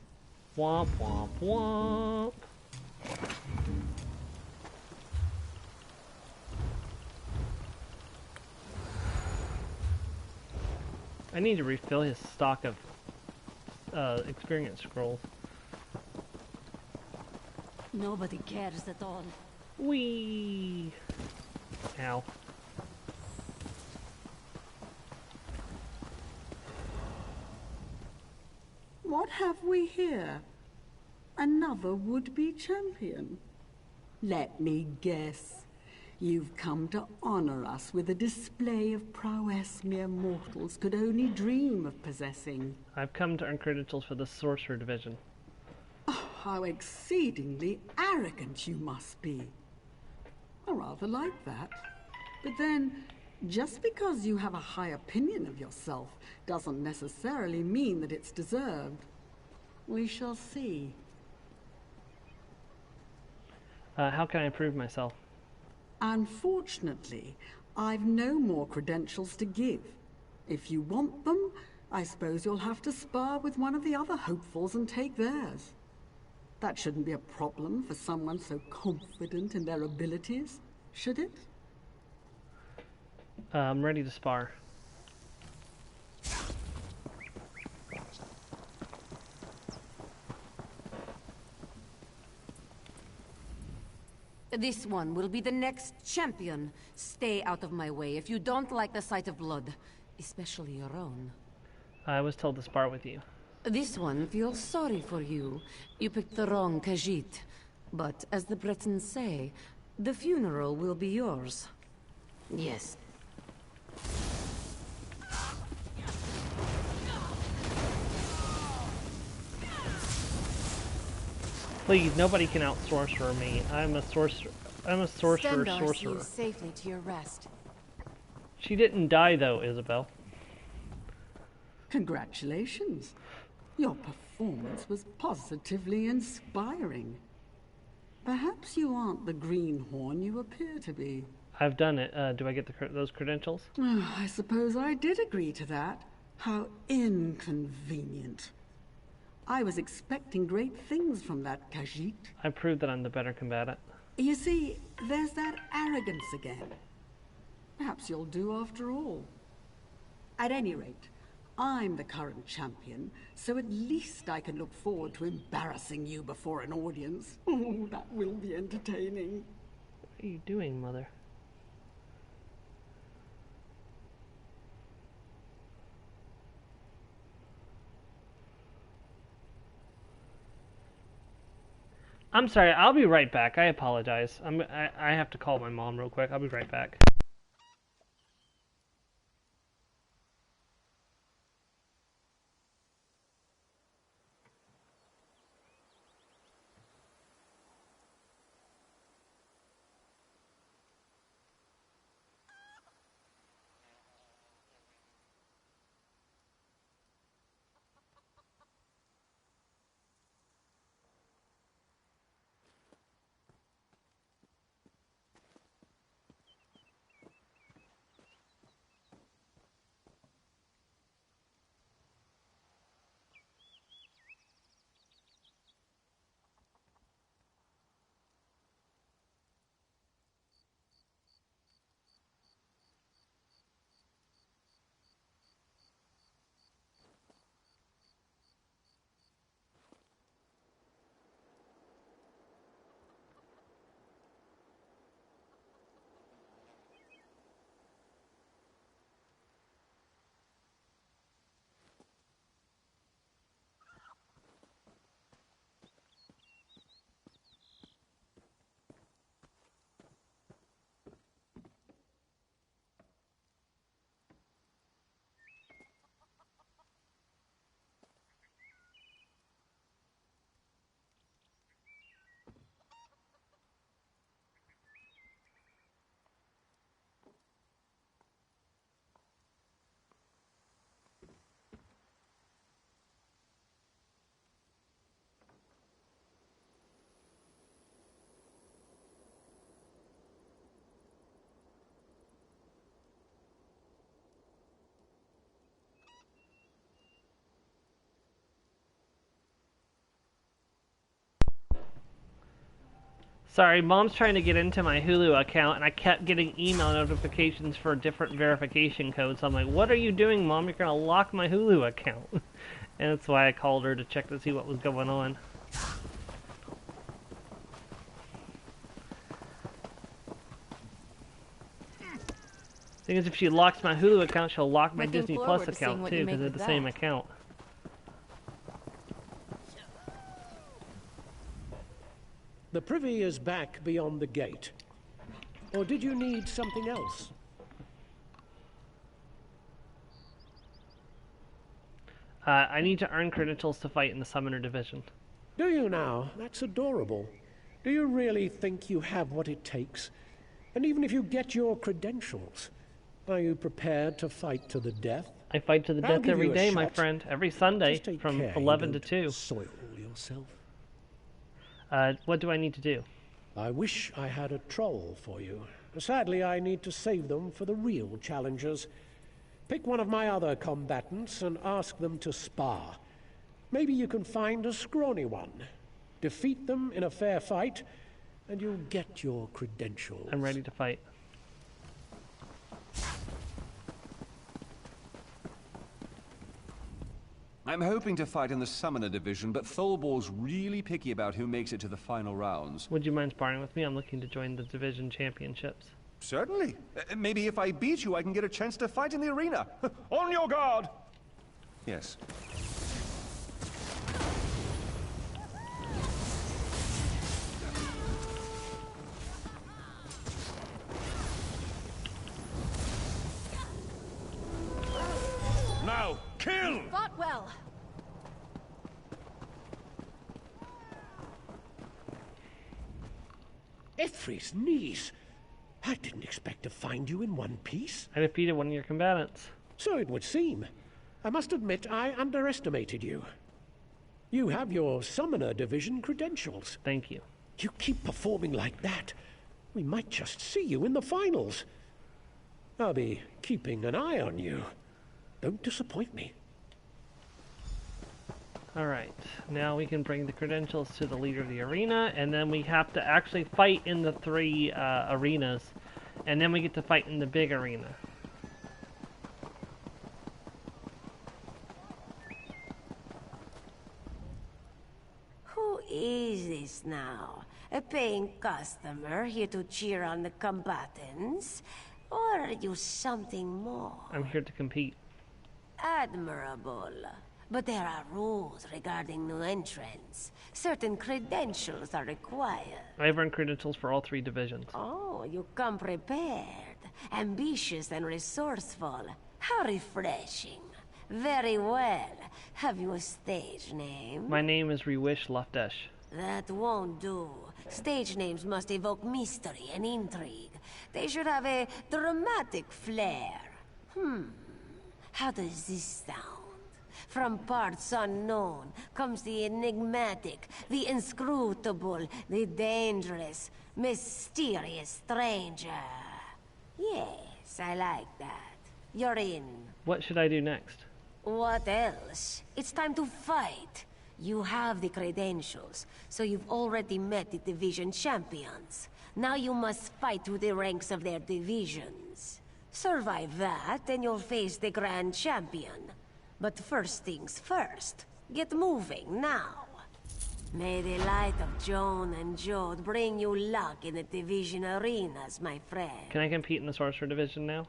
Speaker 1: Womp womp womp. I need to refill his stock of experience scrolls.
Speaker 13: Nobody cares at all.
Speaker 1: Whee! Ow.
Speaker 24: What have we here? Another would-be champion. Let me guess. You've come to honor us with a display of prowess mere mortals could only dream of possessing.
Speaker 1: I've come to earn credentials for the Sorcerer Division.
Speaker 24: Oh, how exceedingly arrogant you must be. I rather like that. But then, just because you have a high opinion of yourself doesn't necessarily mean that it's deserved. We shall see.
Speaker 1: How can I prove myself?
Speaker 24: Unfortunately, I've no more credentials to give. If you want them, I suppose you'll have to spar with one of the other hopefuls and take theirs. That shouldn't be a problem for someone so confident in their abilities, should it?
Speaker 1: I'm ready to spar.
Speaker 13: This one will be the next champion. Stay out of my way if you don't like the sight of blood, especially your own.
Speaker 1: I was told to spar with you.
Speaker 13: This one feels sorry for you. You picked the wrong Khajiit. But as the Bretons say, the funeral will be yours. Yes.
Speaker 1: Please, nobody can out-sorcerer me. I'm a sorcerer.
Speaker 9: Send our
Speaker 1: Sorcerer.
Speaker 9: you safely to your rest.
Speaker 1: She didn't die, though, Isabel.
Speaker 24: Congratulations. Your performance was positively inspiring. Perhaps you aren't the greenhorn you appear to be.
Speaker 1: I've done it. Do I get those credentials?
Speaker 24: Oh, I suppose I did agree to that. How inconvenient. I was expecting great things from that Khajiit.
Speaker 1: I proved that I'm the better combatant.
Speaker 24: You see, there's that arrogance again. Perhaps you'll do after all. At any rate, I'm the current champion, so at least I can look forward to embarrassing you before an audience. Oh, that will be entertaining.
Speaker 1: What are you doing, Mother? I'm sorry, I'll be right back. I apologize. I have to call my mom real quick. I'll be right back. Sorry, Mom's trying to get into my Hulu account, and I kept getting email notifications for different verification codes. I'm like, what are you doing, Mom? You're going to lock my Hulu account. And that's why I called her to check to see what was going on. Thing is, if she locks my Hulu account, she'll lock my Disney Plus account, too, because they're the same account.
Speaker 2: The privy is back beyond the gate. Or did you need something else?
Speaker 1: I need to earn credentials to fight in the Summoner Division.
Speaker 2: Do you now? That's adorable. Do you really think you have what it takes? And even if you get your credentials, are you prepared to fight to the death?
Speaker 1: I fight to the death every day, my friend. Every Sunday from 11 to 2.
Speaker 2: Soil yourself.
Speaker 1: What do I need to do?
Speaker 2: I wish I had a troll for you. Sadly, I need to save them for the real challengers. Pick one of my other combatants and ask them to spar. Maybe you can find a scrawny one. Defeat them in a fair fight, and you'll get your credentials.
Speaker 1: I'm ready to fight.
Speaker 5: I'm hoping to fight in the Summoner Division, but Tholbor's really picky about who makes it to the final rounds.
Speaker 1: Would you mind sparring with me? I'm looking to join the Division Championships.
Speaker 5: Certainly. Maybe if I beat you, I can get a chance to fight in the arena. On your guard! Yes.
Speaker 14: Now, kill!
Speaker 9: Fought well.
Speaker 2: Ithri's niece! I didn't expect to find you in one piece.
Speaker 1: I defeated one of your combatants.
Speaker 2: So it would seem. I must admit I underestimated you. You have your Summoner Division credentials.
Speaker 1: Thank you.
Speaker 2: You keep performing like that, we might just see you in the finals. I'll be keeping an eye on you. Don't disappoint me.
Speaker 1: Alright, now we can bring the credentials to the leader of the arena, and then we have to actually fight in the 3 arenas, and then we get to fight in the big arena.
Speaker 7: Who is this now? A paying customer here to cheer on the combatants? Or are you something more?
Speaker 1: I'm here to compete.
Speaker 7: Admirable. But there are rules regarding new entrants. Certain credentials are required.
Speaker 1: I've earned credentials for all 3 divisions.
Speaker 7: Oh, you come prepared. Ambitious and resourceful. How refreshing. Very well. Have you a stage name?
Speaker 1: My name is Reewish Lufdesh.
Speaker 7: That won't do. Stage names must evoke mystery and intrigue. They should have a dramatic flair. How does this sound? From parts unknown comes the enigmatic, the inscrutable, the dangerous, mysterious stranger. Yes, I like that. You're in.
Speaker 1: What should I do next?
Speaker 7: What else? It's time to fight. You have the credentials, so you've already met the division champions. Now you must fight to the ranks of their divisions. Survive that, and you'll face the grand champion. But first things first, get moving now. May the light of Joan and Jode bring you luck in the division arenas, my friend.
Speaker 1: Can I compete in the Sorcerer Division now?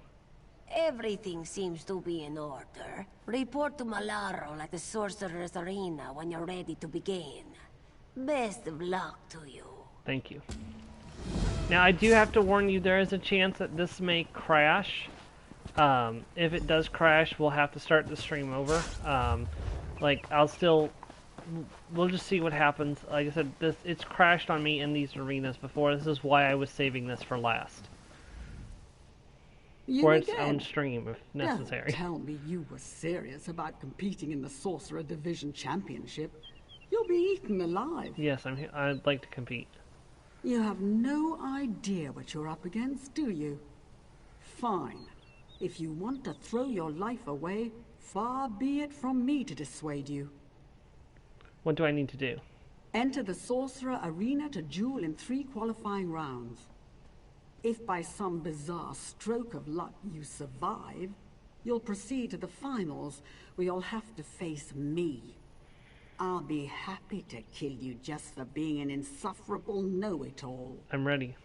Speaker 7: Everything seems to be in order. Report to Malaro at the Sorcerer's Arena when you're ready to begin. Best of luck to you.
Speaker 1: Thank you. Now, I do have to warn you, there is a chance that this may crash. If it does crash, we'll have to start the stream over. We'll just see what happens. Like I said, it's crashed on me in these arenas before. This is why I was saving this for last. For its own stream, if necessary.
Speaker 24: Don't tell me you were serious about competing in the Sorcerer Division Championship. You'll be eaten alive.
Speaker 1: Yes, I'd like to compete.
Speaker 24: You have no idea what you're up against, do you? Fine. If you want to throw your life away, far be it from me to dissuade you.
Speaker 1: What do I need to do?
Speaker 24: Enter the Sorcerer Arena to duel in 3 qualifying rounds. If by some bizarre stroke of luck you survive, you'll proceed to the finals, where you'll have to face me. I'll be happy to kill you just for being an insufferable know-it-all.
Speaker 1: I'm ready.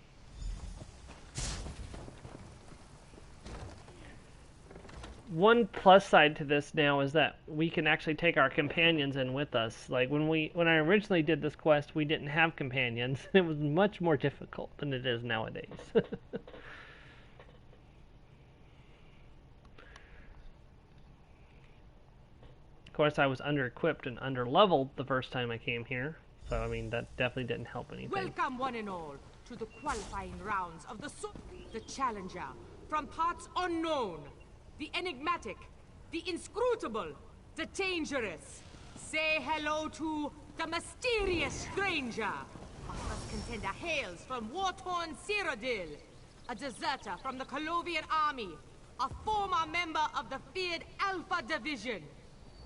Speaker 1: one plus side to this now is that we can actually take our companions in with us. Like when I originally did this quest, we didn't have companions. It was much more difficult than it is nowadays. Of course, I was under-equipped and under-leveled the first time I came here, so I mean that definitely didn't help anything.
Speaker 4: Welcome, one and all, to the qualifying rounds of the Challenger, from parts unknown, the enigmatic, the inscrutable, the dangerous. Say hello to the mysterious stranger. Our first contender hails from war-torn Cyrodiil, a deserter from the Colovian army, a former member of the feared Alpha Division,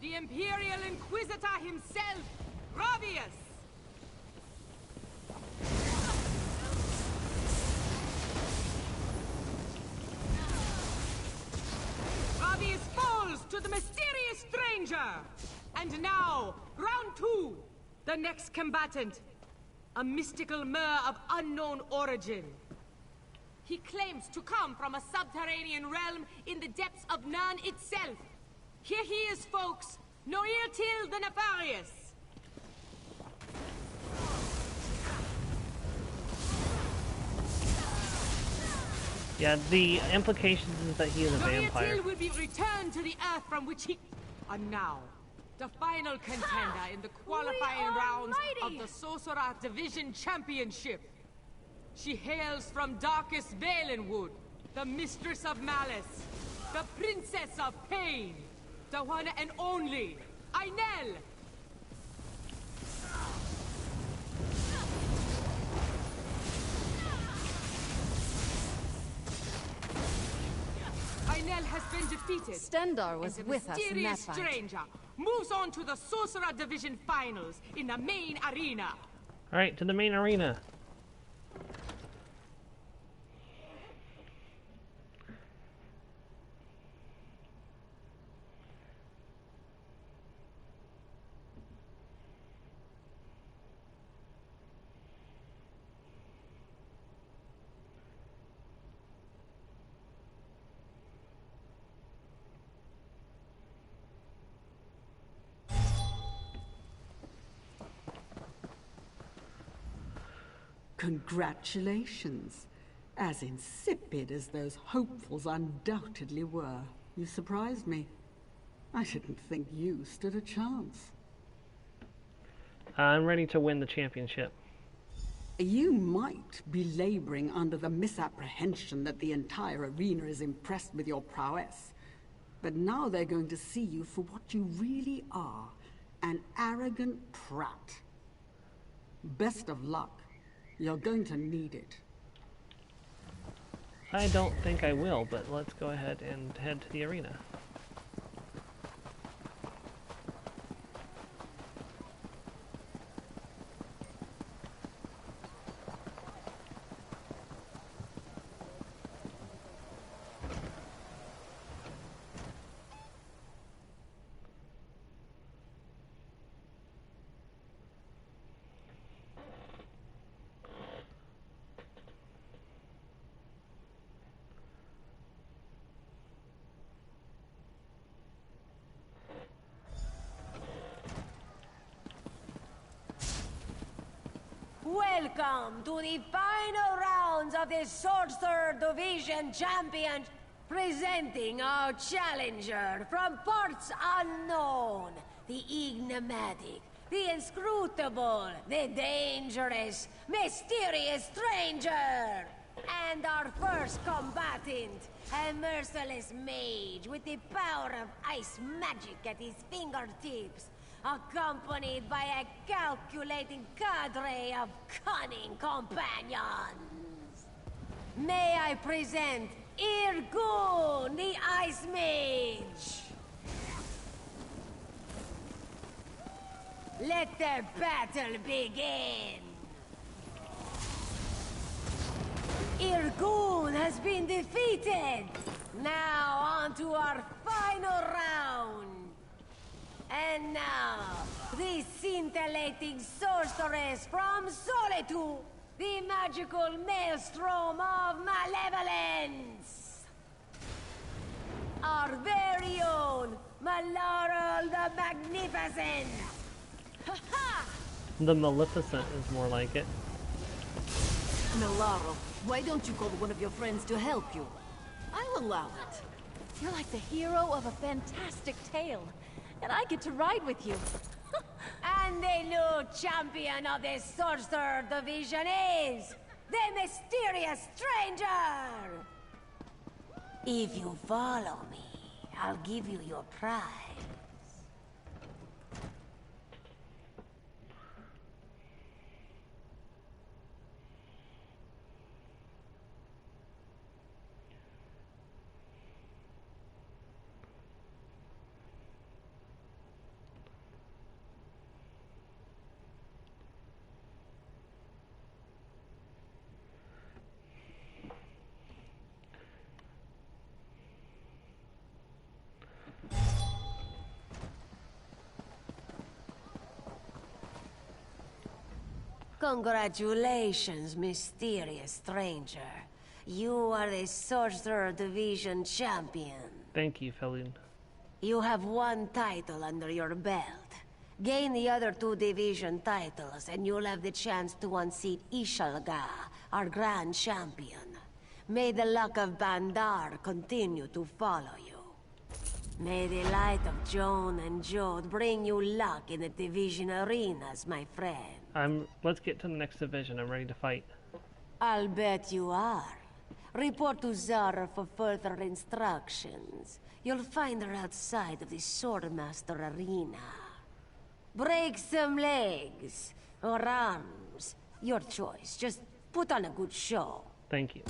Speaker 4: the Imperial Inquisitor himself, Ravius! Ravius falls to the mysterious stranger! And now, round 2, the next combatant, a mystical mer of unknown origin. He claims to come from a subterranean realm in the depths of Nirn itself. Here he is, folks, Noirtil the Nefarious.
Speaker 1: Yeah, the implications is that he is a vampire.
Speaker 4: Noirtil will be returned to the earth from which he... And now, the final contender in the qualifying rounds of the Sorcerer Division Championship. She hails from darkest Valenwood, the Mistress of Malice, the Princess of Pain, the one and only, Ainel! Ainel has been defeated.
Speaker 9: Stendarr was
Speaker 4: and
Speaker 9: with us in that
Speaker 4: mysterious
Speaker 9: fight.
Speaker 4: stranger moves on to the Sorcerer Division Finals in the main arena.
Speaker 1: Alright, to the main arena.
Speaker 24: Congratulations. As insipid as those hopefuls undoubtedly were, you surprised me. I didn't think you stood a chance.
Speaker 1: I'm ready to win the championship.
Speaker 24: You might be laboring under the misapprehension that the entire arena is impressed with your prowess. But now they're going to see you for what you really are, an arrogant prat. Best of luck. You're going to need it.
Speaker 1: I don't think I will, but let's go ahead and head to the arena.
Speaker 7: Welcome to the final rounds of the Sorcerer Division Champion, presenting our challenger from parts unknown, the enigmatic, the inscrutable, the dangerous, mysterious stranger. And our first combatant, a merciless mage with the power of ice magic at his fingertips, accompanied by a calculating cadre of cunning companions. May I present Irgun, the Ice Mage. Let the battle begin. Irgun has been defeated. Now on to our final round. And now, the scintillating sorceress from Solitude, the magical maelstrom of malevolence. Our very Laurel the Magnificent!
Speaker 1: The Maleficent is more like it.
Speaker 13: Milaro, why don't you call one of your friends to help you? I'll allow it.
Speaker 9: You're like the hero of a fantastic tale, and I get to ride with you.
Speaker 7: And the new champion of the Sorcerer Division is the Mysterious Stranger! If you follow me, I'll give you your prize. Congratulations, Mysterious Stranger. You are the Sorcerer Division champion.
Speaker 1: Thank you, Felin.
Speaker 7: You have one title under your belt. Gain the other 2 division titles, and you'll have the chance to unseat Ishalga, our grand champion. May the luck of Bandar continue to follow you. May the light of Joan and Jode bring you luck in the division arenas, my friend.
Speaker 1: Let's get to the next division. I'm ready to fight.
Speaker 7: I'll bet you are. Report to Zara for further instructions. You'll find her outside of the Swordmaster Arena. Break some legs, or arms. Your choice. Just put on a good show.
Speaker 1: Thank you.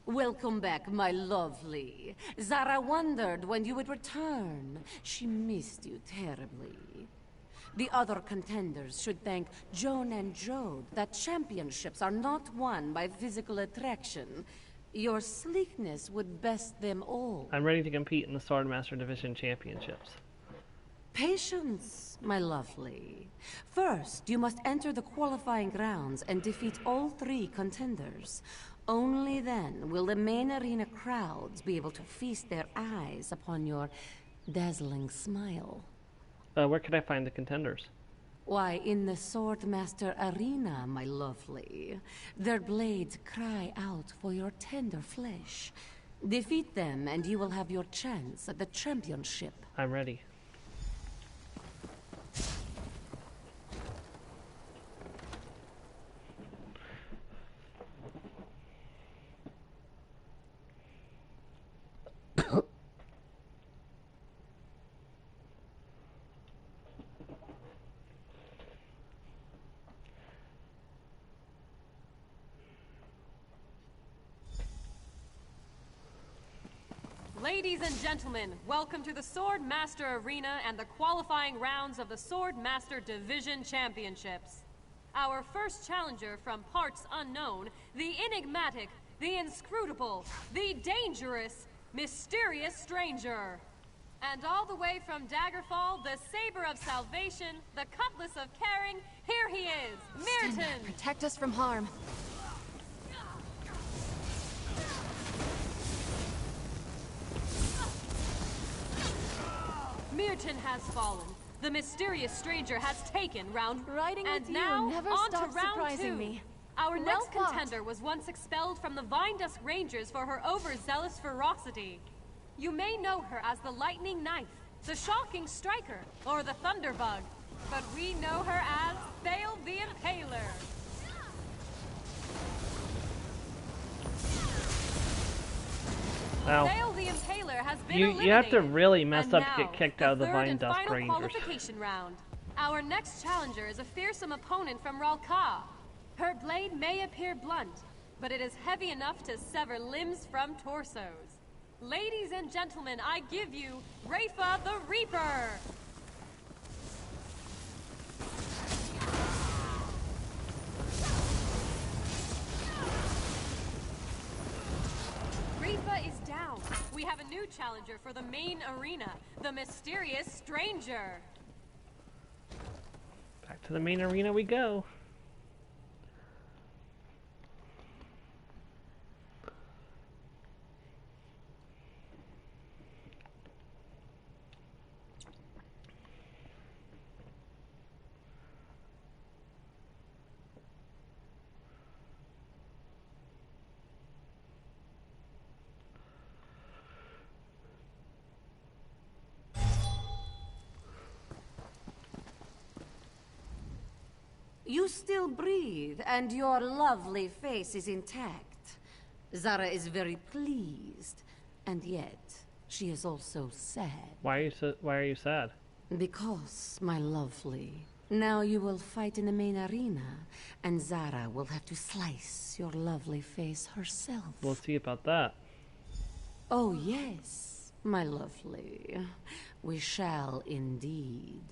Speaker 13: Welcome back, my lovely. Zara wondered when you would return. She missed you terribly. The other contenders should thank Joan and Jode that championships are not won by physical attraction. Your sleekness would best them all.
Speaker 1: I'm ready to compete in the Swordmaster Division Championships.
Speaker 13: Patience, my lovely. First, you must enter the qualifying rounds and defeat all 3 contenders. Only then will the main arena crowds be able to feast their eyes upon your dazzling smile.
Speaker 1: Where can I find the contenders?
Speaker 13: Why, in the Swordmaster Arena, my lovely. Their blades cry out for your tender flesh. Defeat them, and you will have your chance at the championship.
Speaker 1: I'm ready.
Speaker 22: Ladies and gentlemen, welcome to the Swordmaster Arena and the qualifying rounds of the Swordmaster Division Championships. Our first challenger from parts unknown, the enigmatic, the inscrutable, the dangerous, mysterious stranger. And all the way from Daggerfall, the saber of salvation, the cutlass of caring, here he is, Mirton!
Speaker 9: Protect us from harm.
Speaker 22: Mirton has fallen. The mysterious stranger has taken round.
Speaker 9: Riding
Speaker 22: and
Speaker 9: with you
Speaker 22: now
Speaker 9: never
Speaker 22: on to
Speaker 9: stops
Speaker 22: round
Speaker 9: surprising
Speaker 22: 2.
Speaker 9: me.
Speaker 22: Our
Speaker 9: Well
Speaker 22: next
Speaker 9: fought.
Speaker 22: contender was once expelled from the Vindusk Rangers for her overzealous ferocity. You may know her as the Lightning Knife, the Shocking Striker, or the Thunderbug, but we know her as Thale the Impaler.
Speaker 1: Wow.
Speaker 22: Thale the Impaler has been
Speaker 1: You have to
Speaker 22: eliminated.
Speaker 1: really mess
Speaker 22: And
Speaker 1: up to
Speaker 22: now,
Speaker 1: get kicked out of the
Speaker 22: third
Speaker 1: Vine
Speaker 22: and
Speaker 1: Dusk
Speaker 22: final
Speaker 1: Rangers.
Speaker 22: qualification round. Our next challenger is a fearsome opponent from Ralka. Her blade may appear blunt, but it is heavy enough to sever limbs from torsos. Ladies and gentlemen, I give you Rafa the Reaper! Rafa is down. We have a new challenger for the main arena, the mysterious stranger.
Speaker 1: Back to the main arena we go.
Speaker 13: You still breathe, and your lovely face is intact. Zara is very pleased, and yet she is also sad.
Speaker 1: Why are you sad?
Speaker 13: Because, my lovely, now you will fight in the main arena, and Zara will have to slice your lovely face herself.
Speaker 1: We'll see about that.
Speaker 13: Oh yes, my lovely. We shall indeed.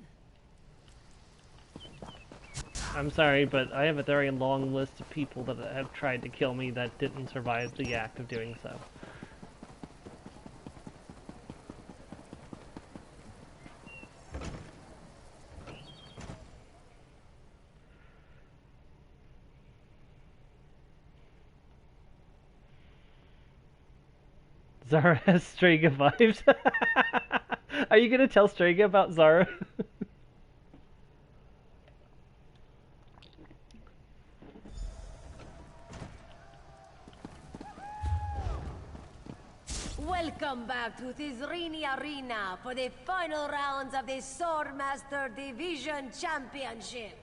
Speaker 1: I'm sorry, but I have a very long list of people that have tried to kill me that didn't survive the act of doing so. Zara has Strega vibes. Are you gonna tell Strega about Zara?
Speaker 7: Welcome back to Tizrini Arena for the final rounds of the Swordmaster Division Championship.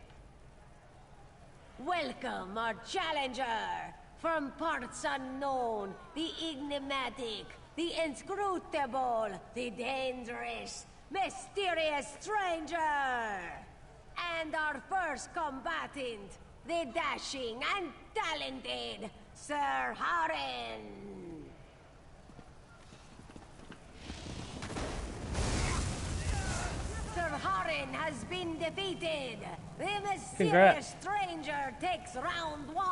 Speaker 7: Welcome our challenger from parts unknown, the enigmatic, the inscrutable, the dangerous, mysterious stranger. And our first combatant, the dashing and talented Sir Haren. Sir Haren has been defeated. The mysterious stranger takes round 1.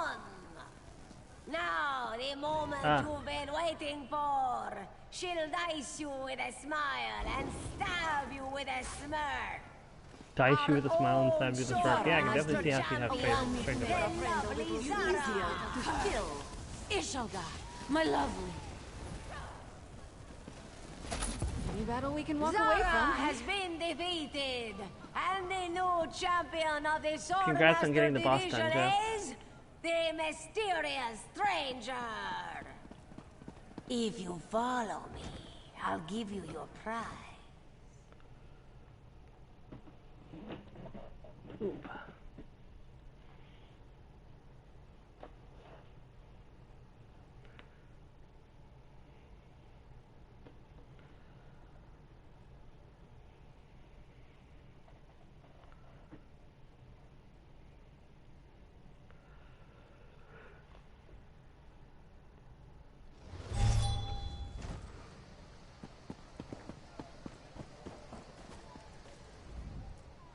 Speaker 7: Now, the moment you've been waiting for. She'll dice you with a smile and stab you with a smirk.
Speaker 1: Dice you with a smile and stab you with a smirk. Yeah, I can definitely see how she has Strega vibes.
Speaker 13: Ishalga, my lovely.
Speaker 9: Any battle we can walk
Speaker 7: Zara
Speaker 9: away from.
Speaker 7: has been defeated, and the new champion of the Swordmaster
Speaker 1: Congrats on getting the boss
Speaker 7: Division
Speaker 1: done, Joe.
Speaker 7: is the mysterious stranger. If you follow me, I'll give you your prize.
Speaker 1: Oop.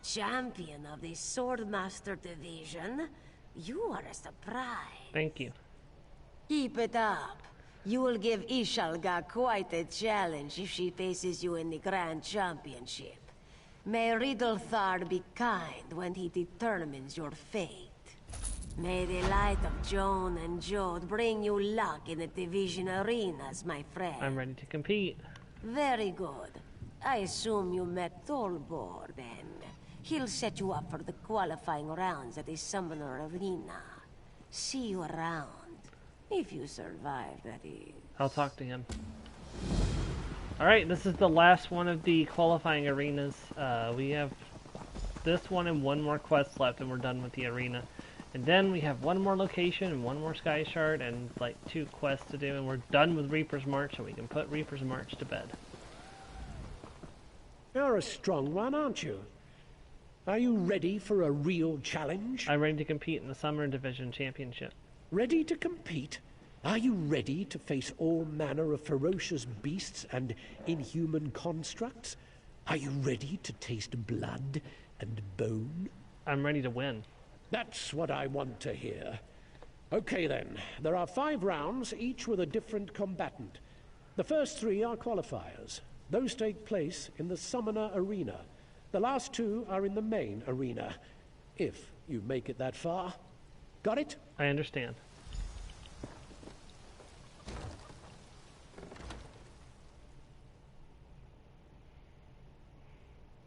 Speaker 7: Champion of the Swordmaster Division, you are a surprise.
Speaker 1: Thank you.
Speaker 7: Keep it up. You will give Ishalga quite a challenge if she faces you in the Grand Championship. May Riddlethard be kind when he determines your fate. May the light of Joan and Jode bring you luck in the Division arenas, my friend.
Speaker 1: I'm ready to compete.
Speaker 7: Very good. I assume you met Tolbor, then. He'll set you up for the qualifying rounds at the Summoner Arena. See you around. If you survive, that is.
Speaker 1: I'll talk to him. Alright, this is the last one of the qualifying arenas. We have this one and one more quest left, and we're done with the arena. And then we have one more location and one more sky shard and like 2 quests to do, and we're done with Reaper's March, and we can put Reaper's March to bed.
Speaker 2: You're a strong one, aren't you? Are you ready for a real challenge?
Speaker 1: I'm ready to compete in the Summer Division Championship.
Speaker 2: Ready to compete? Are you ready to face all manner of ferocious beasts and inhuman constructs? Are you ready to taste blood and bone?
Speaker 1: I'm ready to win.
Speaker 2: That's what I want to hear. Okay then, there are 5 rounds, each with a different combatant. The first 3 are qualifiers. Those take place in the Summoner Arena. The last 2 are in the main arena, if you make it that far. Got it?
Speaker 1: I understand.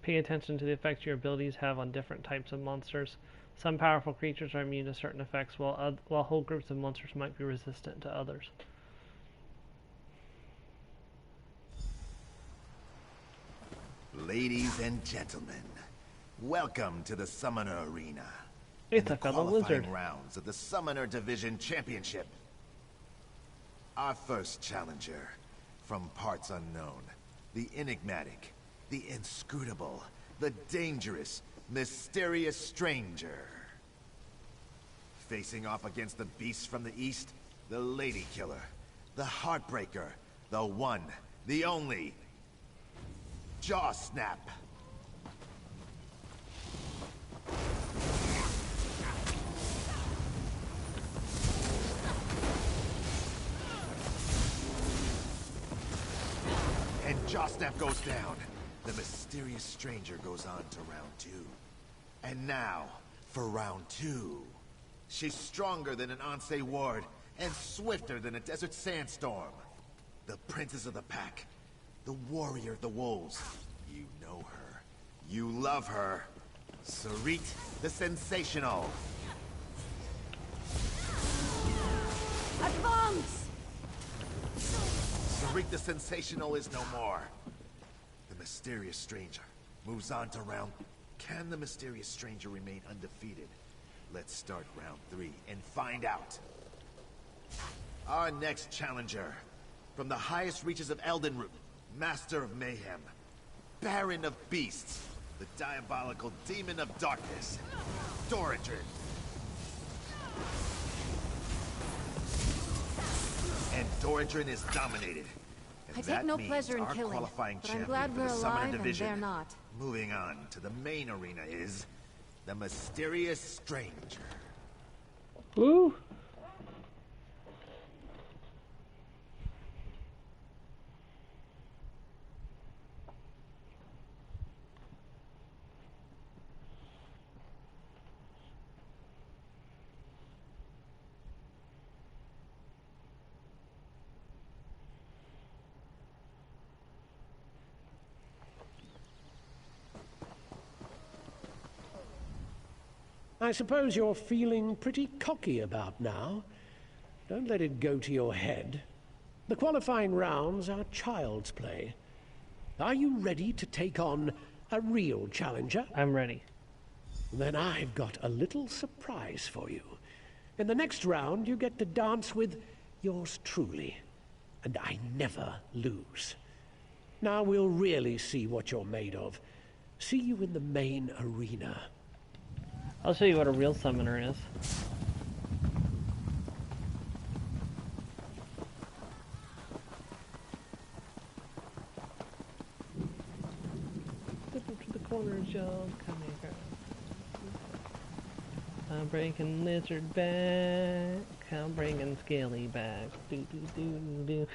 Speaker 1: Pay attention to the effects your abilities have on different types of monsters. Some powerful creatures are immune to certain effects, while whole groups of monsters might be resistant to others.
Speaker 12: Ladies and gentlemen, welcome to the Summoner Arena.
Speaker 1: It's a fellow lizard.
Speaker 12: Rounds of the Summoner Division Championship. Our first challenger, from parts unknown, the enigmatic, the inscrutable, the dangerous, mysterious stranger. Facing off against the beasts from the east, the lady killer, the heartbreaker, the one, the only, Jaw Snap. And Jaw Snap goes down. The mysterious stranger goes on to round 2. And now, for round 2. She's stronger than an Ansei ward, and swifter than a desert sandstorm. The princess of the pack. The warrior of the wolves. You know her. You love her. Sarit the Sensational.
Speaker 7: Advance!
Speaker 12: Sarit the Sensational is no more. The mysterious stranger moves on to round... Can the mysterious stranger remain undefeated? Let's start round 3 and find out. Our next challenger, from the highest reaches of Eldenroot, Master of Mayhem, Baron of Beasts, the diabolical Demon of Darkness, Doradrin. And Doradrin is dominated. And
Speaker 9: I take no pleasure in killing,
Speaker 12: qualifying
Speaker 9: but I'm glad we're alive and they're not.
Speaker 12: Moving on to the main arena is the mysterious stranger.
Speaker 1: Woo!
Speaker 2: I suppose you're feeling pretty cocky about now. Don't let it go to your head. The qualifying rounds are child's play. Are you ready to take on a real challenger?
Speaker 1: I'm ready.
Speaker 2: Then I've got a little surprise for you. In the next round, you get to dance with yours truly. And I never lose. Now we'll really see what you're made of. See you in the main arena.
Speaker 1: I'll show you what a real summoner is. Step up to the corner, Joe. Come here, girl. I'm breaking lizard back. I'm bringing scaly back. Do do do do.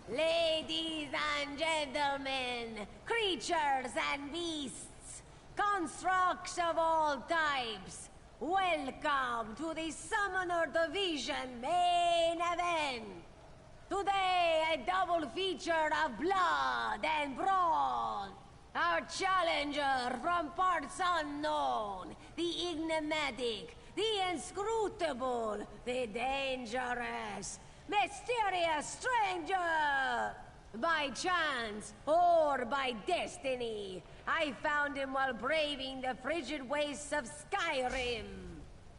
Speaker 7: Ladies and gentlemen, creatures and beasts, constructs of all types, welcome to the Summoner Division main event. Today, a double feature of blood and brawn. Our challenger from parts unknown, the enigmatic, the inscrutable, the dangerous, mysterious stranger! By chance, or by destiny, I found him while braving the frigid wastes of Skyrim.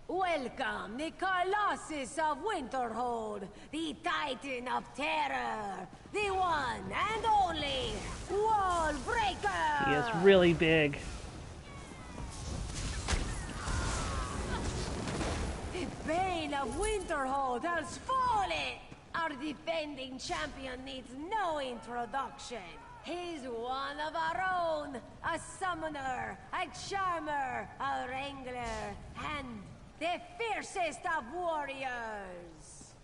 Speaker 7: Welcome, the Colossus of Winterhold, the Titan of Terror, the one and only Wall Breaker!
Speaker 1: He is really big.
Speaker 7: bane of Winterhold has fallen! Our defending champion needs no introduction. He's one of our own, a summoner, a charmer, a wrangler, and the fiercest of warriors.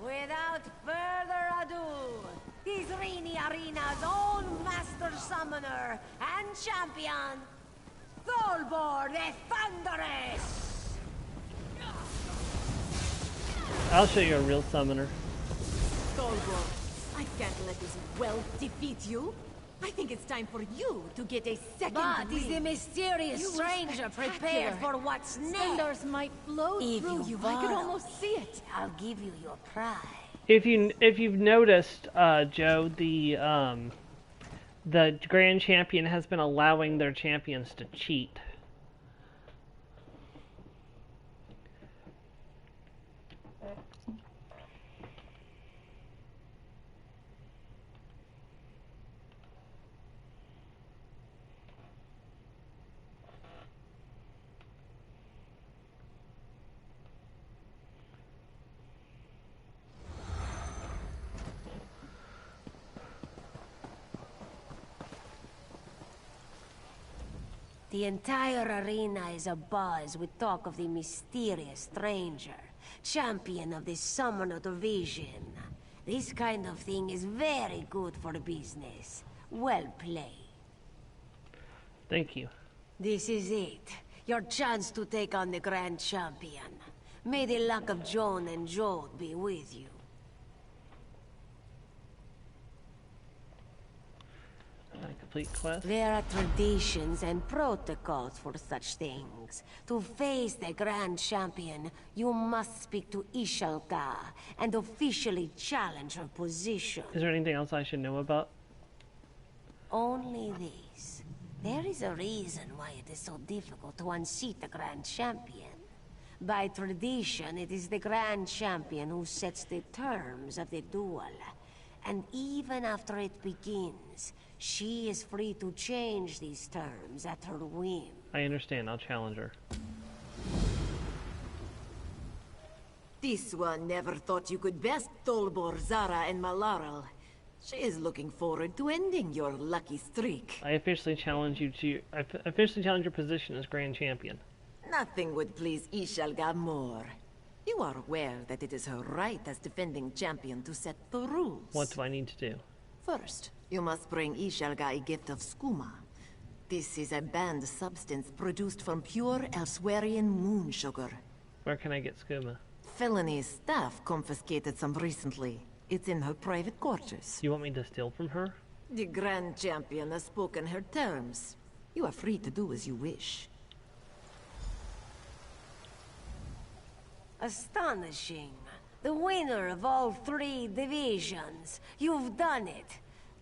Speaker 7: Without further ado, he's Rini Arena's own master summoner and champion, Tholbor the Thunderous!
Speaker 1: I'll show you a real summoner.
Speaker 10: Tholbor, I can't let this wealth defeat you. I think it's time for you to get a second
Speaker 7: But is the
Speaker 10: win.
Speaker 7: mysterious
Speaker 10: You were
Speaker 7: stranger prepared
Speaker 10: spectacular.
Speaker 7: for what's next?
Speaker 10: Thunders might flow through you. I could almost see it.
Speaker 7: I'll give you your pride.
Speaker 1: If you've noticed, Joe, the Grand Champion has been allowing their champions to cheat.
Speaker 7: The entire arena is abuzz with talk of the mysterious stranger, champion of the Summoner Division. This kind of thing is very good for business. Well played.
Speaker 1: Thank you.
Speaker 7: This is it. Your chance to take on the Grand Champion. May the luck of Joan and Jode be with you.
Speaker 1: Complete quest.
Speaker 7: There are traditions and protocols for such things. To face the Grand Champion, you must speak to Ishalka and officially challenge her position.
Speaker 1: Is there anything else I should know about?
Speaker 7: Only this. There is a reason why it is so difficult to unseat the Grand Champion. By tradition, it is the Grand Champion who sets the terms of the duel. And even after it begins, she is free to change these terms at her whim.
Speaker 1: I understand. I'll challenge her.
Speaker 10: This one never thought you could best Tholbor, Zara, and Malaral. She is looking forward to ending your lucky streak.
Speaker 1: I officially challenge you to. I officially challenge your position as Grand Champion.
Speaker 10: Nothing would please Ishalga more. You are aware that it is her right as defending champion to set the rules.
Speaker 1: What do I need to do?
Speaker 10: First, you must bring Ishalga a gift of skooma. This is a banned substance produced from pure Elswerian moon sugar.
Speaker 1: Where can I get skooma?
Speaker 10: Felony's staff confiscated some recently. It's in her private quarters.
Speaker 1: You want me to steal from her?
Speaker 10: The Grand Champion has spoken her terms. You are free to do as you wish.
Speaker 7: Astonishing. The winner of all 3 divisions. You've done it.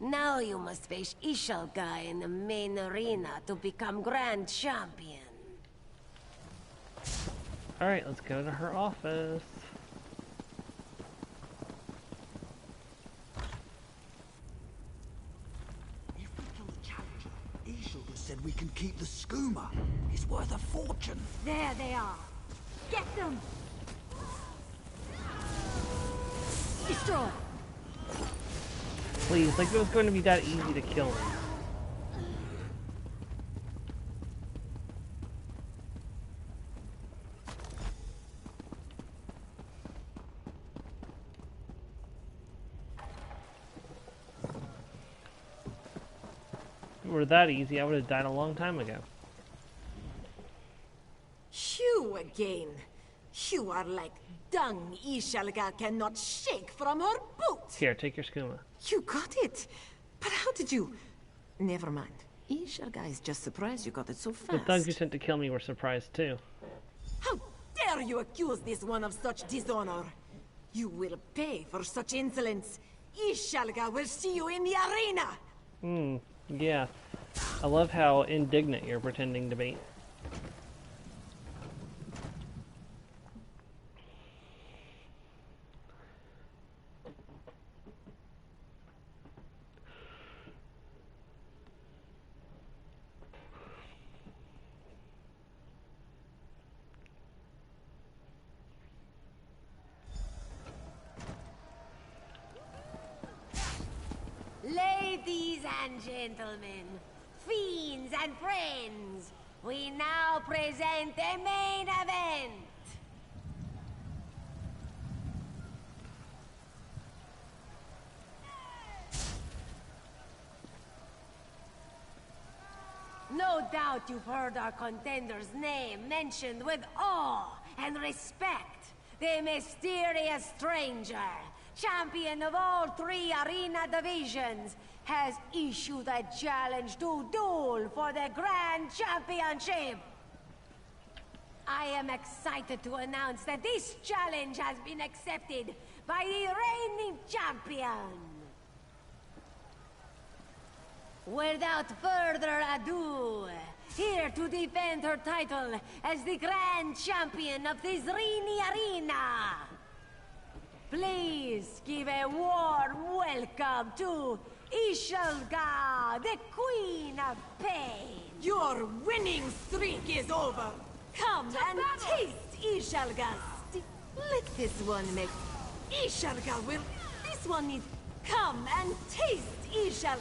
Speaker 7: Now you must face Ishalga in the main arena to become Grand Champion.
Speaker 1: Alright, let's go to her office.
Speaker 15: If we kill the challenger, Ishalga said we can keep the skooma. It's worth a fortune.
Speaker 4: There they are. Get them!
Speaker 10: Destroy!
Speaker 1: Please, like it was going to be that easy to kill me. If it were that easy, I would have died a long time ago.
Speaker 10: You again. You are like dung Ishalga cannot shake from her boots.
Speaker 1: Here, take your skooma.
Speaker 10: You got it. But how did you... Never mind. Ishalga is just surprised you got it so
Speaker 1: The
Speaker 10: fast.
Speaker 1: thugs you sent to kill me were surprised too.
Speaker 10: How dare you accuse this one of such dishonor? You will pay for such insolence. Ishalga will see you in the arena.
Speaker 1: Yeah. I love how indignant you're pretending to be.
Speaker 7: Ladies and gentlemen, fiends and friends, we now present the main event. No doubt you've heard our contender's name mentioned with awe and respect. The mysterious stranger, champion of all 3 arena divisions, has issued a challenge to duel for the Grand Championship. I am excited to announce that this challenge has been accepted by the reigning champion. Without further ado, here to defend her title as the Grand Champion of the Zrini Arena, please give a warm welcome to Ishelga, the Queen of Pain.
Speaker 13: Your winning streak is over. Come and taste Ishelga's. Let this one make... Ishelga will... This one needs... Come and taste Ishelga.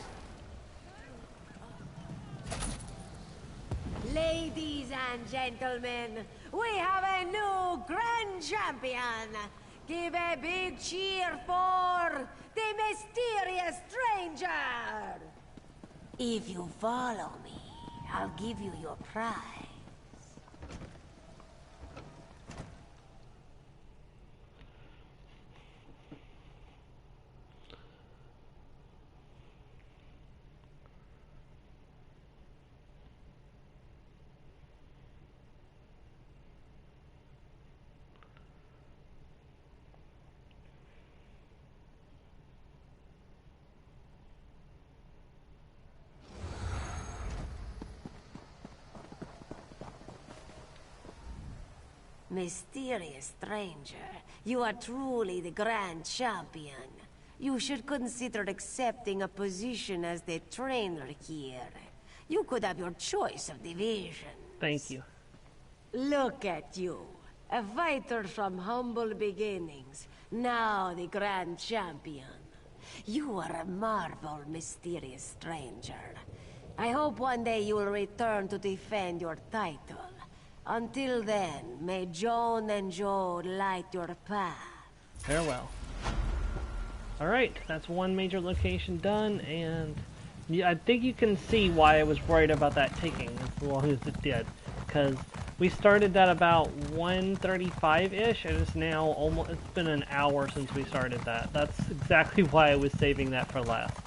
Speaker 7: Ladies and gentlemen, we have a new Grand Champion. Give a big cheer for the mysterious stranger. If you follow me, I'll give you your prize. Mysterious stranger, you are truly the Grand Champion. You should consider accepting a position as the trainer here. You could have your choice of division.
Speaker 1: Thank you.
Speaker 7: Look at you, a fighter from humble beginnings, now the Grand Champion. You are a marvel, mysterious stranger. I hope one day you will return to defend your title. Until then, may Joan and Joe light your path.
Speaker 1: Farewell. Alright, that's one major location done, and yeah, I think you can see why I was worried about that taking as long as it did. Because we started that about 1:35-ish, and it's now almost, it's been an hour since we started that. That's exactly why I was saving that for last.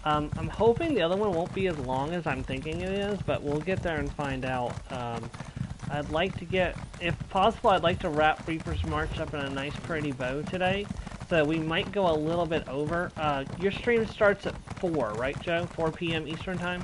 Speaker 1: I'm hoping the other one won't be as long as I'm thinking it is, but we'll get there and find out. I'd like to get, if possible, I'd like to wrap Reaper's March up in a nice pretty bow today, so we might go a little bit over. Your stream starts at 4, right, Joe? 4 p.m. Eastern Time?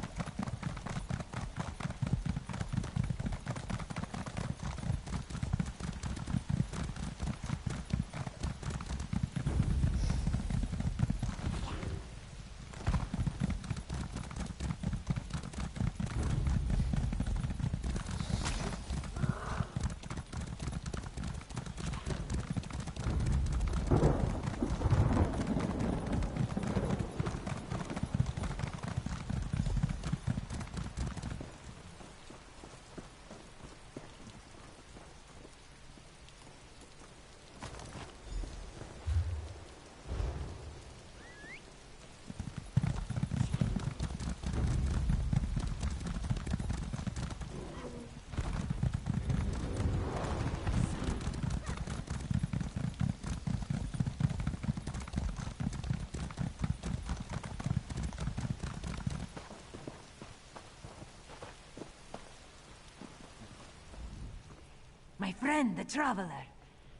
Speaker 21: My friend, the Traveler.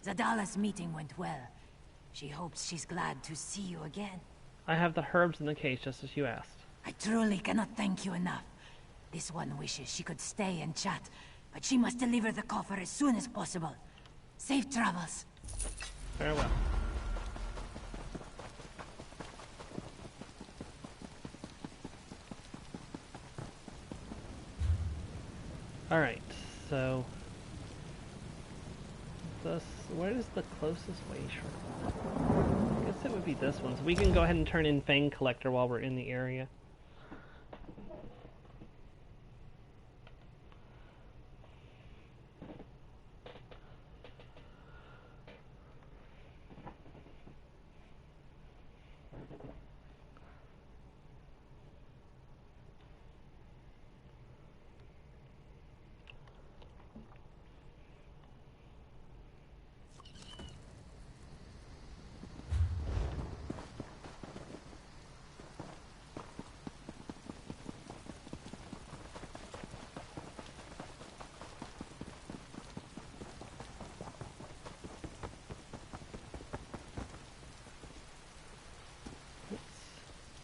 Speaker 21: Zadala's meeting went well. She hopes she's glad to see you again.
Speaker 1: I have the herbs in the case, just as you asked.
Speaker 21: I truly cannot thank you enough. This one wishes she could stay and chat, but she must deliver the coffer as soon as possible. Safe travels.
Speaker 1: Farewell. Alright, so... where is the closest way? I guess guess it would be this one. So we can go ahead and turn in Fang Collector while we're in the area.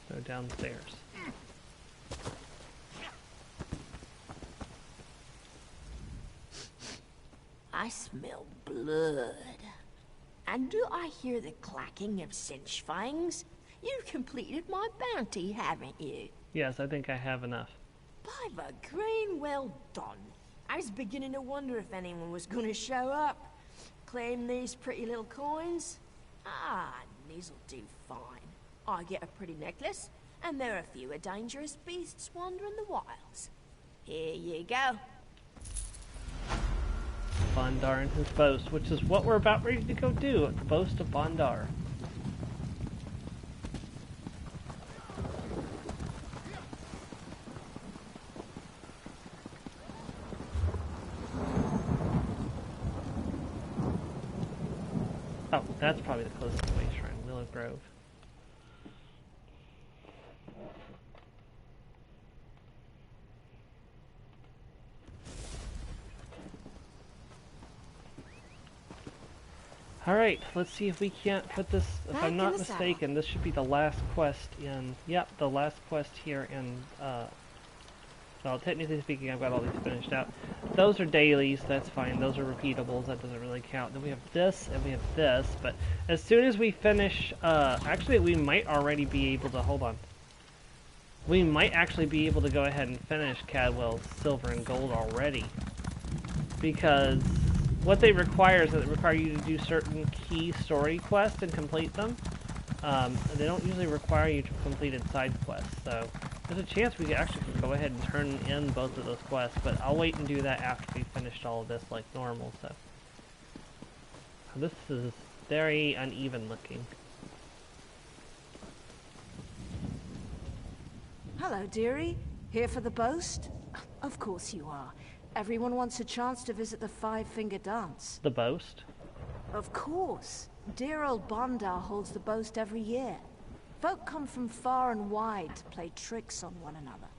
Speaker 1: Go downstairs.
Speaker 11: I smell blood. And do I hear the clacking of cinch fangs? You've completed my bounty, haven't you?
Speaker 1: Yes, I think I have enough.
Speaker 11: By the green, well done. I was beginning to wonder if anyone was going to show up. Claim these pretty little coins? Ah, these'll do fine. I get a pretty necklace, and there are fewer dangerous beasts wandering the wilds. Here you go.
Speaker 1: Bondar and his boast, which is what we're about ready to go do at the boast of Bondar. Oh, that's probably the closest way shrine, Willow Grove. Alright, let's see if we can't put this, if I'm not mistaken, this should be the last quest in, yep, the last quest here in, well, technically speaking, I've got all these finished out. Those are dailies, that's fine, those are repeatables, that doesn't really count. Then we have this, and we have this, but as soon as we finish, actually we might already be able to, hold on. We might actually be able to go ahead and finish Cadwell's Silver and Gold already. Because what they require is that they require you to do certain key story quests and complete them. They don't usually require you to have completed side quests, so there's a chance we could actually go ahead and turn in both of those quests, but I'll wait and do that after we finished all of this like normal, so. This is very uneven looking.
Speaker 16: Hello, dearie. Here for the boast? Of course you are. Everyone wants a chance to visit the Five-Finger Dance.
Speaker 1: The boast?
Speaker 16: Of course. Dear old Bondar holds the boast every year. Folk come from far and wide to play tricks on one another.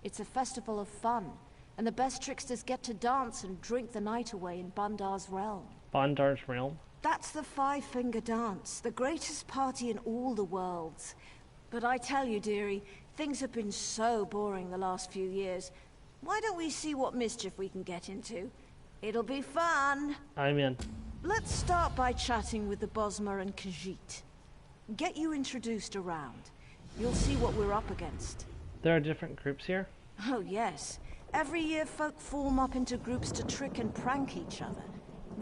Speaker 16: It's a festival of fun, and the best tricksters get to dance and drink the night away in Bondar's realm.
Speaker 1: Bondar's realm?
Speaker 16: That's the Five-Finger Dance, the greatest party in all the worlds. But I tell you, dearie, things have been so boring the last few years. Why don't we see what mischief we can get into? It'll be fun.
Speaker 1: I'm in.
Speaker 16: Let's start by chatting with the Bosmer and Khajiit. Get you introduced around. You'll see what we're up against.
Speaker 1: There are different groups here?
Speaker 16: Oh, yes. Every year folk form up into groups to trick and prank each other.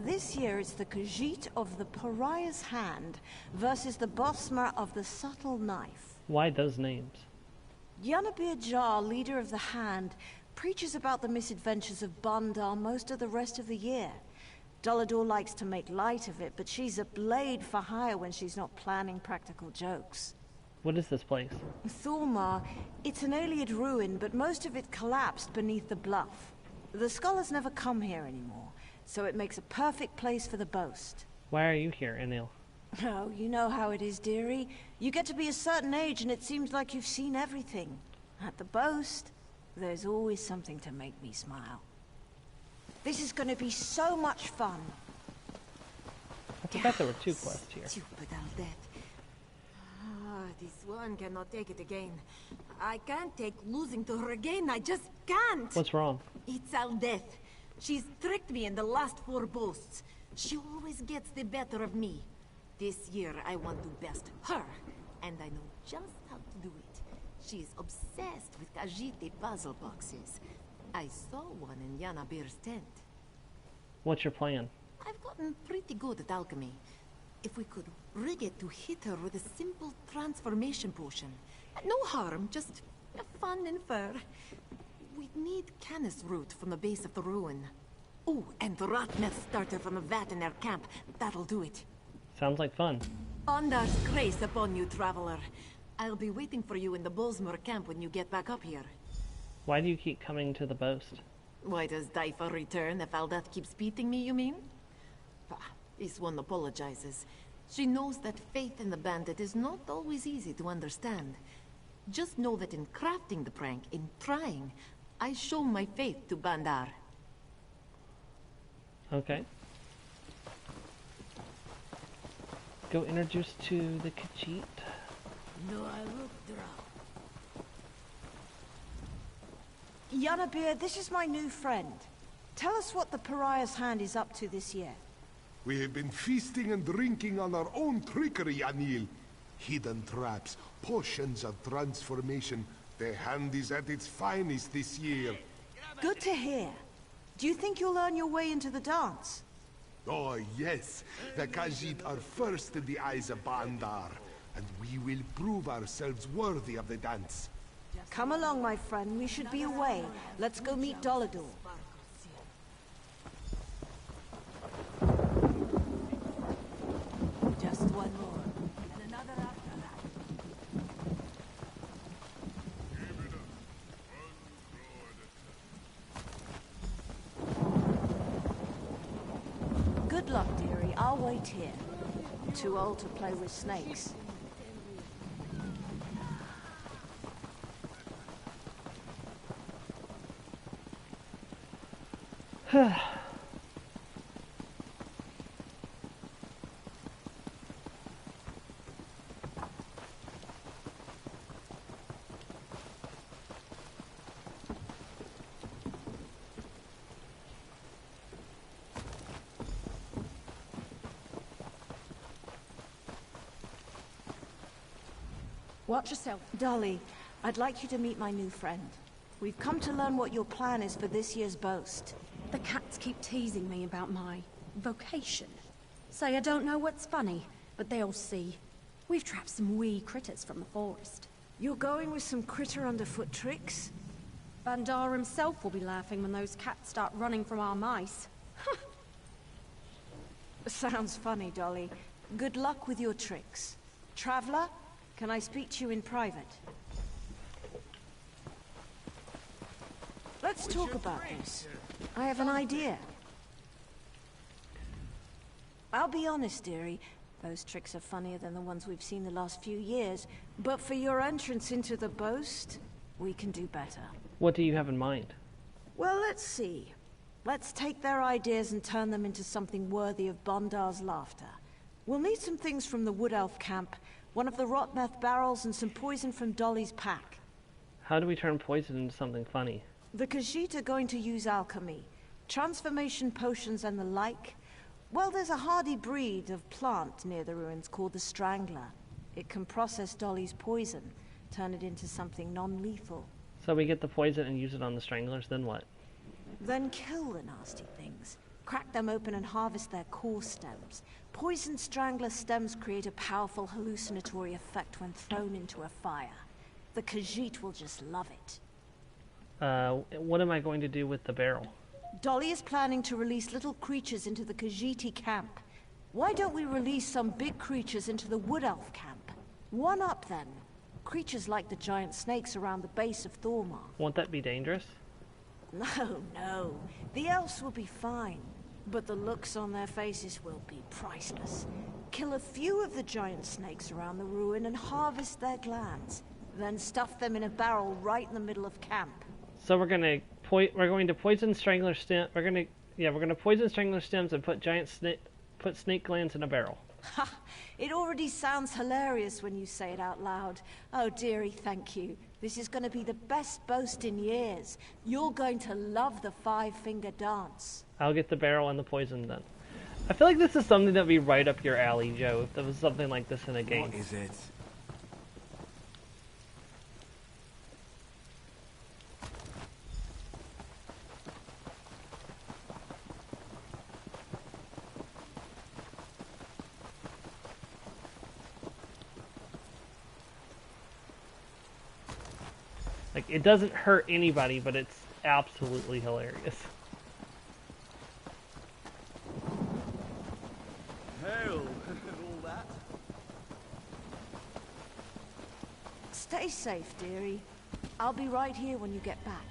Speaker 16: This year it's the Khajiit of the Pariah's Hand versus the Bosmer of the Subtle Knife.
Speaker 1: Why those names?
Speaker 16: Yanabir Jar, leader of the Hand, preaches about the misadventures of Bondar most of the rest of the year. Dolador likes to make light of it, but she's a blade for hire when she's not planning practical jokes.
Speaker 1: What is this place?
Speaker 16: Thormar. It's an Ayleid ruin, but most of it collapsed beneath the bluff. The scholars never come here anymore, so it makes a perfect place for the boast.
Speaker 1: Why are you here, Enil?
Speaker 16: Oh, you know how it is, dearie. You get to be a certain age and it seems like you've seen everything. At the boast, there's always something to make me smile. This is going to be so much fun.
Speaker 1: I forgot there were two quests here.
Speaker 11: Stupid Aldeth. This one cannot take it again. I can't take losing to her again. I just can't.
Speaker 1: What's wrong?
Speaker 11: It's Aldeth. She's tricked me in the last 4 boasts. She always gets the better of me. This year I want to best her, and I know just how to do it. She's obsessed with Khajiit puzzle boxes. I saw one in Yanabir's tent.
Speaker 1: What's your plan?
Speaker 11: I've gotten pretty good at alchemy.
Speaker 6: If we could rig it to hit her with a simple transformation potion. No harm, just fun and fur. We'd need canis root from the base of the ruin. Oh, and the rot meth starter from a vat in their camp. That'll do it.
Speaker 1: Sounds like fun.
Speaker 6: Bondar's grace upon you, traveler. I'll be waiting for you in the Bolsmore camp when you get back up here.
Speaker 1: Why do you keep coming to the boast?
Speaker 6: Why does Daifa return if Aldath keeps beating me, you mean? This one apologizes. She knows that faith in the bandit is not always easy to understand. Just know that in crafting the prank, in trying, I show my faith to Bandar.
Speaker 1: Okay. Go introduce to the Khajiit.
Speaker 11: No, I looked around.
Speaker 16: Yanabir, this is my new friend. Tell us what the Pariah's Hand is up to this year.
Speaker 8: We have been feasting and drinking on our own trickery, Anil. Hidden traps, potions of transformation. The hand is at its finest this year.
Speaker 16: Good to hear. Do you think you'll earn your way into the dance?
Speaker 8: Oh, yes. The Khajiit are first in the eyes of Bandar, and we will prove ourselves worthy of the dance.
Speaker 16: Come along, my friend. We should be away. Let's go meet Doladur.
Speaker 11: Just one more, and another after that.
Speaker 16: Good luck, dearie. I'll wait here. Too old to play with snakes.
Speaker 10: Watch yourself.
Speaker 16: Dolly, I'd like you to meet my new friend. We've come to learn what your plan is for this year's boast.
Speaker 22: The cats keep teasing me about my vocation. Say I don't know what's funny, but they'll see. We've trapped some wee critters from the forest.
Speaker 16: You're going with some critter underfoot tricks?
Speaker 22: Bandar himself will be laughing when those cats start running from our mice.
Speaker 16: Sounds funny, Dolly. Good luck with your tricks. Traveler, can I speak to you in private? Let's talk about this. I have an idea. I'll be honest, dearie. Those tricks are funnier than the ones we've seen the last few years. But for your entrance into the boast, we can do better.
Speaker 1: What do you have in mind?
Speaker 16: Well, let's see. Let's take their ideas and turn them into something worthy of Bondar's laughter. We'll need some things from the Wood Elf camp, one of the rot meth barrels, and some poison from Dolly's pack.
Speaker 1: How do we turn poison into something funny?
Speaker 16: The Khajiit are going to use alchemy, transformation potions and the like. Well, there's a hardy breed of plant near the ruins called the Strangler. It can process Dolly's poison, turn it into something non-lethal.
Speaker 1: So we get the poison and use it on the stranglers, then what?
Speaker 16: Then kill the nasty things. Crack them open and harvest their core stems. Poison Strangler stems create a powerful hallucinatory effect when thrown into a fire. The Khajiit will just love it.
Speaker 1: What am I going to do with the barrel?
Speaker 16: Dolly is planning to release little creatures into the Khajiiti camp. Why don't we release some big creatures into the Wood Elf camp? One up, then. Creatures like the giant snakes around the base of Thormar.
Speaker 1: Won't that be dangerous?
Speaker 16: No, no. The elves will be fine. But the looks on their faces will be priceless. Kill a few of the giant snakes around the ruin and harvest their glands. Then stuff them in a barrel right in the middle of camp.
Speaker 1: So we're going to poison strangler stem. We're going to poison strangler stems and put snake glands in a barrel.
Speaker 16: Ha! It already sounds hilarious when you say it out loud. Oh, dearie, thank you. This is going to be the best boast in years. You're going to love the five-finger dance.
Speaker 1: I'll get the barrel and the poison then. I feel like this is something that would be right up your alley, Joe, if there was something like this in a game.
Speaker 17: What is it?
Speaker 1: Like, it doesn't hurt anybody, but it's absolutely hilarious.
Speaker 3: Hell, all that.
Speaker 16: Stay safe, dearie. I'll be right here when you get back.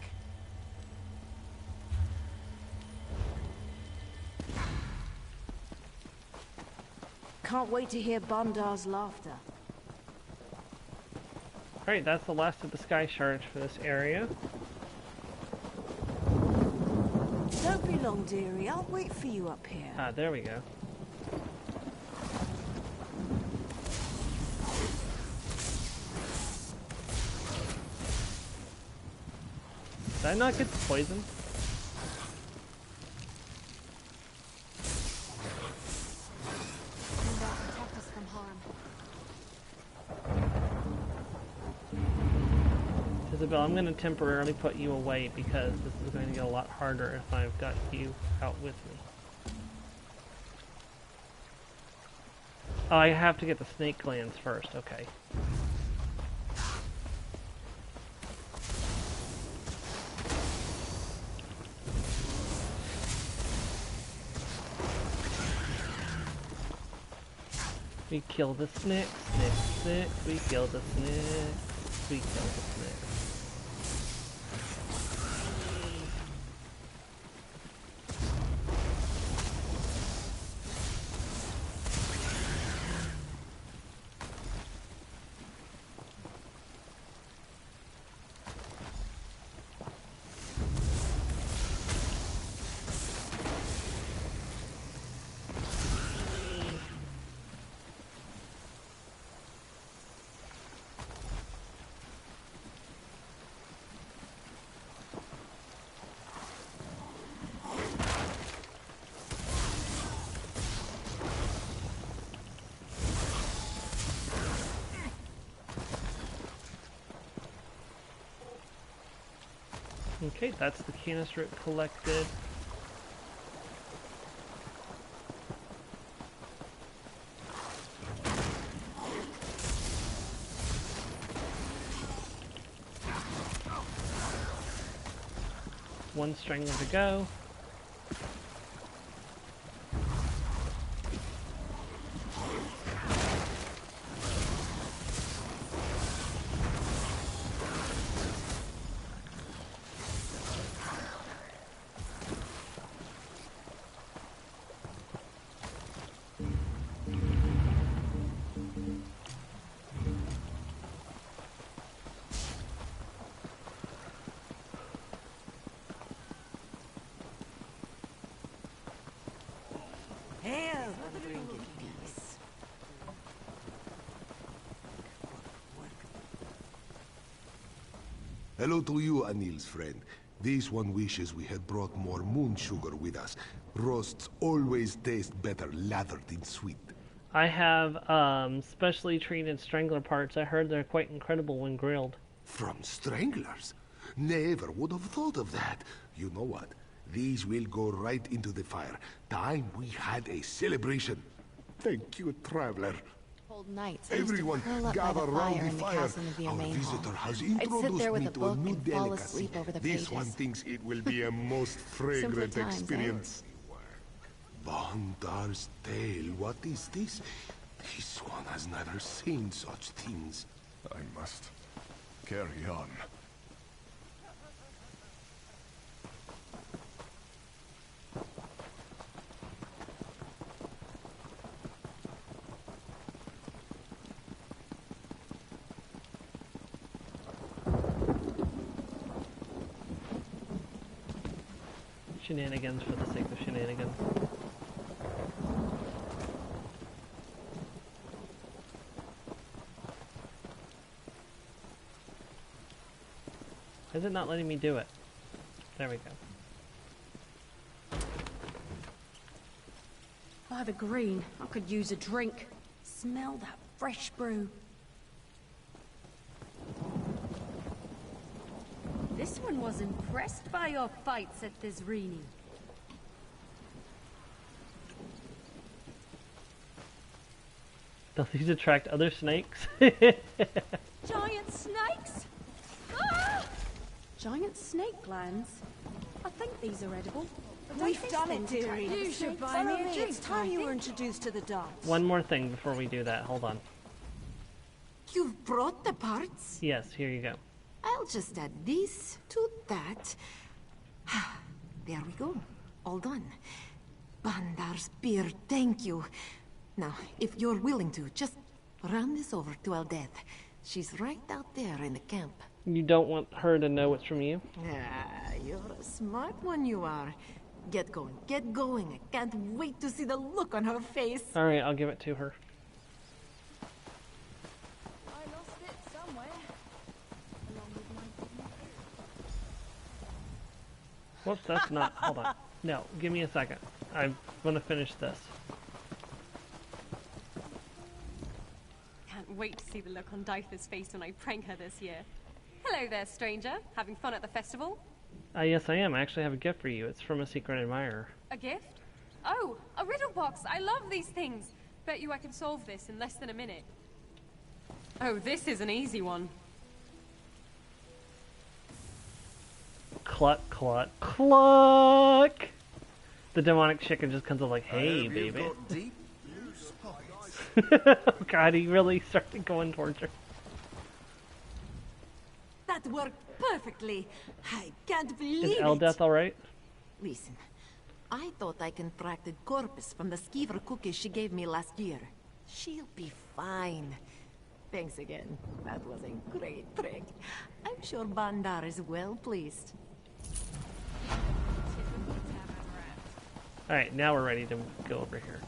Speaker 16: Can't wait to hear Bondar's laughter.
Speaker 1: Alright, that's the last of the sky shards for this area.
Speaker 16: Don't be long, dearie. I'll wait for you up here.
Speaker 1: Ah, there we go. Did I not get poisoned?
Speaker 9: Protect us from harm.
Speaker 1: Isabel, I'm going to temporarily put you away because this is going to get a lot harder if I've got you out with me. Oh, I have to get the snake glands first, okay. We kill the snake, we kill the snake, we kill the snake. Okay, that's the canis root collected. One strangler to go.
Speaker 21: Hail, bring it peace.
Speaker 8: Hello to you, Anil's friend. This one wishes we had brought more moon sugar with us. Roasts always taste better lathered in sweet.
Speaker 1: I have specially treated strangler parts. I heard they're quite incredible when grilled.
Speaker 8: From stranglers? Never would have thought of that. You know what? These will go right into the fire. Time we had a celebration. Thank you, traveler.
Speaker 9: Cold nights.
Speaker 8: Everyone, gather around the fire. Our visitor has introduced me to a new delicacy. This one thinks it will be a most fragrant experience. Bondar's tale. What is this? This one has never seen such things.
Speaker 5: I must carry on.
Speaker 1: Shenanigans for the sake of shenanigans. Why is it not letting me do it? There we go.
Speaker 13: By the green, I could use a drink. Smell that fresh brew. This one was impressed by your fights at this Reewish.
Speaker 1: Does these attract other snakes?
Speaker 13: Giant snakes? Ah!
Speaker 16: Giant snake glands? I think these are edible.
Speaker 11: We've done it, dearie. You should buy me a drink.
Speaker 16: It's time you were introduced to the dance.
Speaker 1: One more thing before we do that. Hold on.
Speaker 6: You've brought the parts?
Speaker 1: Yes, here you go.
Speaker 6: I'll just add this to that. There we go. All done. Bandar's beer, thank you. Now, if you're willing to, just run this over to Aldeth. She's right out there in the camp.
Speaker 1: You don't want her to know it's from you?
Speaker 6: Ah, you're a smart one, you are. Get going, get going. I can't wait to see the look on her face.
Speaker 1: Alright, I'll give it to her.
Speaker 16: I lost it somewhere. Along with my...
Speaker 1: Whoops, that's not... Hold on. No, give me a second. I'm gonna finish this.
Speaker 22: Can't wait to see the look on Dytha's face when I prank her this year. Hello there, stranger. Having fun at the festival?
Speaker 1: Yes, I am. I actually have a gift for you. It's from a secret admirer.
Speaker 22: A gift? Oh, a riddle box. I love these things. Bet you I can solve this in less than a minute. Oh, this is an easy one.
Speaker 1: Cluck, cluck, cluck! The demonic chicken just comes up like, hey, baby. Oh god, he really started going towards her.
Speaker 6: That worked perfectly. I can't believe
Speaker 1: Is
Speaker 6: it.
Speaker 1: Aldeth alright?
Speaker 6: Listen, I thought I contracted corpus from the skeever cookies she gave me last year. She'll be fine. Thanks again. That was a great trick. I'm sure Bandar is well pleased.
Speaker 1: Alright, now we're ready to go over here.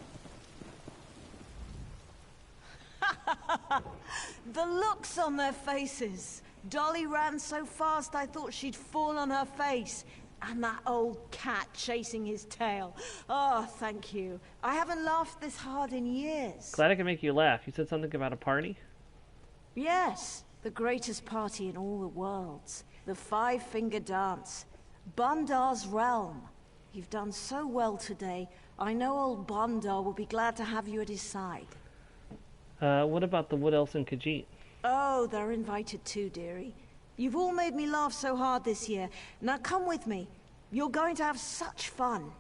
Speaker 11: The looks on their faces. Dolly ran so fast I thought she'd fall on her face. And that old cat chasing his tail. Oh, thank you. I haven't laughed this hard in years.
Speaker 1: Glad I could make you laugh. You said something about a party?
Speaker 11: Yes, the greatest party in all the worlds. The Five-Finger Dance. Bandar's realm. You've done so well today. I know old Bandar will be glad to have you at his side.
Speaker 1: What about the Wood Elves and Khajiit?
Speaker 11: Oh, they're invited too, dearie. You've all made me laugh so hard this year. Now come with me. You're going to have such fun.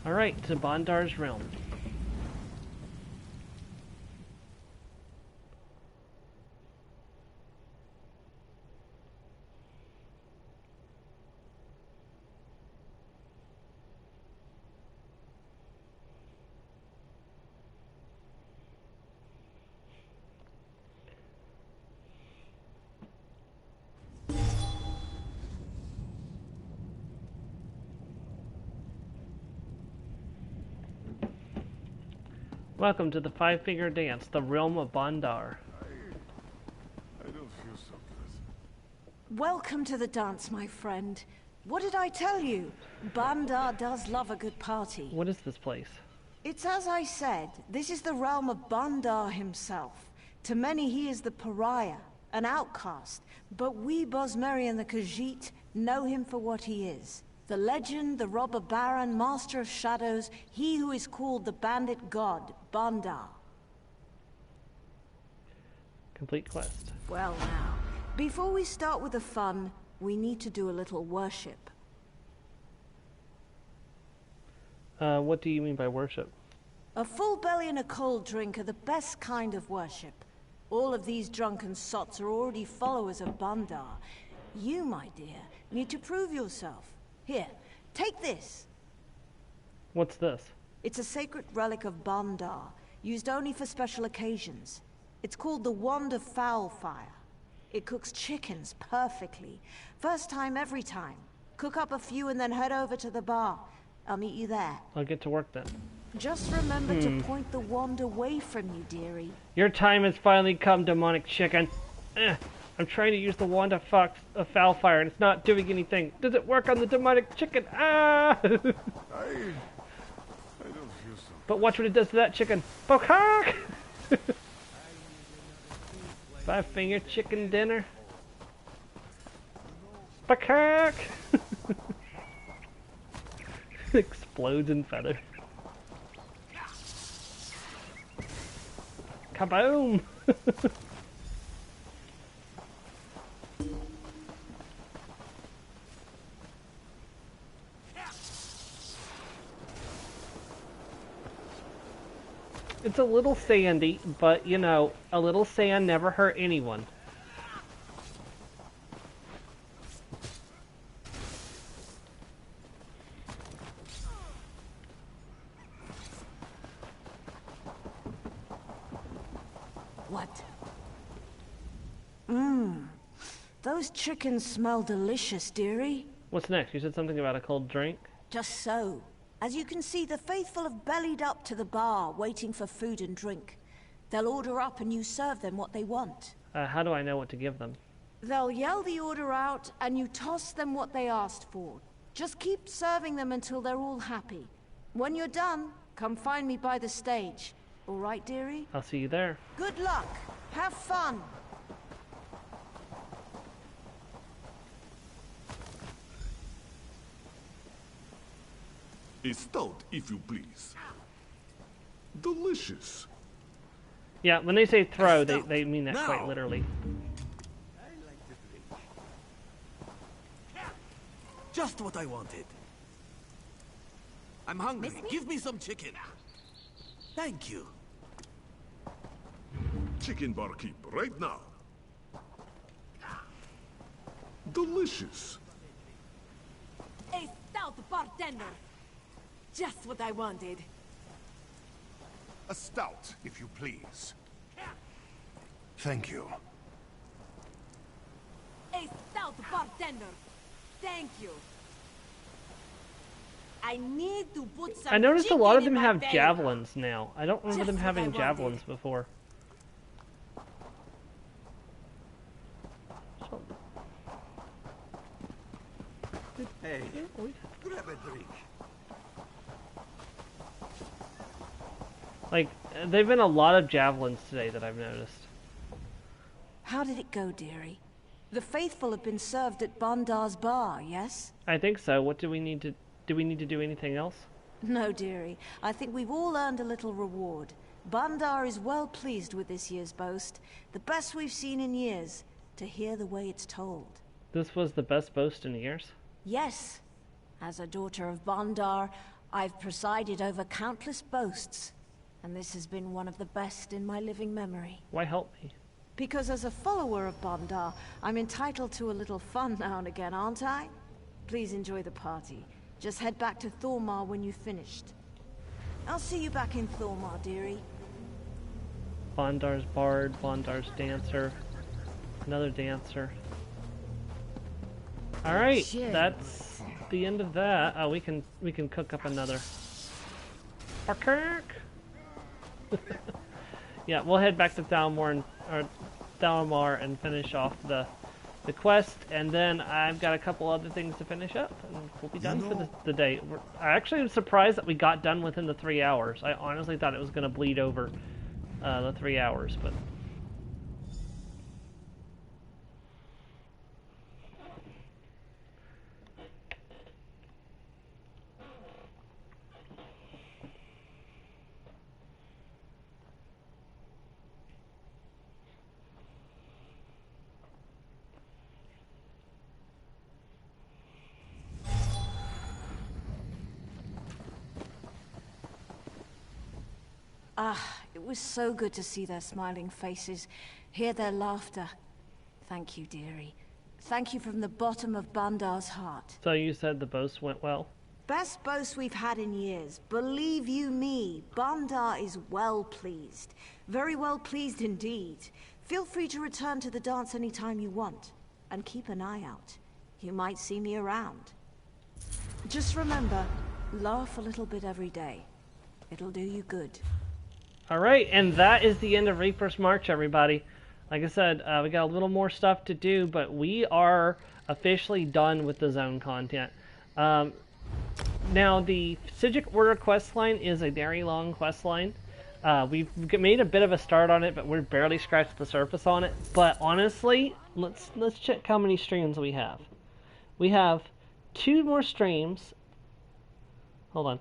Speaker 1: Alright, to Bandar's realm. Welcome to the Five-Finger Dance, the realm of Bandar.
Speaker 8: I don't feel so good.
Speaker 11: Welcome to the dance, my friend. What did I tell you? Bandar does love a good party.
Speaker 1: What is this place?
Speaker 11: It's as I said, this is the realm of Bandar himself. To many he is the pariah, an outcast, but we Bosmeri and the Khajiit know him for what he is. The legend, the robber baron, master of shadows, he who is called the bandit god, Bandar.
Speaker 1: Complete quest.
Speaker 11: Well now, before we start with the fun, we need to do a little worship.
Speaker 1: What do you mean by worship?
Speaker 11: A full belly and a cold drink are the best kind of worship. All of these drunken sots are already followers of Bandar. You, my dear, need to prove yourself. Here, take this.
Speaker 1: What's this?
Speaker 11: It's a sacred relic of Bandar, used only for special occasions. It's called the Wand of Foul Fire. It cooks chickens perfectly. First time, every time. Cook up a few and then head over to the bar. I'll meet you there.
Speaker 1: I'll get to work then.
Speaker 11: Just remember to point the wand away from you, dearie.
Speaker 1: Your time has finally come, demonic chicken. I'm trying to use the wand of foul fire and it's not doing anything. Does it work on the demonic chicken? Ah!
Speaker 8: I don't feel so.
Speaker 1: But watch what it does to that chicken. Bokak! Five-finger chicken dinner. Bokak! Explodes in feathers. Kaboom! It's a little sandy, but you know, a little sand never hurt anyone.
Speaker 16: What? Those chickens smell delicious, dearie.
Speaker 1: What's next? You said something about a cold drink?
Speaker 16: Just so. As you can see, the faithful have bellied up to the bar, waiting for food and drink. They'll order up and you serve them what they want.
Speaker 1: How do I know what to give them?
Speaker 16: They'll yell the order out, and you toss them what they asked for. Just keep serving them until they're all happy. When you're done, come find me by the stage. All right, dearie?
Speaker 1: I'll see you there.
Speaker 16: Good luck. Have fun.
Speaker 8: A stout, if you please. Delicious.
Speaker 1: Yeah, when they say throw, they mean that quite literally.
Speaker 15: Just what I wanted. I'm hungry. Give me some chicken. Thank you.
Speaker 8: Chicken barkeep, right now. Delicious.
Speaker 6: A stout bartender. Just what I wanted.
Speaker 8: A stout, if you please. Thank you.
Speaker 6: A stout bartender. Thank you. I need to put some
Speaker 1: I noticed a lot of them
Speaker 6: chicken in
Speaker 1: have
Speaker 6: my vein.
Speaker 1: javelins now. I don't remember
Speaker 6: Just
Speaker 1: them
Speaker 6: what
Speaker 1: having
Speaker 6: I wanted.
Speaker 1: javelins before.
Speaker 15: Hey, grab a drink.
Speaker 1: Like, there've been a lot of javelins today that I've noticed.
Speaker 16: How did it go, dearie? The faithful have been served at Bandar's bar, yes?
Speaker 1: I think so. What do we need to do anything else?
Speaker 16: No, dearie. I think we've all earned a little reward. Bandar is well pleased with this year's boast. The best we've seen in years, to hear the way it's told.
Speaker 1: This was the best boast in years?
Speaker 16: Yes. As a daughter of Bandar, I've presided over countless boasts, and this has been one of the best in my living memory.
Speaker 1: Why help me?
Speaker 16: Because as a follower of Bandar, I'm entitled to a little fun now and again, aren't I? Please enjoy the party. Just head back to Thormar when you've finished. I'll see you back in Thormar, dearie.
Speaker 1: Bondar's bard, Bondar's dancer, another dancer. Alright, that's the end of that. Oh, we can cook up another. Kirk. Yeah, we'll head back to Thalmor and finish off the quest, and then I've got a couple other things to finish up, and we'll be done for the day. I actually am surprised that we got done within the 3 hours. I honestly thought it was going to bleed over the 3 hours, but...
Speaker 16: Ah, it was so good to see their smiling faces, hear their laughter. Thank you, dearie. Thank you from the bottom of Bandar's heart.
Speaker 1: So you said the boast went well?
Speaker 16: Best boast we've had in years. Believe you me, Bandar is well pleased. Very well pleased indeed. Feel free to return to the dance anytime you want. And keep an eye out. You might see me around. Just remember, laugh a little bit every day. It'll do you good.
Speaker 1: Alright, and that is the end of Reaper's March, everybody. Like I said, we got a little more stuff to do, but we are officially done with the zone content. Now, the Psijic Order questline is a very long questline. We've made a bit of a start on it, but we're barely scratched the surface on it. But honestly, let's check how many streams we have. We have 2 more streams Hold on.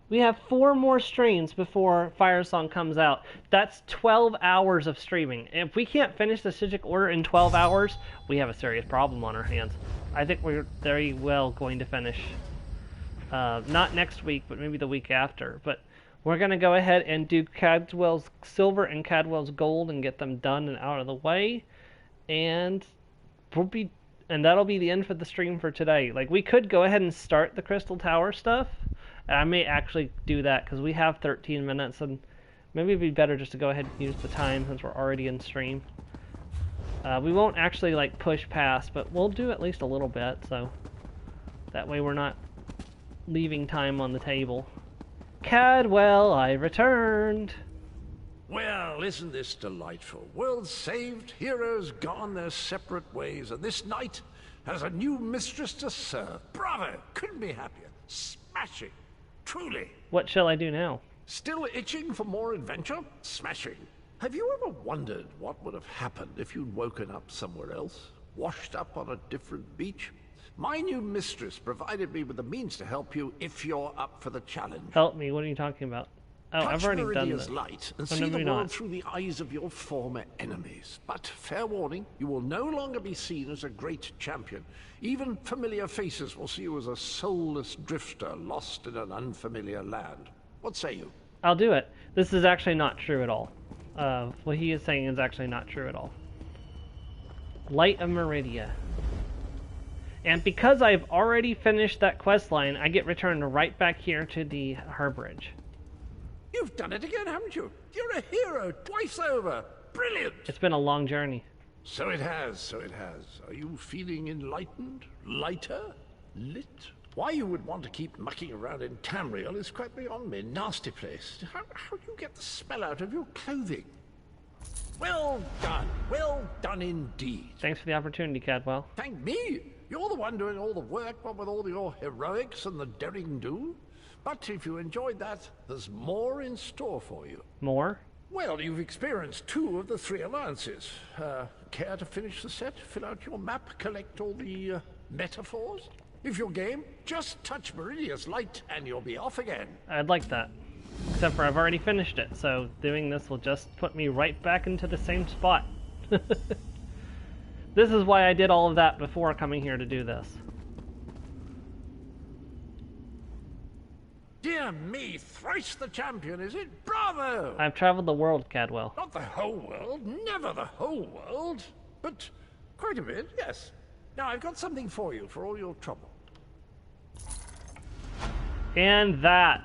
Speaker 1: We have 4 more streams before Fire Song comes out. That's 12 hours of streaming. If we can't finish the Psijic Order in 12 hours, we have a serious problem on our hands. I think we're very well going to finish. Not next week, but maybe the week after. But we're going to go ahead and do Cadwell's Silver and Cadwell's Gold and get them done and out of the way. And that'll be the end for the stream for today. Like, we could go ahead and start the Crystal Tower stuff. I may actually do that because we have 13 minutes, and maybe it'd be better just to go ahead and use the time since we're already in stream. We won't actually like push past, but we'll do at least a little bit, so that way we're not leaving time on the table. Cadwell, I returned.
Speaker 18: Well, isn't this delightful? World saved, heroes gone their separate ways, and this knight has a new mistress to serve. Bravo! Couldn't be happier. Smashing. Truly.
Speaker 1: What shall I do now?
Speaker 18: Still itching for more adventure? Smashing. Have you ever wondered what would have happened if you'd woken up somewhere else? Washed up on a different beach? My new mistress provided me with the means to help you if you're up for the challenge.
Speaker 1: Help me? What are you talking about? Oh, I've already done this.
Speaker 18: Light and see the world through the eyes of your former enemies. But fair warning, you will no longer be seen as a great champion. Even familiar faces will see you as a soulless drifter lost in an unfamiliar land. What say you?
Speaker 1: I'll do it. This is actually not true at all. What he is saying is actually not true at all. Light of Meridia. And because I've already finished that quest line, I get returned right back here to the Herbridge.
Speaker 18: You've done it again, haven't you? You're a hero twice over. Brilliant.
Speaker 1: It's been a long journey.
Speaker 18: So it has, so it has. Are you feeling enlightened? Lighter? Lit? Why you would want to keep mucking around in Tamriel is quite beyond me. Nasty place. How do you get the smell out of your clothing? Well done indeed.
Speaker 1: Thanks for the opportunity, Cadwell.
Speaker 18: Thank me? You're the one doing all the work, what with all your heroics and the daring do. But if you enjoyed that, there's more in store for you.
Speaker 1: More?
Speaker 18: Well, you've experienced 2 of the 3 alliances. Care to finish the set? Fill out your map, collect all the metaphors? If you're game, just touch Meridia's light and you'll be off again.
Speaker 1: I'd like that. Except for I've already finished it, so doing this will just put me right back into the same spot. This is why I did all of that before coming here to do this.
Speaker 18: Dear me, thrice the champion, is it? Bravo!
Speaker 1: I've traveled the world, Cadwell.
Speaker 18: Not the whole world, never the whole world, but quite a bit, yes. Now, I've got something for you, for all your trouble.
Speaker 1: And that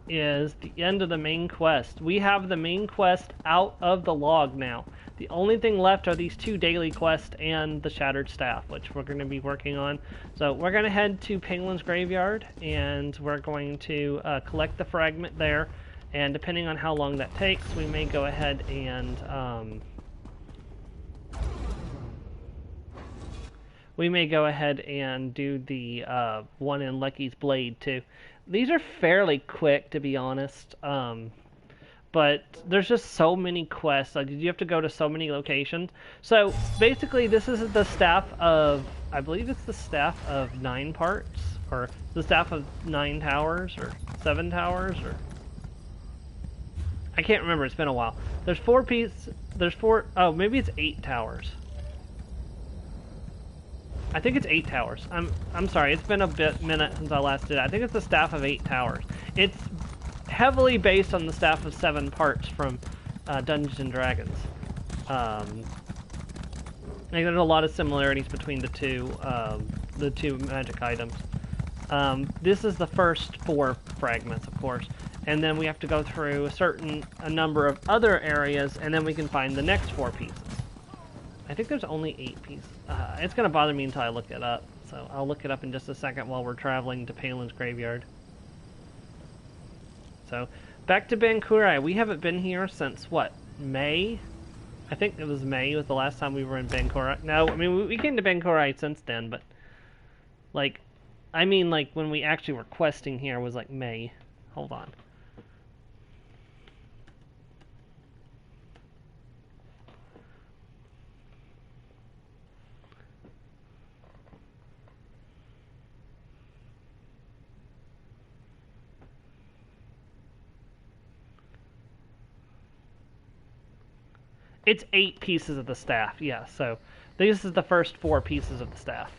Speaker 1: is the end of the main quest. We have the main quest out of the log now. The only thing left are these 2 daily quests and the Shattered Staff, which we're going to be working on. So we're going to head to Penguin's Graveyard, and we're going to collect the fragment there. And depending on how long that takes, we may go ahead and do the one in Lucky's Blade too. These are fairly quick, to be honest. But there's just so many quests. Like, you have to go to so many locations. So basically, this is the staff of, I believe it's the staff of 9 parts, or the staff of 9 towers, or 7 towers, or I can't remember. It's been a while. There's 4 pieces. There's 4. Oh, maybe it's 8 towers. I think it's 8 towers. I'm sorry. It's been a minute since I last did it. I think it's the staff of 8 towers. It's heavily based on the staff of 7 parts from Dungeons and Dragons. There's a lot of similarities between the two magic items. This is the first 4 fragments, of course, and then we have to go through a number of other areas, and then we can find the next 4 pieces. I think there's only 8 pieces. It's going to bother me until I look it up, so I'll look it up in just a second while we're traveling to Palin's Graveyard. So, back to Bankurai. We haven't been here since, what, May? I think it was May was the last time we were in Bankurai. No, I mean, we came to Bankurai since then, but, like, I mean, like, when we actually were questing here was, like, May. Hold on. It's 8 pieces of the staff, yeah, so this is the first 4 pieces of the staff.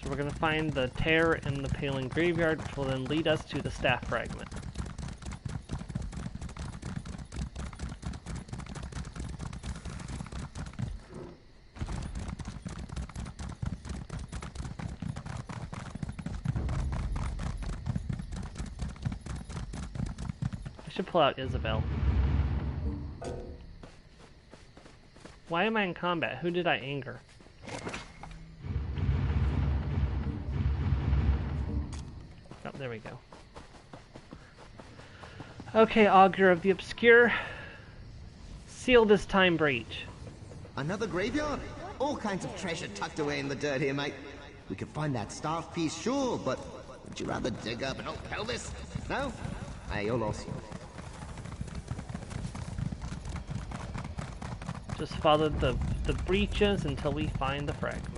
Speaker 1: So we're going to find the tear in the Paling Graveyard, which will then lead us to the staff fragment. I should pull out Isabel. Why am I in combat? Who did I anger? Oh, there we go. Okay, Augur of the Obscure. Seal this time breach.
Speaker 14: Another graveyard? All kinds of treasure tucked away in the dirt here, mate. We could find that staff piece, sure, but would you rather dig up an old pelvis? No? Hey, you're lost.
Speaker 1: Just follow the breaches until we find the fragment.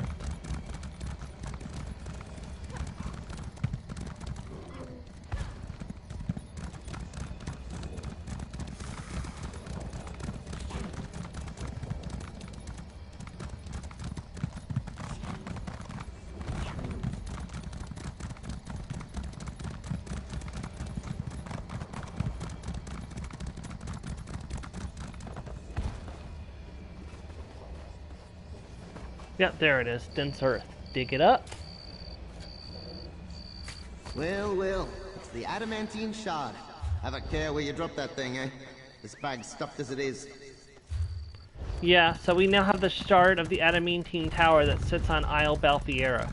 Speaker 1: Yep, there it is. Dense earth. Dig it up.
Speaker 14: Well, it's the adamantine shard. Have a care where you drop that thing, eh? This bag's stuffed as it is.
Speaker 1: Yeah, so we now have the shard of the adamantine tower that sits on Isle Balfiera.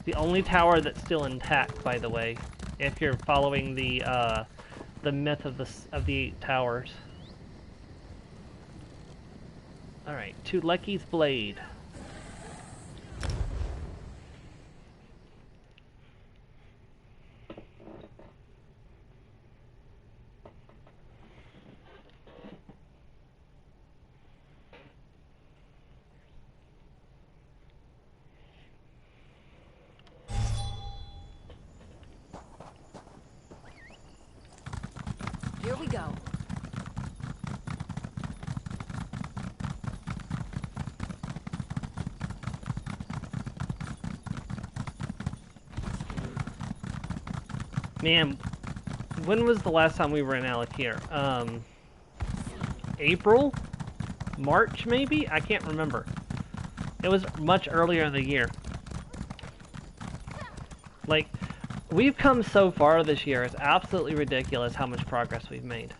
Speaker 1: The only tower that's still intact, by the way, if you're following the myth of the 8 towers. All right, to Lecky's Blade.
Speaker 7: Here we go.
Speaker 1: Man, when was the last time we were in Alakir? April? March, maybe? I can't remember. It was much earlier in the year. Like, we've come so far this year, it's absolutely ridiculous how much progress we've made.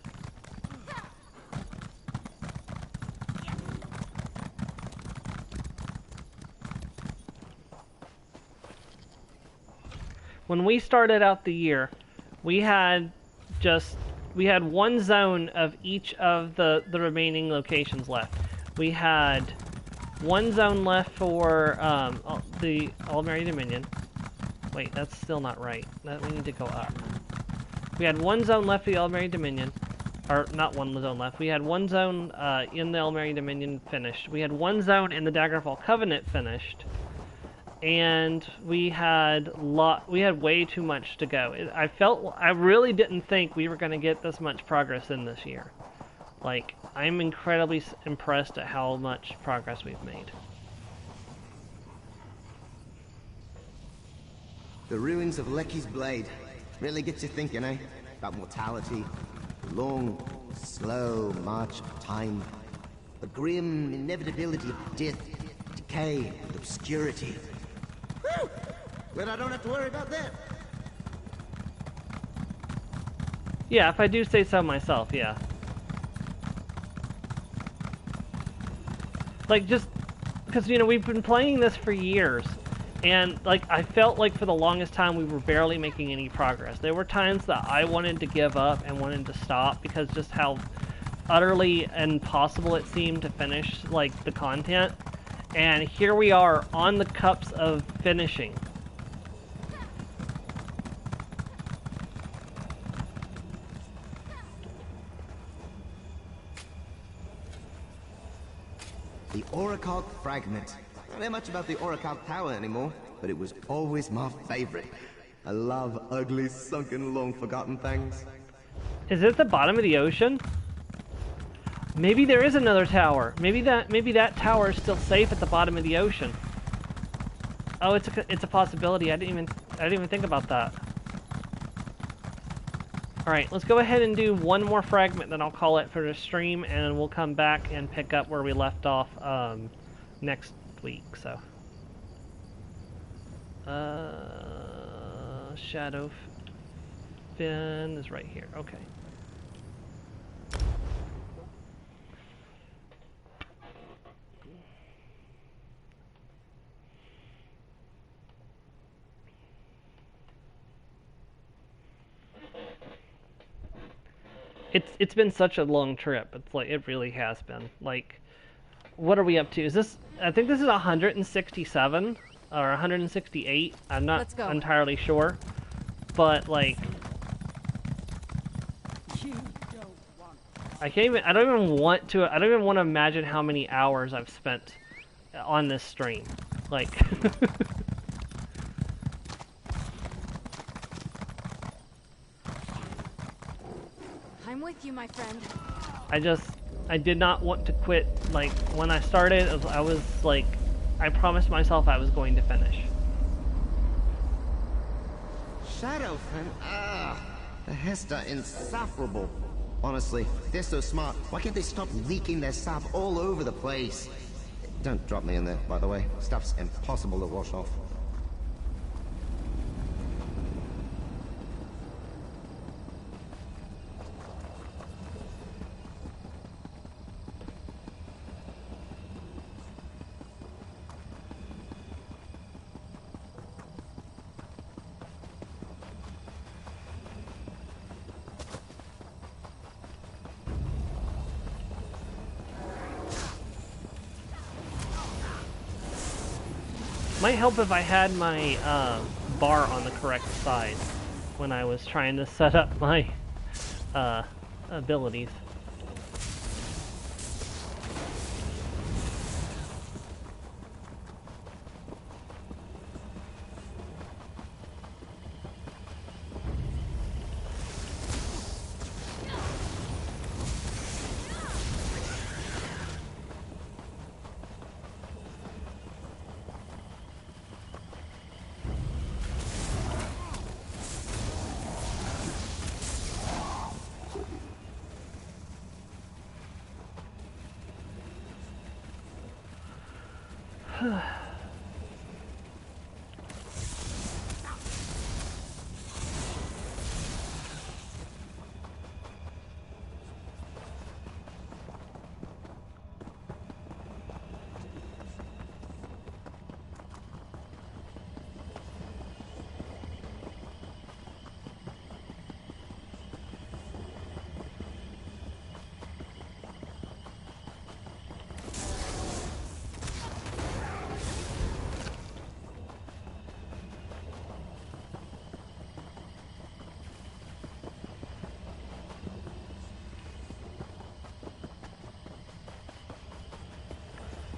Speaker 1: When we started out the year, we had one zone of each of the remaining locations left. We had one zone left for the Almeri Dominion. Wait, that's still not right. We need to go up. We had one zone left for the Almeri Dominion. Or, not one zone left. We had one zone in the Almeri Dominion finished. We had one zone in the Daggerfall Covenant finished. And we had way too much to go. I really didn't think we were going to get this much progress in this year. Like, I'm incredibly impressed at how much progress we've made.
Speaker 14: The ruins of Lecky's Blade really gets you thinking, eh? About mortality, the long, slow march of time, the grim inevitability of death, decay, and obscurity. Whew! But I don't have to worry about that.
Speaker 1: Yeah, if I do say so myself, yeah. Like, just because, you know, we've been playing this for years, and, like, I felt like for the longest time we were barely making any progress. There were times that I wanted to give up and wanted to stop because just how utterly impossible it seemed to finish, like, the content. And here we are on the cups of finishing.
Speaker 14: The Orichalk Fragment. I don't know much about the Orichalk Tower anymore, but it was always my favorite. I love ugly, sunken, long-forgotten things.
Speaker 1: Is it at the bottom of the ocean? Maybe there is another tower. Maybe that tower is still safe at the bottom of the ocean. Oh, it's a possibility. I didn't even think about that. All right, let's go ahead and do one more fragment, then I'll call it for the stream, and we'll come back and pick up where we left off next week. So, Shadow Fin is right here. Okay. It's been such a long trip. It's like, it really has been. Like, what are we up to? Is this, I think this is 167 or 168. I'm not entirely sure. But like, I don't even want to imagine how many hours I've spent on this stream. Like
Speaker 9: I'm with you, my friend.
Speaker 1: I did not want to quit. Like, when I started, I was like, I promised myself I was going to finish.
Speaker 14: Shadowfen? The Hester insufferable. Honestly, they're so smart. Why can't they stop leaking their sap all over the place? Don't drop me in there, by the way. Stuff's impossible to wash off.
Speaker 1: Might help if I had my bar on the correct side when I was trying to set up my abilities.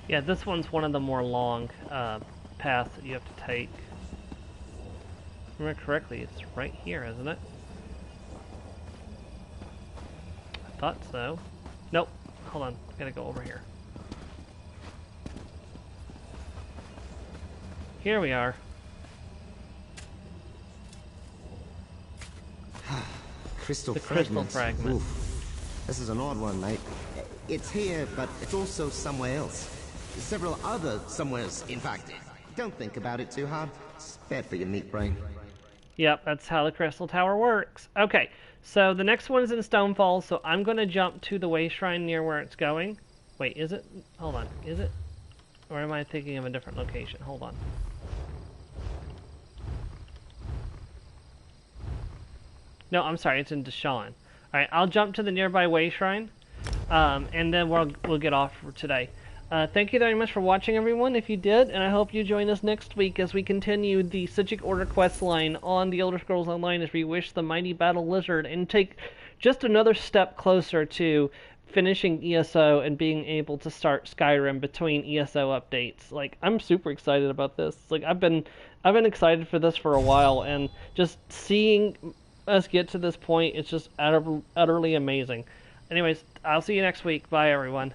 Speaker 1: Yeah, this one's one of the more long paths that you have to take. If I remember correctly, it's right here, isn't it? I thought so. Nope. Hold on. Gotta go over here. Here we are.
Speaker 14: Crystal
Speaker 1: the
Speaker 14: fragments.
Speaker 1: crystal fragment.
Speaker 14: Oof. This is an odd one, mate. It's here, but it's also somewhere else. Several other somewheres, in fact. Don't think about it too hard. It's bad for your meat brain.
Speaker 1: Yep, that's how the Crystal Tower works. Okay, so the next one's in Stonefall, so I'm going to jump to the way shrine near where it's going. Wait, is it? Hold on, is it? Or am I thinking of a different location? Hold on. No, I'm sorry, it's in Deshawn. Alright, I'll jump to the nearby way shrine, and then we'll get off for today. Thank you very much for watching, everyone, if you did, and I hope you join us next week as we continue the Psijic Order quest line on the Elder Scrolls Online as we wish the mighty battle lizard and take just another step closer to finishing ESO and being able to start Skyrim between ESO updates. Like, I'm super excited about this. Like, I've been excited for this for a while, and just seeing us get to this point, it's just utterly amazing. Anyways, I'll see you next week. Bye, everyone.